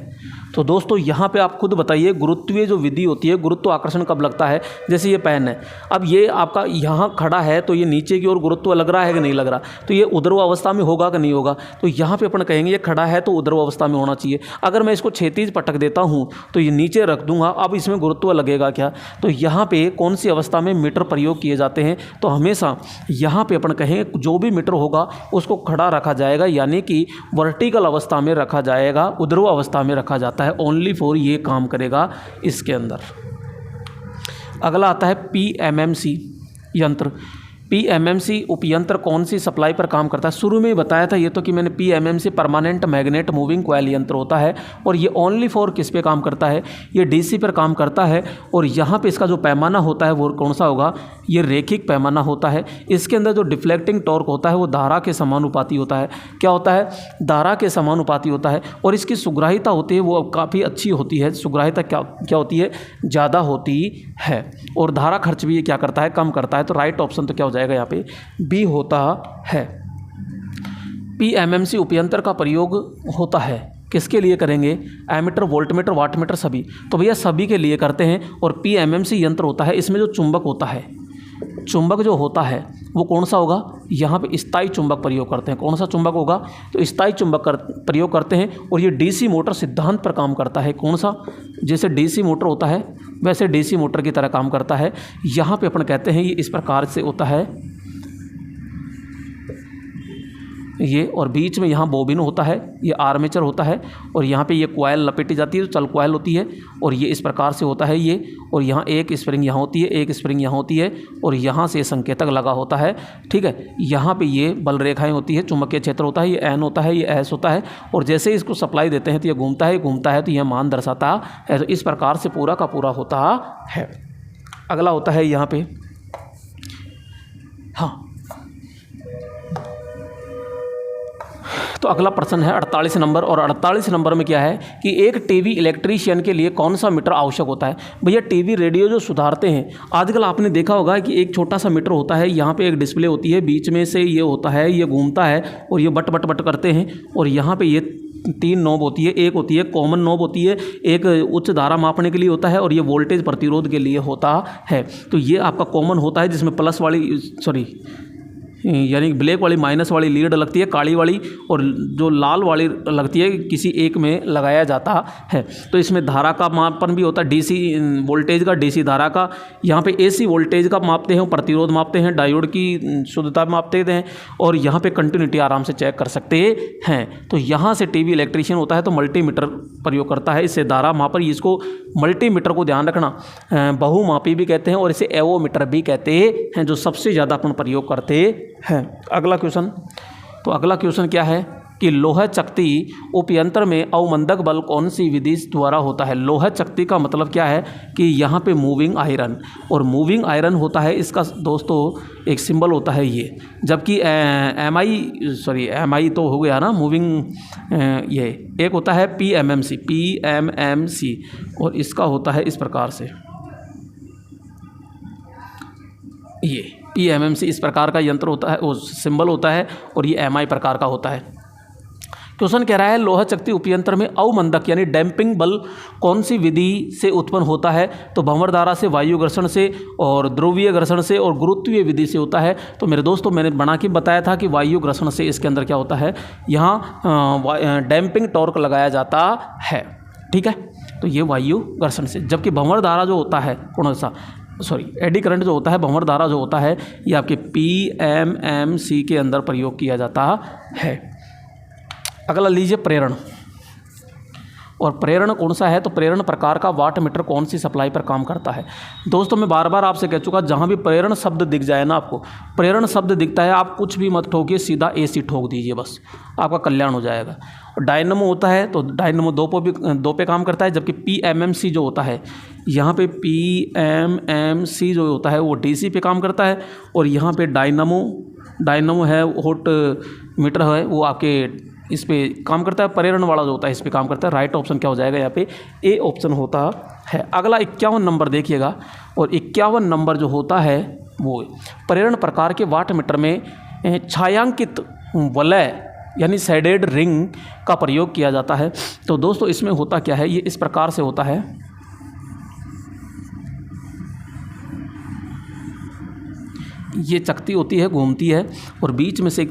तो दोस्तों यहाँ पे आप खुद बताइए, गुरुत्वीय जो विधि होती है, गुरुत्व आकर्षण कब लगता है। जैसे ये पेन है, अब ये आपका यहाँ खड़ा है तो ये नीचे की ओर गुरुत्व लग रहा है कि नहीं लग रहा, तो ये ऊर्ध्व अवस्था में होगा कि नहीं होगा। तो यहाँ पे अपन कहेंगे ये खड़ा है तो ऊर्ध्व अवस्था में होना चाहिए। अगर मैं इसको क्षैतिज पटक देता हूँ तो ये नीचे रख दूंगा, अब इसमें गुरुत्व लगेगा क्या। तो यहाँ पे कौन सी अवस्था में मीटर प्रयोग किए जाते हैं, तो हमेशा यहाँ पे अपन कहेंगे जो भी मीटर होगा उसको खड़ा रखा जाएगा, यानी कि वर्टिकल अवस्था में रखा जाएगा, ऊर्ध्व अवस्था में रखा जाता है। ओनली फॉर ये काम करेगा इसके अंदर। अगला आता है PMMC यंत्र। PMMC उपयंत्र कौन सी सप्लाई पर काम करता है। शुरू में ही बताया था ये तो कि मैंने PMMC permanent magnet moving coil यंत्र होता है, और ये ओनली फॉर किस पे काम करता है, ये DC पर काम करता है। और यहाँ पे इसका जो पैमाना होता है वो कौन सा होगा, ये रेखिक पैमाना होता है। इसके अंदर जो डिफ्लेक्टिंग टॉर्क होता है वो धारा के समानुपाती होता है। क्या होता है, धारा के समानुपाती होता है। और इसकी सुग्राहिता होती है वो काफ़ी अच्छी होती है, सुग्राहिता क्या होती है, ज़्यादा होती है। और धारा खर्च भी ये क्या करता है, कम करता है। तो राइट ऑप्शन तो क्या हो जाएगा यहाँ पे, बी होता है। PMMC उपयंत्र का प्रयोग होता है किसके लिए करेंगे, एमीटर वोल्टमीटर वाटमीटर सभी, तो भैया सभी के लिए करते हैं। और PMMC यंत्र होता है, इसमें जो चुंबक होता है, चुंबक जो होता है वो कौन सा होगा, यहाँ पे स्थायी चुंबक प्रयोग करते हैं। कौन सा चुंबक होगा, तो स्थायी चुंबक प्रयोग करते हैं। और ये DC मोटर सिद्धांत पर काम करता है। कौन सा, जैसे DC मोटर होता है वैसे DC मोटर की तरह काम करता है। यहाँ पे अपन कहते हैं ये इस प्रकार से होता है ये, और बीच में यहाँ बोबिन होता है, ये आर्मेचर होता है, और यहाँ पे ये कॉइल लपेटी जाती है तो चल कॉइल होती है, और ये इस प्रकार से होता है ये। और यहाँ एक स्प्रिंग यहाँ होती है, एक स्प्रिंग यहाँ होती है, और यहाँ से संकेतक लगा होता है, ठीक है। यहाँ पे ये बल रेखाएं होती है, चुंबकीय क्षेत्र होता है, ये N होता है, ये S होता है। और जैसे इसको सप्लाई देते हैं तो ये घूमता है तो यह मान दर्शाता है। तो इस प्रकार से पूरा का पूरा होता है। अगला होता है यहाँ पे, हाँ, तो अगला प्रश्न है 48 नंबर। और 48 नंबर में क्या है कि एक टीवी इलेक्ट्रीशियन के लिए कौन सा मीटर आवश्यक होता है। भैया टीवी रेडियो जो सुधारते हैं, आजकल आपने देखा होगा कि एक छोटा सा मीटर होता है, यहाँ पे एक डिस्प्ले होती है, बीच में से ये होता है, ये घूमता है और ये बट बट बट करते हैं। और यहाँ पे ये 3 नॉब होती है, एक होती है कॉमन नॉब होती है, एक उच्च धारा मापने के लिए होता है, और ये वोल्टेज प्रतिरोध के लिए होता है। तो ये आपका कॉमन होता है जिसमें प्लस वाली यानी ब्लैक वाली माइनस वाली लीड लगती है, काली वाली और जो लाल वाली लगती है किसी एक में लगाया जाता है। तो इसमें धारा का मापन भी होता है, DC वोल्टेज का, DC धारा का। यहाँ पे AC वोल्टेज का मापते हैं, प्रतिरोध मापते हैं, डायोड की शुद्धता मापते हैं, और यहाँ पे कंटिन्यूटी आराम से चेक कर सकते हैं। तो यहाँ से टीवी इलेक्ट्रीशियन होता है तो मल्टीमीटर प्रयोग करता है, इससे धारा मापर। इसको मल्टीमीटर को ध्यान रखना, बहुमापी भी कहते हैं और इसे एवोमीटर भी कहते हैं, जो सबसे ज़्यादा अपन प्रयोग करते हैं। अगला क्वेश्चन, तो अगला क्वेश्चन क्या है कि लोह चकती उपयंत्र में अवमंदक बल कौन सी विधि द्वारा होता है। लोह चकती का मतलब क्या है कि यहाँ पे मूविंग आयरन, और मूविंग आयरन होता है, इसका दोस्तों एक सिंबल होता है ये। जबकि MI तो हो गया ना मूविंग, ये एक होता है PMMC, और इसका होता है इस प्रकार से, ये PMMC इस प्रकार का यंत्र होता है, वो सिंबल होता है, और ये MI प्रकार का होता है। क्वेश्चन कह रहा है लोह चकती उपयंत्र में अवमंदक यानी डैम्पिंग बल कौन सी विधि से उत्पन्न होता है। तो भंवर धारा से, वायु घर्षण से, और ध्रुवीय घर्षण से, और गुरुत्वीय विधि से होता है। तो मेरे दोस्तों मैंने बना के बताया था कि वायु घर्षण से इसके अंदर क्या होता है, यहाँ डैम्पिंग टॉर्क लगाया जाता है, ठीक है। तो ये वायु घर्षण से। जबकि भंवर धारा जो होता है, एडी करंट जो होता है, भंवर धारा जो होता है, ये आपके PMMC के अंदर प्रयोग किया जाता है। अगला लीजिए प्रेरण। और प्रेरण कौन सा है, तो प्रेरण प्रकार का वाट मीटर कौन सी सप्लाई पर काम करता है। दोस्तों मैं बार बार आपसे कह चुका, जहाँ भी प्रेरण शब्द दिख जाए ना, आपको प्रेरण शब्द दिखता है, आप कुछ भी मत ठोकिए, सीधा AC ठोक दीजिए, बस आपका कल्याण हो जाएगा। डायनमो होता है तो डायनमो दो पे काम करता है, जबकि PMMC जो होता है, यहाँ पे PMMC जो होता है वो DC पे काम करता है। और यहाँ पे डायनमो है, वोल्ट मीटर है, वो आपके इस पे काम करता है। प्रेरण वाला जो होता है इस पे काम करता है। राइट ऑप्शन क्या हो जाएगा यहाँ पे, A ऑप्शन होता है। अगला 51 नंबर देखिएगा, और 51 नंबर जो होता है वो प्रेरण प्रकार के वाट मीटर में छायांकित वलय यानी शेडेड रिंग का प्रयोग किया जाता है। तो दोस्तों इसमें होता क्या है, ये इस प्रकार से होता है। ये चकती होती है, घूमती है, और बीच में से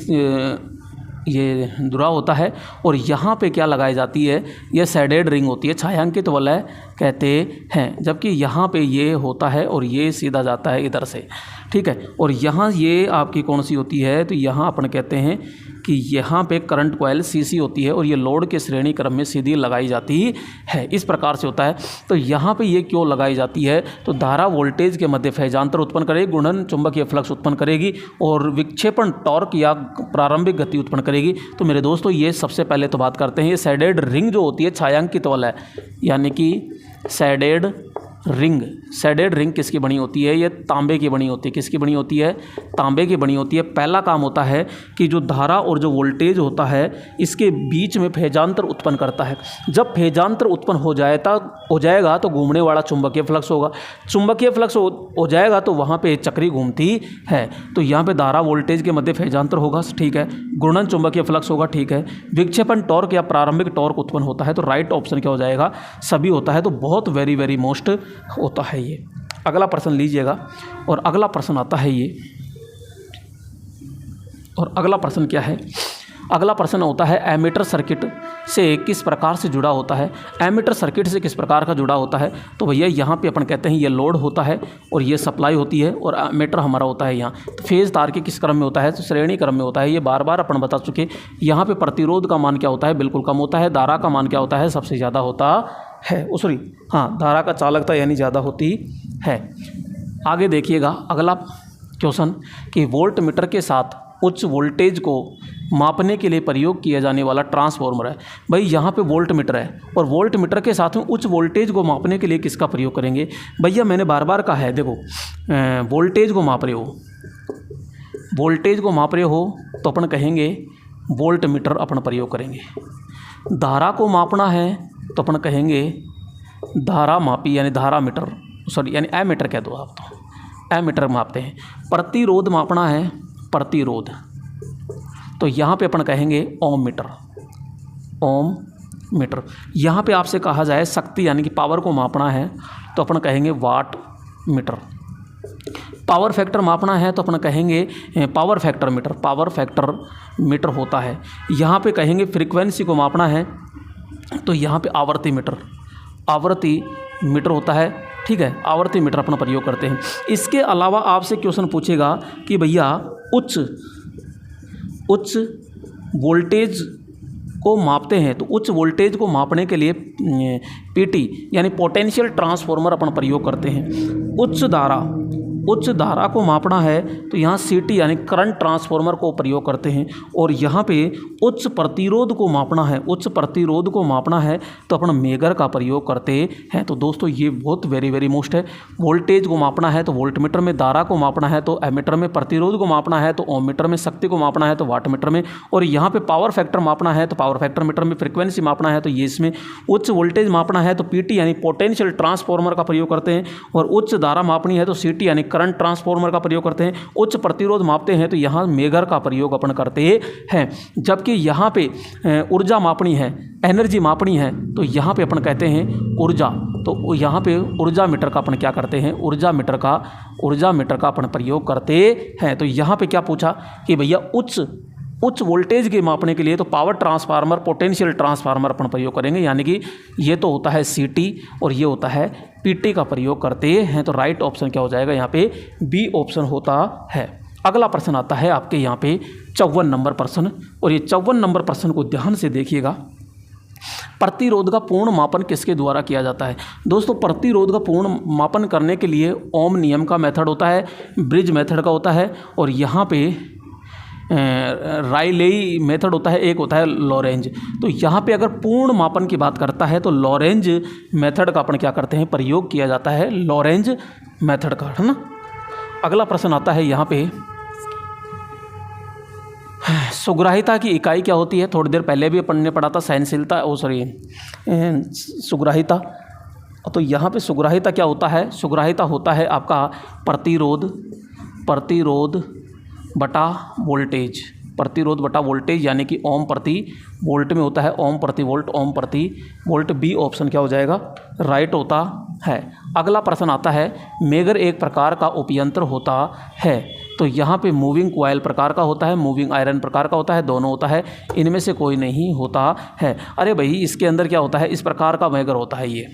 ये धुरा होता है, और यहाँ पे क्या लगाई जाती है, ये शेडेड रिंग होती है, छायांकित वलय कहते हैं। जबकि यहाँ पे ये होता है और ये सीधा जाता है इधर से, ठीक है। और यहाँ ये आपकी कौन सी होती है, तो यहाँ अपन कहते हैं कि यहाँ पे करंट कॉइल CC होती है, और ये लोड के श्रेणी क्रम में सीधी लगाई जाती है। इस प्रकार से होता है। तो यहाँ पे ये क्यों लगाई जाती है, तो धारा वोल्टेज के मध्य फेजांतर उत्पन्न करेगी, गुणन चुंबकीय फ्लक्स उत्पन्न करेगी, और विक्षेपण टॉर्क या प्रारंभिक गति उत्पन्न करेगी। तो मेरे दोस्तों ये सबसे पहले तो बात करते हैं, ये शेडेड रिंग जो होती है छायांकित वलय, यानी कि शेडेड रिंग किसकी बनी होती है, ये तांबे की बनी होती है। किसकी बनी होती है, तांबे की बनी होती है। पहला काम होता है कि जो धारा और जो वोल्टेज होता है इसके बीच में फेजांतर उत्पन्न करता है। जब फेजांतर उत्पन्न हो जाएगा तो घूमने वाला चुंबकीय फ्लक्स होगा। चुंबकीय फ्लक्स हो जाएगा तो वहाँ पे चक्री घूमती है। तो यहाँ पे धारा वोल्टेज के मध्य फेजांतर होगा, ठीक है। घूर्णन चुंबकीय फ्लक्स होगा, ठीक है। विक्षेपण टॉर्क या प्रारंभिक टॉर्क उत्पन्न होता है। तो राइट ऑप्शन क्या हो जाएगा, सभी होता है। तो बहुत वेरी मोस्ट होता है ये। अगला प्रश्न लीजिएगा, और अगला प्रश्न आता है ये, और अगला प्रश्न क्या है, अगला प्रश्न होता है एमीटर सर्किट से किस प्रकार से जुड़ा होता है। एमीटर सर्किट से किस प्रकार का जुड़ा होता है, तो भैया यहाँ पे अपन कहते हैं ये लोड होता है और ये सप्लाई होती है, और एमीटर हमारा होता है यहाँ। तो फेज तार के किस क्रम में होता है, तो श्रेणी क्रम में होता है। ये बार बार अपन बता चुके। यहाँ पे प्रतिरोध का मान क्या होता है, बिल्कुल कम होता है। धारा का मान क्या होता है, सबसे ज़्यादा होता है। धारा का चालकता यानी ज़्यादा होती है। आगे देखिएगा अगला क्वेश्चन कि वोल्ट मीटर के साथ उच्च वोल्टेज को मापने के लिए प्रयोग किया जाने वाला ट्रांसफार्मर है। भाई यहाँ पे वोल्ट मीटर है, और वोल्ट मीटर के साथ में उच्च वोल्टेज को मापने के लिए किसका प्रयोग करेंगे। भैया मैंने बार बार कहा है, देखो वोल्टेज को माप रहे हो तो अपन कहेंगे वोल्ट मीटर अपन प्रयोग करेंगे। धारा को मापना है तो अपन कहेंगे धारा मापी यानी धारा मीटर, यानी एमीटर कह दो आप, तो एमीटर मापते हैं। प्रतिरोध मापना है, प्रतिरोध, तो यहाँ पे अपन कहेंगे ओम मीटर। यहाँ पे आपसे कहा जाए शक्ति यानी कि पावर को मापना है तो अपन कहेंगे वाट मीटर। पावर फैक्टर मापना है तो अपन कहेंगे पावर फैक्टर मीटर होता है। यहाँ पे कहेंगे फ्रीक्वेंसी को मापना है तो यहाँ पे आवर्ती मीटर होता है, ठीक है। आवर्ती मीटर अपना प्रयोग करते हैं। इसके अलावा आपसे क्वेश्चन पूछेगा कि भैया उच्च वोल्टेज को मापते हैं, तो उच्च वोल्टेज को मापने के लिए PT यानी पोटेंशियल ट्रांसफार्मर अपन प्रयोग करते हैं। उच्च धारा को मापना है तो यहाँ CT यानी करंट ट्रांसफार्मर को प्रयोग करते हैं। और यहाँ पे उच्च प्रतिरोध को मापना है तो अपन मेगर का प्रयोग करते हैं। तो दोस्तों ये बहुत वेरी मोस्ट है। वोल्टेज को मापना है तो वोल्ट मीटर में, धारा को मापना है तो एमीटर में, प्रतिरोध को मापना है तो ओम मीटर में, शक्ति को मापना है तो वाट मीटर में, और यहाँ पे पावर फैक्टर मापना है तो पावर फैक्टर मीटर में, फ्रिक्वेंसी मापना है तो ये इसमें, उच्च वोल्टेज मापना है तो PT यानी पोटेंशियल ट्रांसफार्मर का प्रयोग करते हैं, और उच्च धारा मापनी है तो CT यानी करंट ट्रांसफार्मर का प्रयोग करते हैं। उच्च प्रतिरोध मापते हैं तो यहाँ मेगर का प्रयोग अपन करते हैं। जबकि यहाँ पे ऊर्जा मापनी है, एनर्जी मापनी है तो यहाँ पे अपन कहते हैं ऊर्जा। तो यहाँ पे ऊर्जा मीटर का अपन क्या करते हैं, ऊर्जा मीटर का अपन प्रयोग करते हैं। तो यहाँ पे क्या पूछा कि भैया उच्च वोल्टेज के मापने के लिए तो पावर ट्रांसफार्मर, पोटेंशियल ट्रांसफार्मर अपन प्रयोग करेंगे, यानी कि ये तो होता है CT और ये होता है PT का प्रयोग करते हैं। तो राइट ऑप्शन क्या हो जाएगा, यहाँ पे B ऑप्शन होता है। अगला प्रश्न आता है आपके यहाँ पे 54 नंबर प्रश्न, और ये 54 नंबर प्रश्न को ध्यान से देखिएगा। प्रतिरोध का पूर्ण मापन किसके द्वारा किया जाता है? दोस्तों प्रतिरोध का पूर्ण मापन करने के लिए ओम नियम का मेथड होता है, ब्रिज मेथड का होता है, और यहाँ पे रायलेई मेथड होता है, एक होता है लॉरेंज। तो यहाँ पे अगर पूर्ण मापन की बात करता है तो लॉरेंज मेथड का अपन क्या करते हैं, प्रयोग किया जाता है, लॉरेंज मेथड का, है ना। अगला प्रश्न आता है यहाँ पे, सुग्राहिता की इकाई क्या होती है? थोड़ी देर पहले भी अपन ने पढ़ा था सहनशीलता, सुग्राहिता। तो यहाँ पे सुग्राहिता क्या होता है? सुग्राहिता होता है आपका प्रतिरोध बटा वोल्टेज, प्रतिरोध बटा वोल्टेज, यानी कि ओम प्रति वोल्ट में होता है, ओम प्रति वोल्ट। बी ऑप्शन क्या हो जाएगा, राइट होता है। अगला प्रश्न आता है, मेगर एक प्रकार का उपयंत्र होता है, तो यहाँ पे मूविंग कॉइल प्रकार का होता है, मूविंग आयरन प्रकार का होता है, दोनों होता है, इनमें से कोई नहीं होता है। अरे भाई इसके अंदर क्या होता है, इस प्रकार का मेगर होता है, ये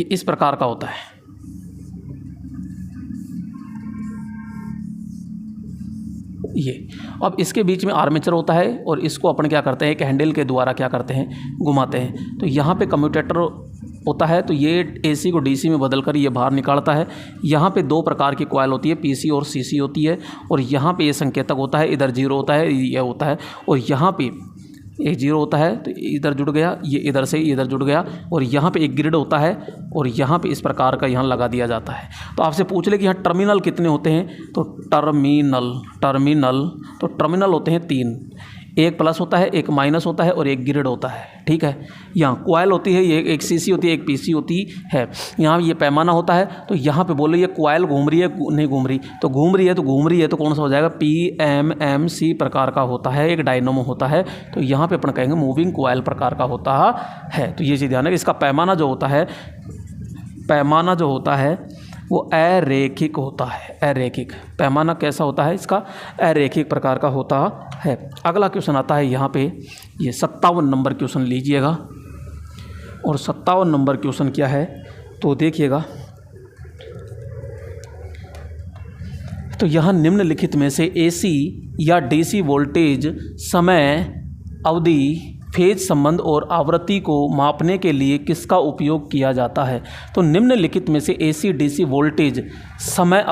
इस प्रकार का होता है। ये अब इसके बीच में आर्मेचर होता है और इसको अपन क्या करते हैं, एक हैंडल के द्वारा क्या करते हैं, घुमाते हैं। तो यहाँ पे कम्यूटेटर होता है, तो ये एसी को डीसी में बदल कर ये बाहर निकालता है। यहाँ पे दो प्रकार की कॉइल होती है, पीसी और सीसी होती है, और यहाँ पे ये संकेतक होता है, इधर जीरो होता है, ये होता है, और यहाँ पे एक जीरो होता है तो इधर जुड़ गया, ये इधर से इधर जुड़ गया, और यहाँ पे एक ग्रिड होता है, और यहाँ पे इस प्रकार का यहाँ लगा दिया जाता है। तो आपसे पूछ ले कि यहाँ टर्मिनल कितने होते हैं, तो टर्मिनल होते हैं 3, एक प्लस होता है, एक माइनस होता है, और एक ग्रिड होता है, ठीक है। यहाँ कॉइल होती है, ये एक सीसी होती है, एक पीसी होती है। यहाँ ये पैमाना होता है, तो यहाँ पे बोलो ये कॉइल घूम रही है, नहीं घूम रही, तो घूम रही है तो कौन सा हो जाएगा, PMMC प्रकार का होता है, एक डायनोमो होता है। तो यहाँ पे अपन कहेंगे मूविंग कॉइल प्रकार का होता है। तो ये चीज़ ध्यान है, इसका पैमाना जो होता है वो अरेखिक होता है, अरेखिक। पैमाना कैसा होता है इसका, अरेखिक प्रकार का होता है। अगला क्वेश्चन आता है यहाँ पे, ये 57 नंबर क्वेश्चन लीजिएगा, और 57 नंबर क्वेश्चन क्या है तो देखिएगा। तो यहाँ निम्नलिखित में से AC या DC वोल्टेज, समय अवधि, फेज संबंध और आवृत्ति को मापने के लिए किसका उपयोग किया जाता है? तो निम्नलिखित में से AC DC वोल्टेज, समय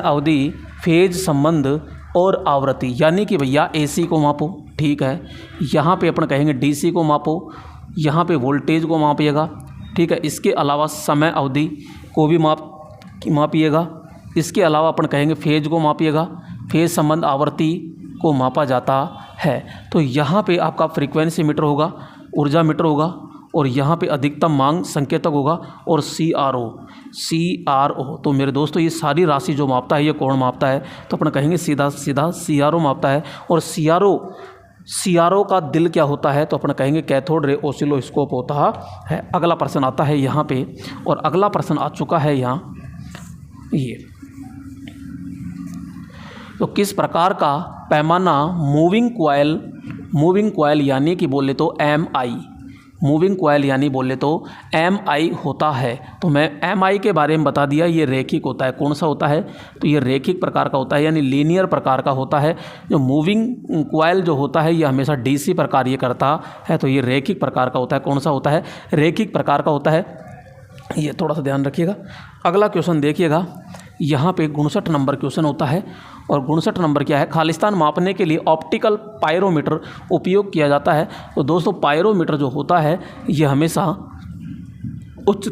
अवधि, फेज संबंध और आवृत्ति, यानी कि भैया AC को मापो, ठीक है, यहाँ पे अपन कहेंगे DC को मापो, यहाँ पे वोल्टेज को मापिएगा, ठीक है। इसके अलावा समय अवधि को भी मापिएगा, इसके अलावा अपन कहेंगे फेज को मापिएगा, फेज संबंध आवृत्ति को मापा जाता है। तो यहाँ पे आपका फ्रीक्वेंसी मीटर होगा, ऊर्जा मीटर होगा, और यहाँ पे अधिकतम मांग संकेतक होगा, और CRO। तो मेरे दोस्तों ये सारी राशि जो मापता है, ये कौन मापता है, तो अपन कहेंगे सीधा CRO मापता है। और CRO का दिल क्या होता है, तो अपन कहेंगे कैथोड रे ऑसिलोस्कोप होता है। अगला प्रश्न आता है यहाँ पे, और अगला प्रश्न आ चुका है यहाँ, ये तो किस प्रकार का पैमाना मूविंग कॉइल यानी कि बोले तो MI होता है। तो मैं MI के बारे में बता दिया, ये रेखिक होता है। कौन सा होता है, तो ये रेखिक प्रकार का होता है, यानी लीनियर प्रकार का होता है। जो मूविंग कॉइल जो होता है ये हमेशा DC प्रकार ये करता है, तो ये रेखिक प्रकार का होता है। कौन सा होता है, रेखिक प्रकार का होता है, ये थोड़ा सा ध्यान रखिएगा। अगला क्वेश्चन देखिएगा, यहाँ पे 59 नंबर क्वेश्चन होता है, और 59 नंबर क्या है, खालिस्तान मापने के लिए ऑप्टिकल पायरोमीटर उपयोग किया जाता है। तो दोस्तों पायरोमीटर जो होता है ये हमेशा उच्च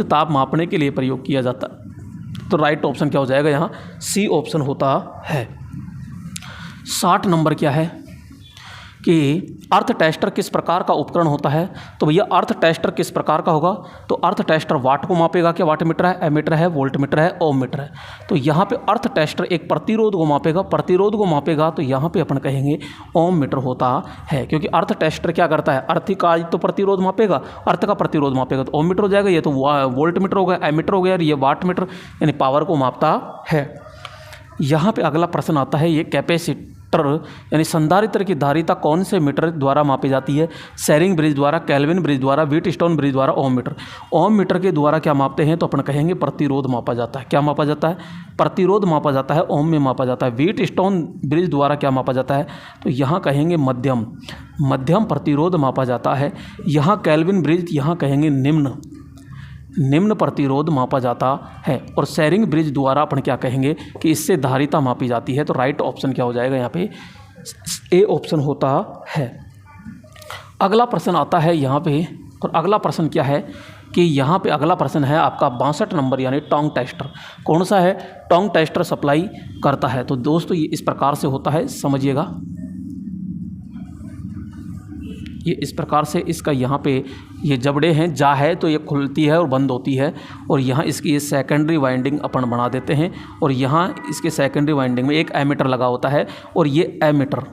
ताप मापने के लिए प्रयोग किया जाता है। तो राइट ऑप्शन क्या हो जाएगा, यहाँ C ऑप्शन होता है। 60 नंबर क्या है कि अर्थ टेस्टर किस प्रकार का उपकरण होता है? तो भैया अर्थ टेस्टर किस प्रकार का होगा, तो अर्थ टेस्टर वाट को मापेगा, क्या वाट मीटर है, एमीटर है, वोल्ट मीटर है, ओम मीटर है। तो यहाँ पे अर्थ टेस्टर एक प्रतिरोध को मापेगा, तो यहाँ पे अपन कहेंगे ओम मीटर होता है, क्योंकि अर्थ टेस्टर क्या करता है, अर्थ का तो प्रतिरोध मापेगा, अर्थ का प्रतिरोध मापेगा, तो ओम मीटर हो जाएगा, ये तो वोल्ट मीटर होगा, एमीटर हो गया, और ये वाट मीटर यानी पावर को मापता है। यहाँ पे अगला प्रश्न आता है, ये यानी संधारित्र की धारिता कौन से मीटर द्वारा मापी जाती है? शेरिंग ब्रिज द्वारा, केल्विन ब्रिज द्वारा, व्हीटस्टोन ब्रिज द्वारा, ओम मीटर। ओम मीटर के द्वारा क्या मापते हैं? तो अपन कहेंगे प्रतिरोध मापा जाता है। क्या मापा जाता है? प्रतिरोध मापा जाता है, ओम में मापा जाता है। व्हीटस्टोन ब्रिज द्वारा क्या मापा जाता है? तो यहाँ कहेंगे मध्यम प्रतिरोध मापा जाता है। यहाँ केल्विन ब्रिज, यहाँ कहेंगे निम्न प्रतिरोध मापा जाता है। और शेरिंग ब्रिज द्वारा अपन क्या कहेंगे कि इससे धारिता मापी जाती है। तो राइट ऑप्शन क्या हो जाएगा? यहाँ पे ए ऑप्शन होता है। अगला प्रश्न आता है यहाँ पे, और अगला प्रश्न क्या है कि यहाँ पे अगला प्रश्न है आपका 62 नंबर, यानी टोंग टेस्टर। कौन सा है? टोंग टेस्टर सप्लाई करता है। तो दोस्तों ये इस प्रकार से होता है, समझिएगा। ये इस प्रकार से इसका यहाँ पे ये जबड़े हैं, जा है तो ये खुलती है और बंद होती है। और यहाँ इसकी ये सेकेंडरी वाइंडिंग अपन बना देते हैं। और यहाँ इसके सेकेंडरी वाइंडिंग में एक एमीटर लगा होता है। और ये एमीटर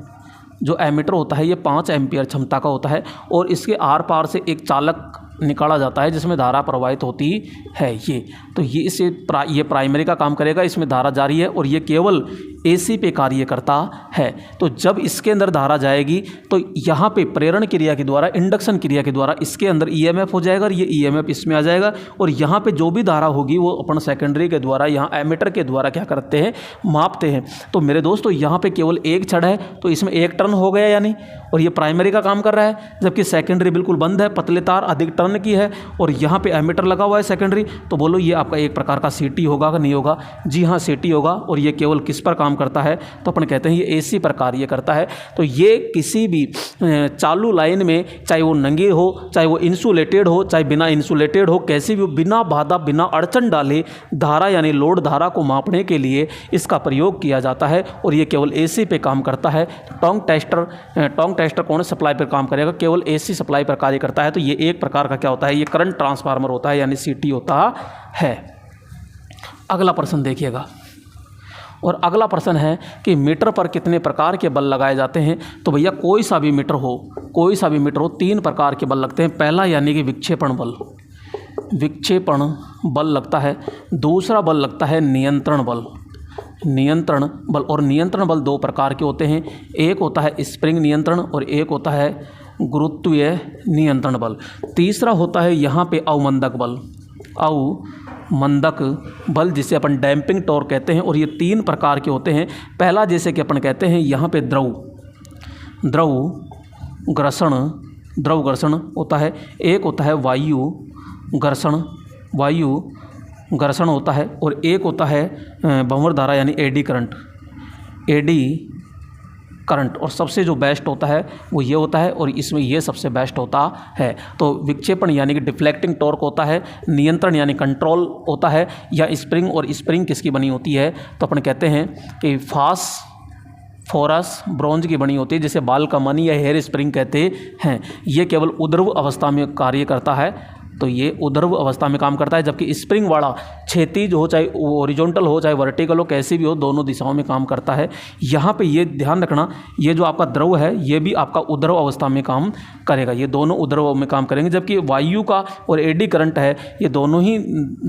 होता है, ये 5 एम्पियर क्षमता का होता है। और इसके आर पार से एक चालक निकाला जाता है जिसमें धारा प्रवाहित होती है। ये प्राइमरी का काम करेगा, इसमें धारा जारी है। और ये केवल एसी पे कार्य करता है। तो जब इसके अंदर धारा जाएगी तो यहाँ पे प्रेरण क्रिया के द्वारा, इंडक्शन क्रिया के द्वारा इसके अंदर ईएमएफ हो जाएगा और ये ईएमएफ इसमें आ जाएगा। और यहाँ पे जो भी धारा होगी वो अपन सेकेंडरी के द्वारा, यहाँ एमीटर के द्वारा क्या करते हैं? मापते हैं। तो मेरे दोस्तों यहाँ पे केवल एक छड़ है तो इसमें एक टर्न हो गया यानी, और ये प्राइमरी का काम कर रहा है। जबकि सेकेंडरी बिल्कुल बंद है, पतले तार, अधिक टर्न की है। और यहाँ पे एमीटर लगा हुआ है सेकेंडरी। तो बोलो ये आपका एक प्रकार का सीटी होगा कि नहीं होगा? जी हाँ, सीटी होगा। और ये केवल किस पर काम करता है? तो अपन कहते हैं ये एसी पर कार्य करता है। तो ये किसी भी चालू लाइन में, चाहे वो नंगे हो, चाहे वो इंसुलेटेड हो, चाहे बिना इंसुलेटेड हो, कैसी भी, बिना बाधा, बिना अड़चन डाले धारा यानी लोड धारा को मापने के लिए इसका प्रयोग किया जाता है। और ये केवल एसी पे काम करता है। टोंग टेस्टर कौन सप्लाई पर काम करेगा? केवल एसी सप्लाई पर कार्य करता है। तो ये एक प्रकार का क्या होता है? ये करंट ट्रांसफार्मर होता है, यानी सीटी होता है। अगला प्रश्न देखिएगा, और अगला प्रश्न है कि मीटर पर कितने प्रकार के बल लगाए जाते हैं? तो भैया कोई सा भी मीटर हो 3 प्रकार के बल लगते हैं। पहला यानी कि विक्षेपण बल लगता है। दूसरा बल लगता है नियंत्रण बल। और नियंत्रण बल 2 प्रकार के होते हैं। एक होता है स्प्रिंग नियंत्रण और एक होता है गुरुत्वीय नियंत्रण बल। तीसरा होता है यहाँ पे अवमंदक बल, जिसे अपन डैम्पिंग टॉर्क कहते हैं। और ये 3 प्रकार के होते हैं। पहला जैसे कि अपन कहते हैं यहाँ पे द्रव घर्षण होता है। एक होता है वायु घर्षण होता है। और एक होता है भंवर धारा यानी एडी करंट। और सबसे जो बेस्ट होता है वो ये होता है, और इसमें ये सबसे बेस्ट होता है। तो विक्षेपण यानी कि डिफ्लेक्टिंग टॉर्क होता है। नियंत्रण यानी कंट्रोल होता है। या स्प्रिंग, और स्प्रिंग किसकी बनी होती है? तो अपन कहते हैं कि फॉस्फोरस ब्रॉन्ज की बनी होती है, जिसे बाल कमानी या हेयर स्प्रिंग कहते हैं। ये केवल उद्रव अवस्था में कार्य करता है। तो ये उद्रव अवस्था में काम करता है। जबकि स्प्रिंग वाला क्षैतिज हो, चाहे ओरिजेंटल हो, चाहे वर्टिकल हो, कैसी भी हो, दोनों दिशाओं में काम करता है। यहाँ पे ये ध्यान रखना, ये जो आपका द्रव है ये भी आपका उद्रव अवस्था में काम करेगा। ये दोनों उद्रव में काम करेंगे। जबकि वायु का और एडी करंट है, ये दोनों ही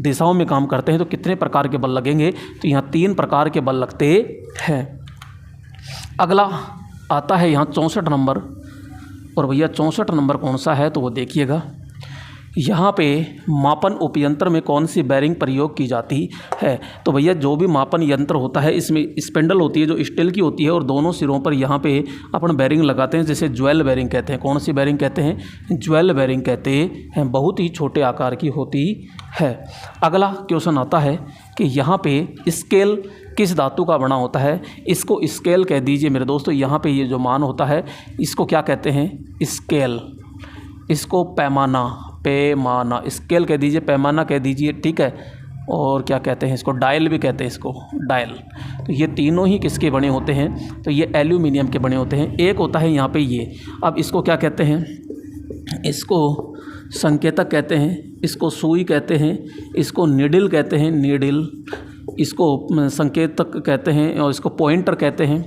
दिशाओं में काम करते हैं। तो कितने प्रकार के बल लगेंगे? तो यहाँ 3 प्रकार के बल लगते हैं। अगला आता है यहाँ 64 नंबर। और भैया 64 नंबर कौन सा है? तो वो देखिएगा। यहाँ पे मापन उपयंत्र में कौन सी बेरिंग प्रयोग की जाती है? तो भैया जो भी मापन यंत्र होता है इसमें स्पिंडल होती है जो स्टील की होती है। और दोनों सिरों पर यहाँ पे अपन बेरिंग लगाते हैं, जिसे ज्वेल बेरिंग कहते हैं। कौन सी बेरिंग कहते हैं? ज्वेल बेरिंग कहते हैं। बहुत ही छोटे आकार की होती है। अगला क्वेश्चन आता है कि यहाँ पे स्केल किस धातु का बना होता है? इसको स्केल कह दीजिए मेरे दोस्तों। यहाँ पे ये जो मान होता है इसको क्या कहते हैं? स्केल। इसको पैमाना स्केल कह दीजिए, पैमाना कह दीजिए, ठीक है। और क्या कहते हैं इसको? डायल भी कहते हैं इसको, डायल। तो ये तीनों ही किसके बने होते हैं? तो ये एल्यूमिनियम के बने होते हैं। एक होता है यहाँ पे ये, अब इसको क्या कहते हैं? इसको संकेतक कहते हैं, इसको सुई कहते हैं, इसको नीडल कहते हैं, नीडल, इसको संकेतक कहते हैं, और इसको पॉइंटर कहते हैं।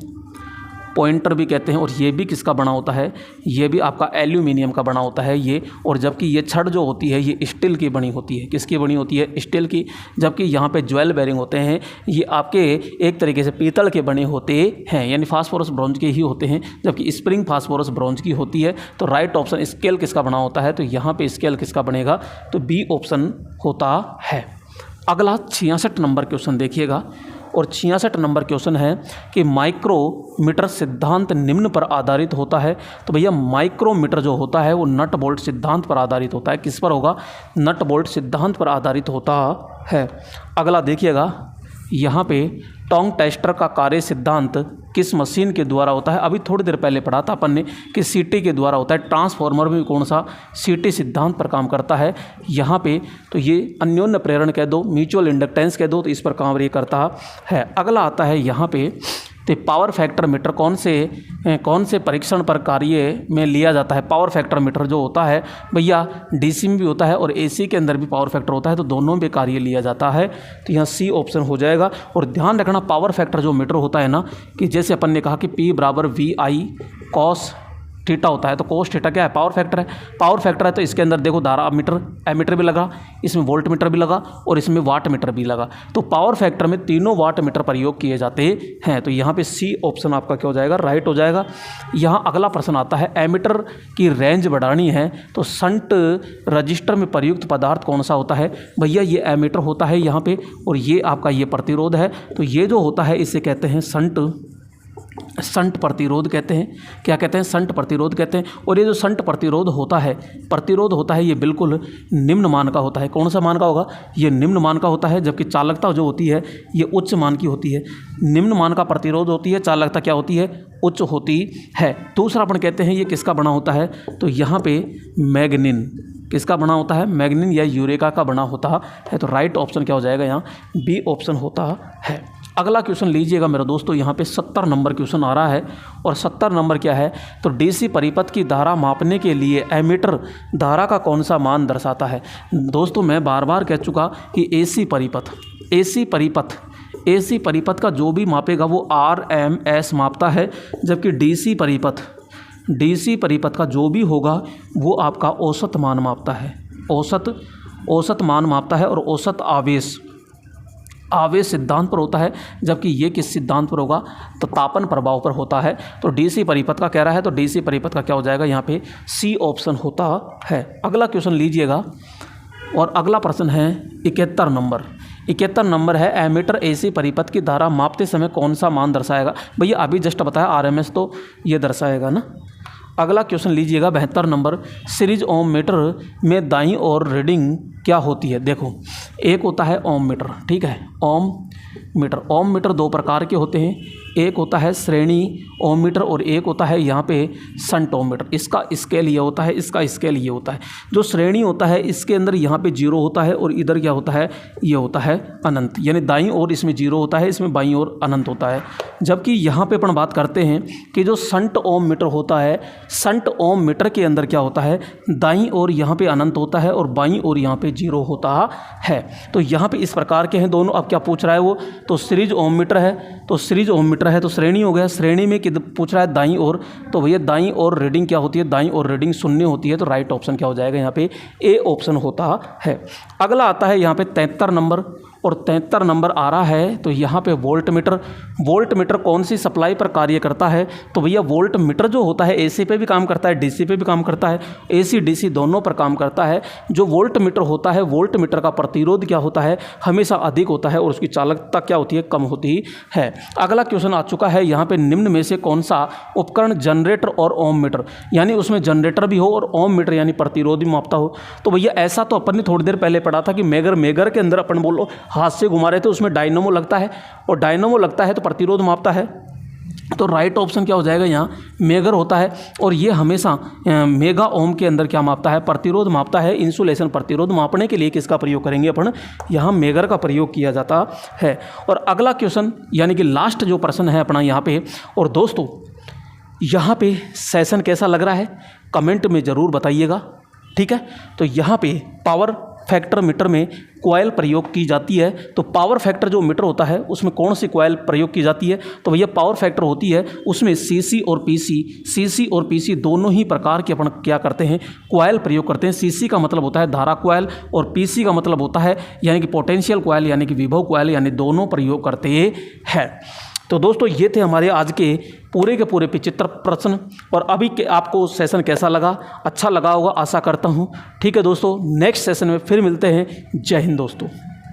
पॉइंटर भी कहते हैं। और ये भी किसका बना होता है, ये भी आपका एल्यूमिनियम का बना होता है ये। और जबकि ये छड़ जो होती है ये स्टील की बनी होती है। किसकी बनी होती है, स्टील की। जबकि यहाँ पे ज्वेल बेरिंग होते हैं ये आपके एक तरीके से पीतल के बने होते हैं, यानी फास्फोरस ब्रॉन्ज के ही होते हैं। जबकि स्प्रिंग फास्फोरस ब्रॉन्ज की होती है। तो राइट ऑप्शन स्केल किसका बना होता है, तो यहाँ पे स्केल किसका बनेगा, तो बी ऑप्शन होता है। अगला 66 नंबर क्वेश्चन देखिएगा। और 66 नंबर क्वेश्चन है कि माइक्रोमीटर सिद्धांत निम्न पर आधारित होता है। तो भैया माइक्रोमीटर जो होता है वो नट बोल्ट सिद्धांत पर आधारित होता है। किस पर होगा, नट बोल्ट सिद्धांत पर आधारित होता है। अगला देखिएगा, यहाँ पे टोंग टेस्टर का कार्य सिद्धांत किस मशीन के द्वारा होता है। अभी थोड़ी देर पहले पढ़ा था अपन ने कि सीटी के द्वारा होता है। ट्रांसफॉर्मर में कौन सा, सीटी सिद्धांत पर काम करता है यहाँ पे। तो ये अन्योन्य प्रेरण कह दो, म्यूचुअल इंडक्टेंस कह दो, तो इस पर काम ये करता है। अगला आता है यहाँ पे, तो पावर फैक्टर मीटर कौन से परीक्षण पर कार्य में लिया जाता है। पावर फैक्टर मीटर जो होता है भैया डीसी में भी होता है और एसी के अंदर भी पावर फैक्टर होता है, तो दोनों में कार्य लिया जाता है। तो यहाँ सी ऑप्शन हो जाएगा। और ध्यान रखना पावर फैक्टर जो मीटर होता है ना, कि जैसे अपन ने कहा कि P बराबर VI cos थीटा होता है, तो कोस थीटा क्या है, पावर फैक्टर है। पावर फैक्टर है तो इसके अंदर देखो धारा मीटर एमीटर भी लगा, इसमें वोल्ट मीटर भी लगा और इसमें वाट मीटर भी लगा। तो पावर फैक्टर में तीनों वाट मीटर प्रयोग किए जाते हैं। तो यहाँ पे सी ऑप्शन आपका क्या हो जाएगा, राइट हो जाएगा। यहाँ अगला प्रश्न आता है, एमीटर की रेंज बढ़ानी है तो शंट रजिस्टर में प्रयुक्त पदार्थ कौन सा होता है। भैया ये एमीटर होता है यहाँ पे, और ये आपका ये प्रतिरोध है। तो ये जो होता है इसे कहते हैं शंट प्रतिरोध कहते हैं। क्या कहते हैं, शंट प्रतिरोध कहते हैं। और ये जो शंट प्रतिरोध होता है ये बिल्कुल निम्न मान का होता है। कौन सा मान का होगा, ये निम्न मान का होता है। जबकि चालकता जो होती है ये उच्च मान की होती है। निम्न मान का प्रतिरोध होती है, चालकता क्या होती है, उच्च होती है। दूसरा अपन कहते हैं ये किसका बना होता है, तो यहाँ पे मैग्नीन किसका बना होता है, मैग्नीन या यूरेका का बना होता है। तो राइट ऑप्शन क्या हो जाएगा, यहाँ बी ऑप्शन होता है। अगला क्वेश्चन लीजिएगा मेरे दोस्तों, यहाँ पे 70 नंबर क्वेश्चन आ रहा है। और 70 नंबर क्या है, तो डीसी परिपथ की धारा मापने के लिए एमीटर धारा का कौन सा मान दर्शाता है। दोस्तों मैं बार बार कह चुका कि एसी परिपथ का जो भी मापेगा वो RMS मापता है। जबकि डीसी परिपथ का जो भी होगा वो आपका औसत मान मापता है। औसत मान मापता है और औसत आवेश सिद्धांत पर होता है। जबकि ये किस सिद्धांत पर होगा, तो तापन प्रभाव पर होता है। तो डीसी परिपथ का कह रहा है, तो डीसी परिपथ का क्या हो जाएगा, यहाँ पे सी ऑप्शन होता है। अगला क्वेश्चन लीजिएगा और अगला प्रश्न है 71 नंबर है, एमीटर एसी परिपथ की धारा मापते समय कौन सा मान दर्शाएगा। भैया अभी जस्ट बताया RMS, तो ये दर्शाएगा ना। अगला क्वेश्चन लीजिएगा 72 नंबर, सीरीज ओम मीटर में दाईं ओर रीडिंग क्या होती है। देखो एक होता है ओम मीटर, ठीक है, ओम मीटर दो प्रकार के होते हैं। एक होता है श्रेणी ओम मीटर और एक होता है यहाँ पे शंट ओम मीटर। इसका स्केल ये होता है, इसका स्केल ये होता है। जो श्रेणी होता है इसके अंदर यहाँ पे 0 होता है और इधर क्या होता है, ये होता है अनंत, यानी दाईं ओर इसमें 0 होता है, इसमें बाईं ओर अनंत होता है। जबकि यहाँ पे अपन बात करते हैं कि जो शंट ओम मीटर होता है, शंट ओम मीटर के अंदर क्या होता है, दाईं ओर यहाँ पे अनंत होता है और बाईं ओर यहाँ पे 0 होता है। तो यहाँ पे इस प्रकार के हैं दोनों। अब क्या पूछ रहा है वो, तो सीरीज ओम मीटर है, तो सीरीज ओम मीटर है तो श्रेणी हो गया। श्रेणी में किधर पूछ रहा है, दाईं ओर, तो भैया दाईं ओर रीडिंग क्या होती है, दाईं ओर रीडिंग 0 होती है। तो राइट ऑप्शन क्या हो जाएगा, यहाँ पे ए ऑप्शन होता है। अगला आता है यहाँ पे 73 नंबर, और 73 नंबर आ रहा है, तो यहाँ पे वोल्ट मीटर कौन सी सप्लाई पर कार्य करता है। तो भैया वोल्ट मीटर जो होता है एसी पे भी काम करता है, डीसी पे भी काम करता है, एसी डीसी दोनों पर काम करता है। जो वोल्ट मीटर होता है, वोल्ट मीटर का प्रतिरोध क्या होता है, हमेशा अधिक होता है और उसकी चालकता क्या होती है, कम होती है। अगला क्वेश्चन आ चुका है यहाँ पे, निम्न में से कौन सा उपकरण जनरेटर और ओम मीटर, यानी उसमें जनरेटर भी हो और ओम मीटर यानी प्रतिरोध भी मापता हो। तो भैया ऐसा तो अपन ने थोड़ी देर पहले पढ़ा था कि मेगर के अंदर अपन बोलो हाथ से घुमा रहे थे, उसमें डायनामो लगता है, और डायनामो लगता है तो प्रतिरोध मापता है। तो राइट ऑप्शन क्या हो जाएगा, यहाँ मेगर होता है। और ये हमेशा मेगा ओम के अंदर क्या मापता है, प्रतिरोध मापता है। इंसुलेशन प्रतिरोध मापने के लिए किसका प्रयोग करेंगे अपन, यहाँ मेगर का प्रयोग किया जाता है। और अगला क्वेश्चन यानी कि लास्ट जो प्रश्न है अपना यहाँ पे। और दोस्तों यहाँ पे सेशन कैसा लग रहा है कमेंट में ज़रूर बताइएगा। ठीक है। तो यहाँ पे पावर फैक्टर मीटर में कॉइल प्रयोग की जाती है। तो पावर फैक्टर जो मीटर होता है उसमें कौन सी कॉइल प्रयोग की जाती है, तो भैया पावर फैक्टर होती है उसमें सीसी और पीसी दोनों ही प्रकार के अपन क्या करते हैं, कॉइल प्रयोग करते हैं। सीसी का मतलब होता है धारा कॉइल और पीसी का मतलब होता है यानी कि पोटेंशियल कॉइल यानी कि विभव कॉइल, यानी दोनों प्रयोग करते हैं। तो दोस्तों ये थे हमारे आज के पूरे 75 प्रश्न। और अभी के आपको सेशन कैसा लगा, अच्छा लगा होगा आशा करता हूँ। ठीक है दोस्तों, नेक्स्ट सेशन में फिर मिलते हैं। जय हिंद दोस्तों।